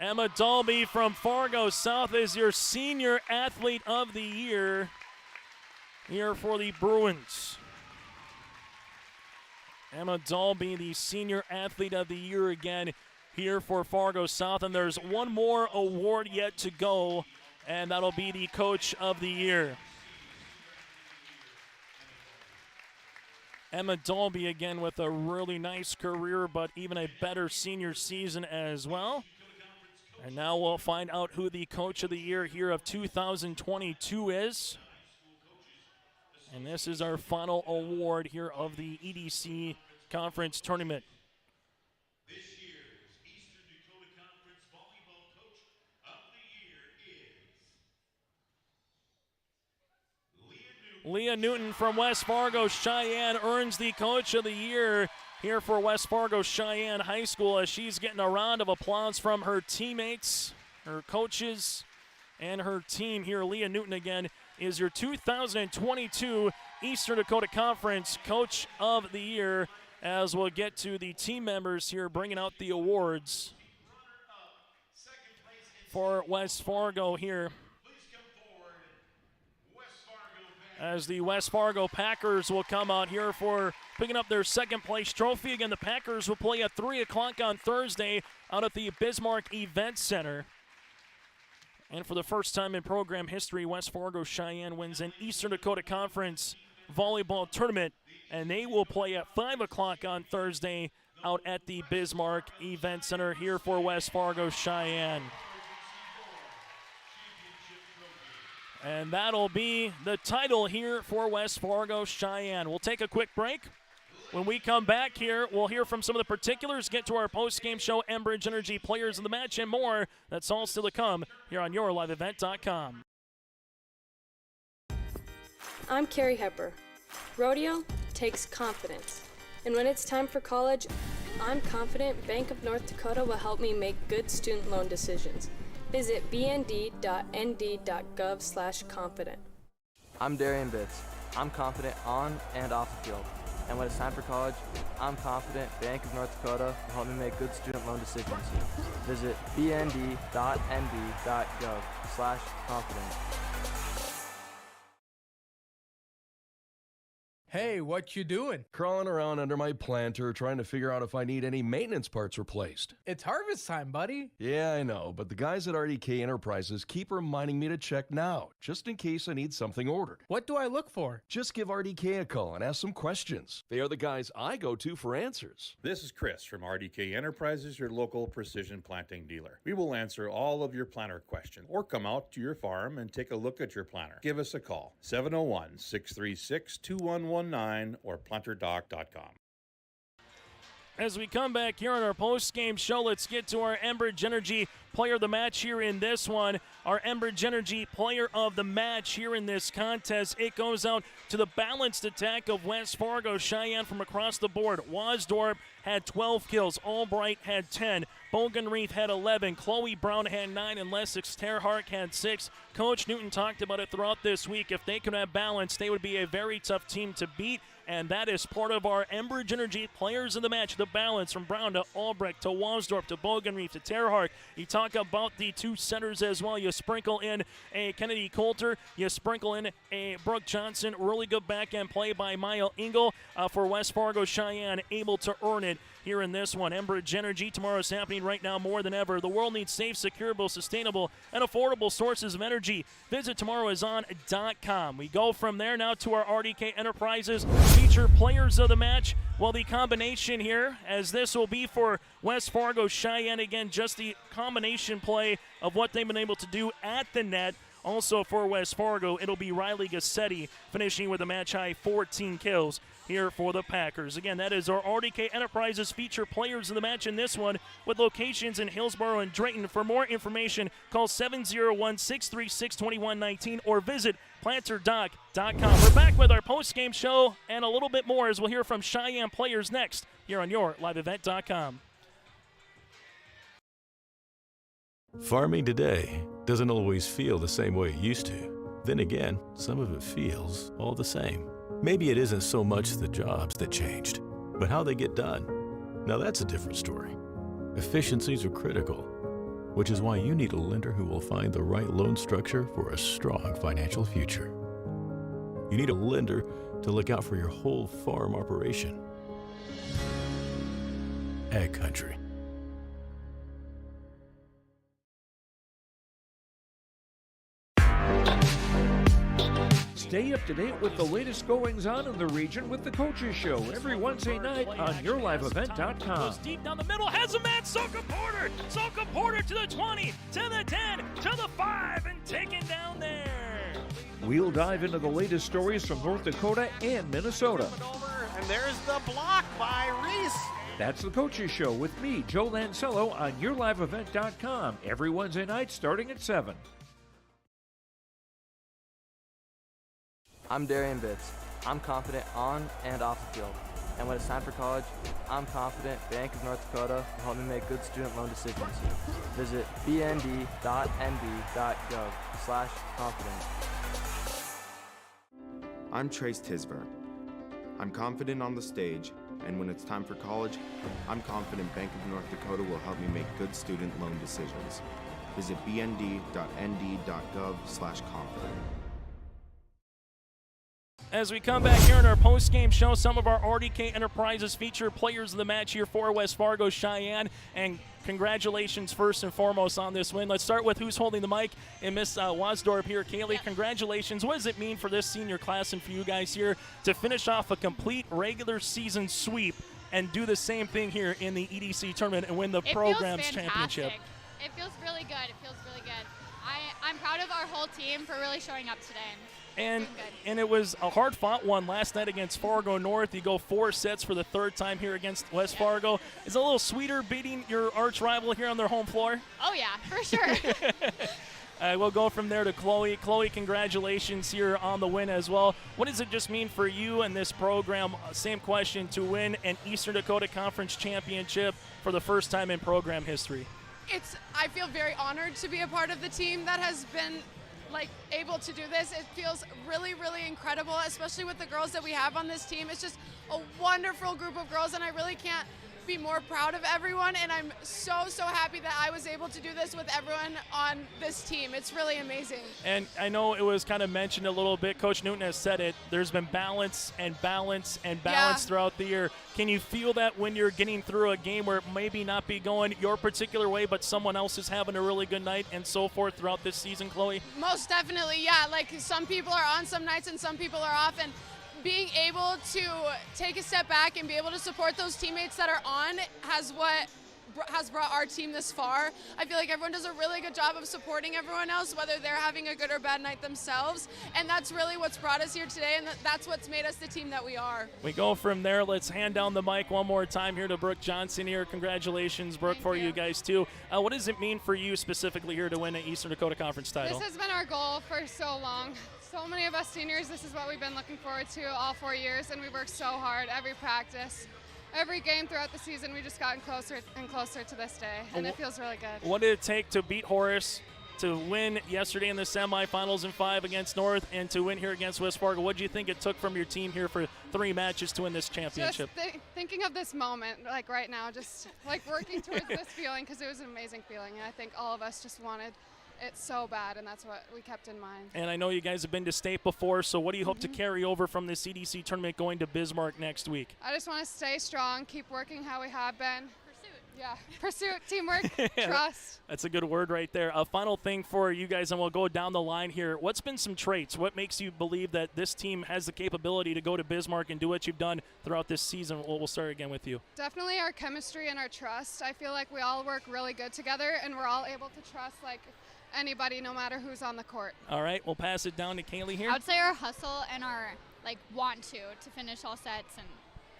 Emma Dalby from Fargo South is your Senior Athlete of the Year here for the Bruins. Emma Dalby, the Senior Athlete of the Year again here for Fargo South. And there's one more award yet to go, and that'll be the Coach of the Year. Emma Dalby again with a really nice career, but even a better senior season as well. And now we'll find out who the Coach of the Year here of 2022 is. And this is our final award here of the EDC Conference Tournament. This year's Eastern Dakota Conference Volleyball Coach of the Year is Leah Newton from West Fargo Cheyenne earns the Coach of the Year here for West Fargo Cheyenne High School, as she's getting a round of applause from her teammates, her coaches, and her team here. Leah Newton again is your 2022 Eastern Dakota Conference Coach of the Year, as we'll get to the team members here bringing out the awards for West Fargo here. as the West Fargo Packers will come out here for picking up their second place trophy. Again, the Packers will play at 3 o'clock on Thursday out at the Bismarck Event Center. And for the first time in program history, West Fargo Sheyenne wins an Eastern Dakota Conference volleyball tournament, and they will play at 5 o'clock on Thursday out at the Bismarck Event Center here for West Fargo Sheyenne. And that'll be the title here for West Fargo Sheyenne. We'll take a quick break. When we come back here, we'll hear from some of the particulars, get to our post-game show, Enbridge Energy players of the match, and more. That's all still to come here on YourLiveEvent.com. I'm Carrie Hepper. Rodeo takes confidence. And when it's time for college, I'm confident Bank of North Dakota will help me make good student loan decisions. Visit bnd.nd.gov/confident. I'm Darian Bitts. I'm confident on and off the field. And when it's time for college, I'm confident Bank of North Dakota will help me make good student loan decisions. Visit bnd.nd.gov/confident. Hey, what you doing? Crawling around under my planter trying to figure out if I need any maintenance parts replaced. It's harvest time, buddy. Yeah, I know, but the guys at RDK Enterprises keep reminding me to check now, just in case I need something ordered. What do I look for? Just give RDK a call and ask some questions. They are the guys I go to for answers. This is Chris from RDK Enterprises, your local precision planting dealer. We will answer all of your planter questions or come out to your farm and take a look at your planter. Give us a call, 701-636-2119 or planterdoc.com. As we come back here on our post-game show, let's get to our Enbridge Energy Player of the Match here in this one. Our Enbridge Energy Player of the Match here in this contest. It goes out to the balanced attack of West Fargo Sheyenne from across the board. Wasdorp had 12 kills. Albright had 10. Bogenreef had 11. Chloe Brown had 9. And Lessix Terhark had 6. Coach Newton talked about it throughout this week. If they could have balance, they would be a very tough team to beat. And that is part of our Enbridge Energy Players of the Match. The balance from Brown to Albrecht to Wasdorp to Bogenreef to Terhark. You talk about the two centers as well. You sprinkle in a Kennedy Coulter. You sprinkle in a Brooke Johnson. Really good backhand play by Maya Engel for West Fargo Sheyenne, able to earn it here in this one. Enbridge Energy, tomorrow is happening right now more than ever. The world needs safe, securable, sustainable, and affordable sources of energy. Visit tomorrowison.com. We go from there now to our RDK Enterprises feature players of the match. Well, the combination here, as this will be for West Fargo Sheyenne, again, just the combination play of what they've been able to do at the net. Also for West Fargo, it'll be Riley Gassetti finishing with a match-high 14 kills here for the Packers. Again, that is our RDK Enterprises feature players of the match in this one, with locations in Hillsborough and Drayton. For more information, call 701-636-2119 or visit planterdoc.com. We're back with our post-game show and a little bit more as we'll hear from Cheyenne players next here on YourLiveEvent.com. Farming today doesn't always feel the same way it used to. Then again, some of it feels all the same. Maybe it isn't so much the jobs that changed, but how they get done. Now that's a different story. Efficiencies are critical, which is why you need a lender who will find the right loan structure for a strong financial future. You need a lender to look out for your whole farm operation. Ag Country. Stay up to date with the latest goings-on in the region with the Coaches Show every Wednesday night on YourLiveEvent.com. Goes deep down the middle, has a man, Soka Porter! Soka Porter to the 20, to the 10, to the 5, and taken down there. We'll dive into the latest stories from North Dakota and Minnesota. And there's the block by Reese. That's the Coaches Show with me, Joe Lancello, on YourLiveEvent.com every Wednesday night starting at 7. I'm Darian Bitts. I'm confident on and off the field. And when it's time for college, I'm confident Bank of North Dakota will help me make good student loan decisions. Visit bnd.nd.gov/confident. I'm Trace Tisburn. I'm confident on the stage, and when it's time for college, I'm confident Bank of North Dakota will help me make good student loan decisions. Visit bnd.nd.gov/confident. As we come back here in our post-game show, some of our RDK Enterprises feature players of the match here for West Fargo Sheyenne, and congratulations first and foremost on this win. Let's start with who's holding the mic, and Miss Wasdorp here. Kaylee, Congratulations. What does it mean for this senior class and for you guys here to finish off a complete regular season sweep and do the same thing here in the EDC tournament and win the program's championship? It feels really good. It feels really good. I'm proud of our whole team for really showing up today. And it was a hard-fought one last night against Fargo North. You go 4 sets for the third time here against West Fargo. Is it a little sweeter beating your arch rival here on their home floor? Oh, yeah, for sure. We'll go from there to Chloe. Chloe, congratulations here on the win as well. What does it just mean for you and this program? Same question, to win an Eastern Dakota Conference championship for the first time in program history. I feel very honored to be a part of the team that has been able to do this. It feels really, really incredible, especially with the girls that we have on this team. It's just a wonderful group of girls, and I really can't be more proud of everyone, and I'm so happy that I was able to do this with everyone on this team. It's really amazing. And I know it was kind of mentioned a little bit. Coach Newton has said it. There's been balance and balance and balance throughout the year. Can you feel that when you're getting through a game where it maybe not be going your particular way, but someone else is having a really good night and so forth throughout this season, Chloe? Most definitely, yeah. Some people are on some nights and some people are off, and being able to take a step back and be able to support those teammates that are on has brought our team this far. I feel like everyone does a really good job of supporting everyone else, whether they're having a good or bad night themselves, and that's really what's brought us here today, and that's what's made us the team that we are. We go from there. Let's hand down the mic one more time here to Brooke Johnson here. Congratulations, Brooke, for you guys too. What does it mean for you specifically here to win an Eastern Dakota Conference title? This has been our goal for so long. So many of us seniors, this is what we've been looking forward to all 4 years, and we worked so hard every practice. Every game throughout the season, we just gotten closer and closer to this day, and it feels really good. What did it take to beat Horace, to win yesterday in the semifinals in 5 against North, and to win here against West Fargo? What do you think it took from your team here for 3 matches to win this championship? Just thinking of this moment, right now, just working towards this feeling, because it was an amazing feeling, and I think all of us just wanted it so bad, and that's what we kept in mind. And I know you guys have been to state before, so what do you hope to carry over from this CDC tournament going to Bismarck next week? I just want to stay strong, keep working how we have been. Pursuit, teamwork, trust. That's a good word right there. A final thing for you guys, and we'll go down the line here. What's been some traits? What makes you believe that this team has the capability to go to Bismarck and do what you've done throughout this season? We'll start again with you. Definitely our chemistry and our trust. I feel like we all work really good together, and we're all able to trust anybody, no matter who's on the court. All right, we'll pass it down to Kaylee here. I would say our hustle and our want to finish all sets and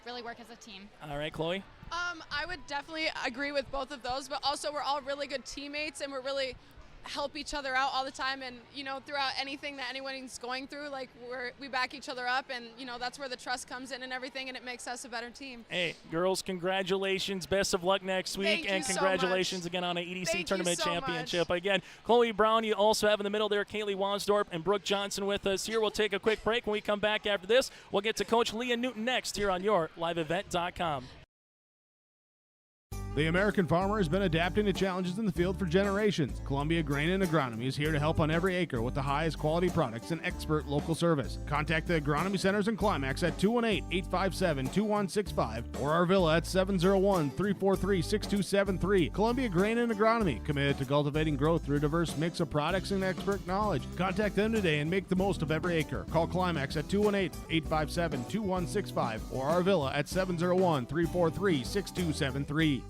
really work as a team. All right, Chloe. I would definitely agree with both of those, but also we're all really good teammates, and we're really help each other out all the time, and throughout anything that anyone's going through, we back each other up, and that's where the trust comes in and everything, and it makes us a better team. Hey girls, congratulations, best of luck next week. Thank and you congratulations so again on an EDC Thank tournament you so championship. much. Again, Chloe Brown, you also have in the middle there Kaylee Wasdorp and Brooke Johnson with us here. We'll take a quick break. When we come back after this, we'll get to Coach Leah Newton next here on your liveevent.com. The American farmer has been adapting to challenges in the field for generations. Columbia Grain and Agronomy is here to help on every acre with the highest quality products and expert local service. Contact the agronomy centers in Climax at 218-857-2165 or our villa at 701-343-6273. Columbia Grain and Agronomy, committed to cultivating growth through a diverse mix of products and expert knowledge. Contact them today and make the most of every acre. Call Climax at 218-857-2165 or our villa at 701-343-6273.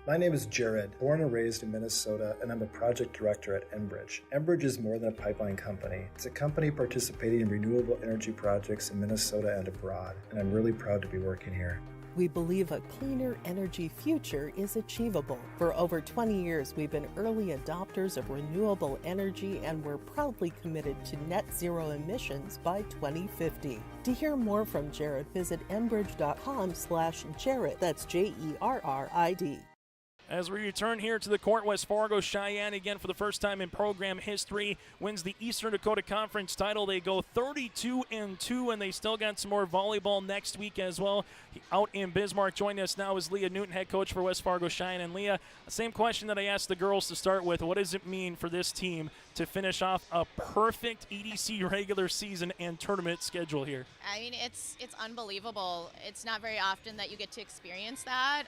My name is Jared, born and raised in Minnesota, and I'm a project director at Enbridge. Enbridge is more than a pipeline company. It's a company participating in renewable energy projects in Minnesota and abroad, and I'm really proud to be working here. We believe a cleaner energy future is achievable. For over 20 years, we've been early adopters of renewable energy, and we're proudly committed to net zero emissions by 2050. To hear more from Jared, visit enbridge.com/Jared. That's Jerrid. As we return here to the court, West Fargo Sheyenne, again for the first time in program history, wins the Eastern Dakota Conference title. They go 32-2, and they still got some more volleyball next week as well. Out in Bismarck, joining us now is Leah Newton, head coach for West Fargo Sheyenne. And Leah, same question that I asked the girls to start with. What does it mean for this team to finish off a perfect EDC regular season and tournament schedule here? I mean, it's unbelievable. It's not very often that you get to experience that.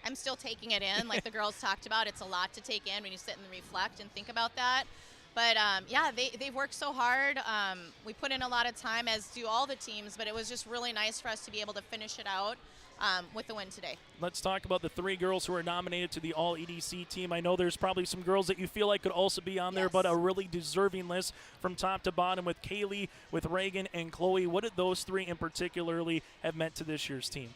I'm still taking it in, like the girls talked about. It's a lot to take in when you sit and reflect and think about that. But yeah, they've worked so hard. We put in a lot of time, as do all the teams, but it was just really nice for us to be able to finish it out with the win today. Let's talk about the 3 girls who are nominated to the All-EDC team. I know there's probably some girls that you feel like could also be on there, but a really deserving list from top to bottom with Kaylee, with Reagan, and Chloe. What did those 3 in particularly have meant to this year's team?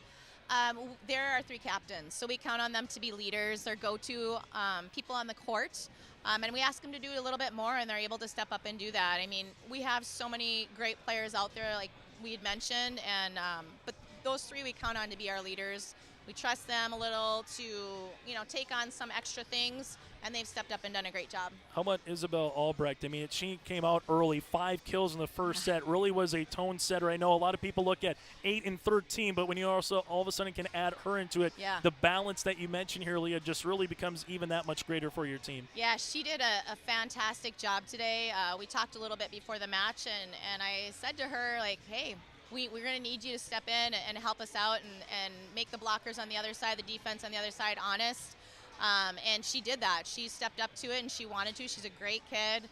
There are 3 captains, so we count on them to be leaders. They're go-to people on the court, and we ask them to do a little bit more, and they're able to step up and do that. I mean, we have so many great players out there, like we had mentioned, and but those 3 we count on to be our leaders. We trust them a little to, take on some extra things, and they've stepped up and done a great job. How about Isabel Albrecht? I mean, she came out early, 5 kills in the first set, really was a tone setter. I know a lot of people look at 8 and 13, but when you also all of a sudden can add her into it, the balance that you mentioned here, Leah, just really becomes even that much greater for your team. Yeah, she did a fantastic job today. We talked a little bit before the match, and I said to her, like, hey, we're going to need you to step in and help us out and make the blockers on the other side, the defense on the other side, honest. And she did that. She stepped up to it, and she wanted to. She's a great kid.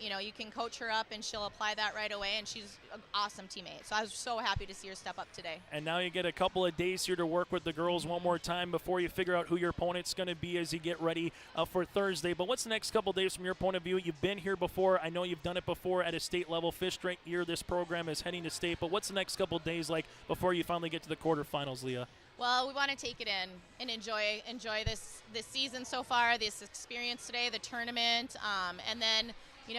You can coach her up, and she'll apply that right away, and she's an awesome teammate. So I was so happy to see her step up today. And now you get a couple of days here to work with the girls one more time before you figure out who your opponent's going to be as you get ready for Thursday. But what's the next couple of days from your point of view? You've been here before. I know you've done it before at a state level. 5th straight year this program is heading to state. But what's the next couple of days like before you finally get to the quarterfinals, Leah? Well, we want to take it in and enjoy this season so far, this experience today, the tournament, and then,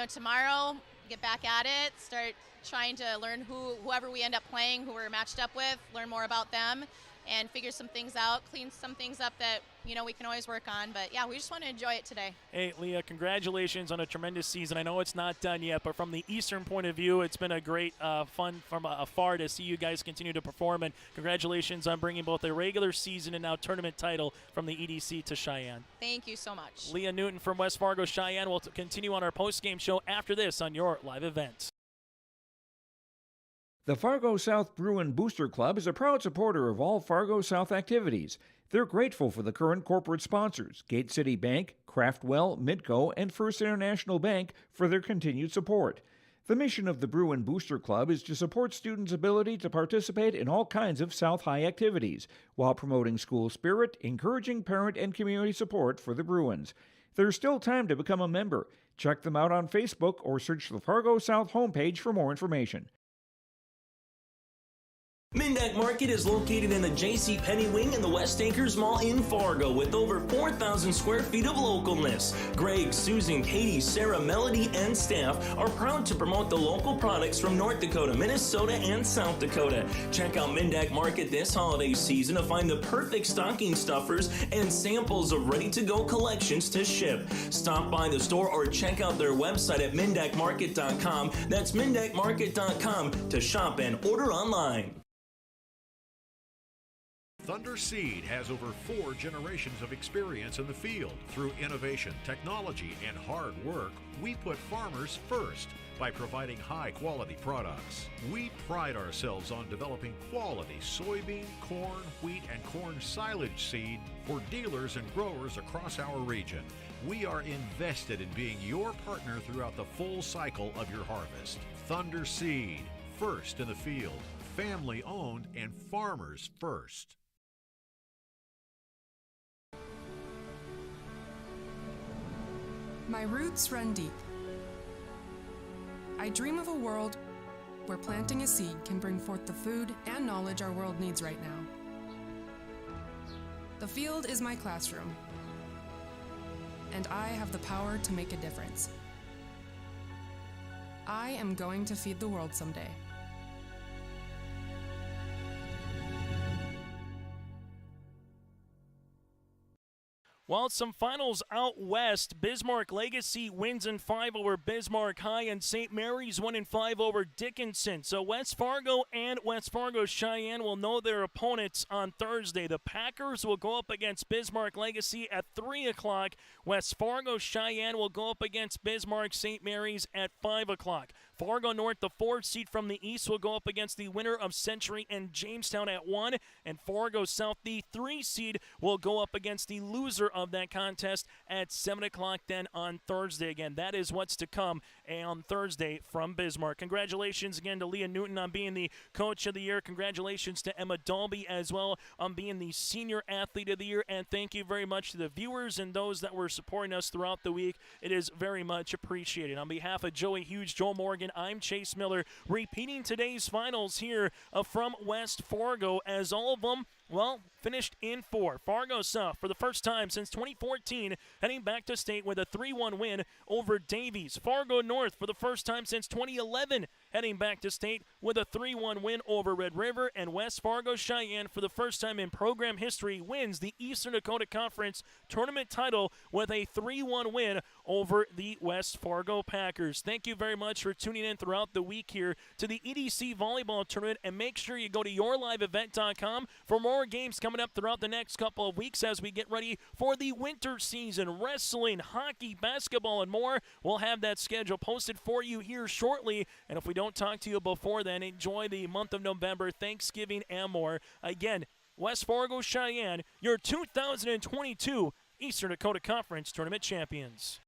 tomorrow get back at it, start trying to learn whoever we end up playing, who we're matched up with, learn more about them, and figure some things out, clean some things up that, we can always work on. But, yeah, we just want to enjoy it today. Hey, Leah, congratulations on a tremendous season. I know it's not done yet, but from the Eastern point of view, it's been a great fun from afar to see you guys continue to perform. And congratulations on bringing both a regular season and now tournament title from the EDC to Sheyenne. Thank you so much. Leah Newton from West Fargo Sheyenne will continue on our post-game show after this on your live event. The Fargo South Bruin Booster Club is a proud supporter of all Fargo South activities. They're grateful for the current corporate sponsors, Gate City Bank, Craftwell, Midco, and First International Bank, for their continued support. The mission of the Bruin Booster Club is to support students' ability to participate in all kinds of South High activities, while promoting school spirit, encouraging parent and community support for the Bruins. There's still time to become a member. Check them out on Facebook or search the Fargo South homepage for more information. Mindak Market is located in the J.C. Penney wing in the West Acres Mall in Fargo with over 4,000 square feet of localness. Greg, Susan, Katie, Sarah, Melody, and staff are proud to promote the local products from North Dakota, Minnesota, and South Dakota. Check out Mindak Market this holiday season to find the perfect stocking stuffers and samples of ready-to-go collections to ship. Stop by the store or check out their website at mindakmarket.com. That's mindakmarket.com to shop and order online. Thunder Seed has over 4 generations of experience in the field. Through innovation, technology, and hard work, we put farmers first by providing high-quality products. We pride ourselves on developing quality soybean, corn, wheat, and corn silage seed for dealers and growers across our region. We are invested in being your partner throughout the full cycle of your harvest. Thunder Seed, first in the field, family-owned, and farmers first. My roots run deep. I dream of a world where planting a seed can bring forth the food and knowledge our world needs right now. The field is my classroom, and I have the power to make a difference. I am going to feed the world someday. Well, some finals out west. Bismarck Legacy wins in 5 over Bismarck High, and St. Mary's won in 5 over Dickinson. So West Fargo and West Fargo Sheyenne will know their opponents on Thursday. The Packers will go up against Bismarck Legacy at 3 o'clock. West Fargo Sheyenne will go up against Bismarck St. Mary's at 5 o'clock. Fargo North, the 4th seed from the east, will go up against the winner of Century and Jamestown at 1. And Fargo South, the 3 seed, will go up against the loser of that contest at 7 o'clock then on Thursday. Again, that is what's to come on Thursday from Bismarck. Congratulations again to Leah Newton on being the Coach of the Year. Congratulations to Emma Dalby as well on being the Senior Athlete of the Year. And thank you very much to the viewers and those that were supporting us throughout the week. It is very much appreciated. On behalf of Joey Hughes, Joe Morgan, I'm Chase Miller, repeating today's finals here from West Fargo, as all of them, well, finished in 4. Fargo South, for the first time since 2014, heading back to state with a 3-1 win over Davies. Fargo North, for the first time since 2011, heading back to state with a 3-1 win over Red River. And West Fargo Sheyenne, for the first time in program history, wins the Eastern Dakota Conference tournament title with a 3-1 win over the West Fargo Packers. Thank you very much for tuning in throughout the week here to the EDC Volleyball Tournament, and make sure you go to yourliveevent.com for more games coming up throughout the next couple of weeks as we get ready for the winter season. Wrestling, hockey, basketball, and more. We'll have that schedule posted for you here shortly, and if we don't talk to you before then, enjoy the month of November, Thanksgiving, and more. Again, West Fargo Sheyenne, your 2022 Eastern Dakota Conference Tournament champions.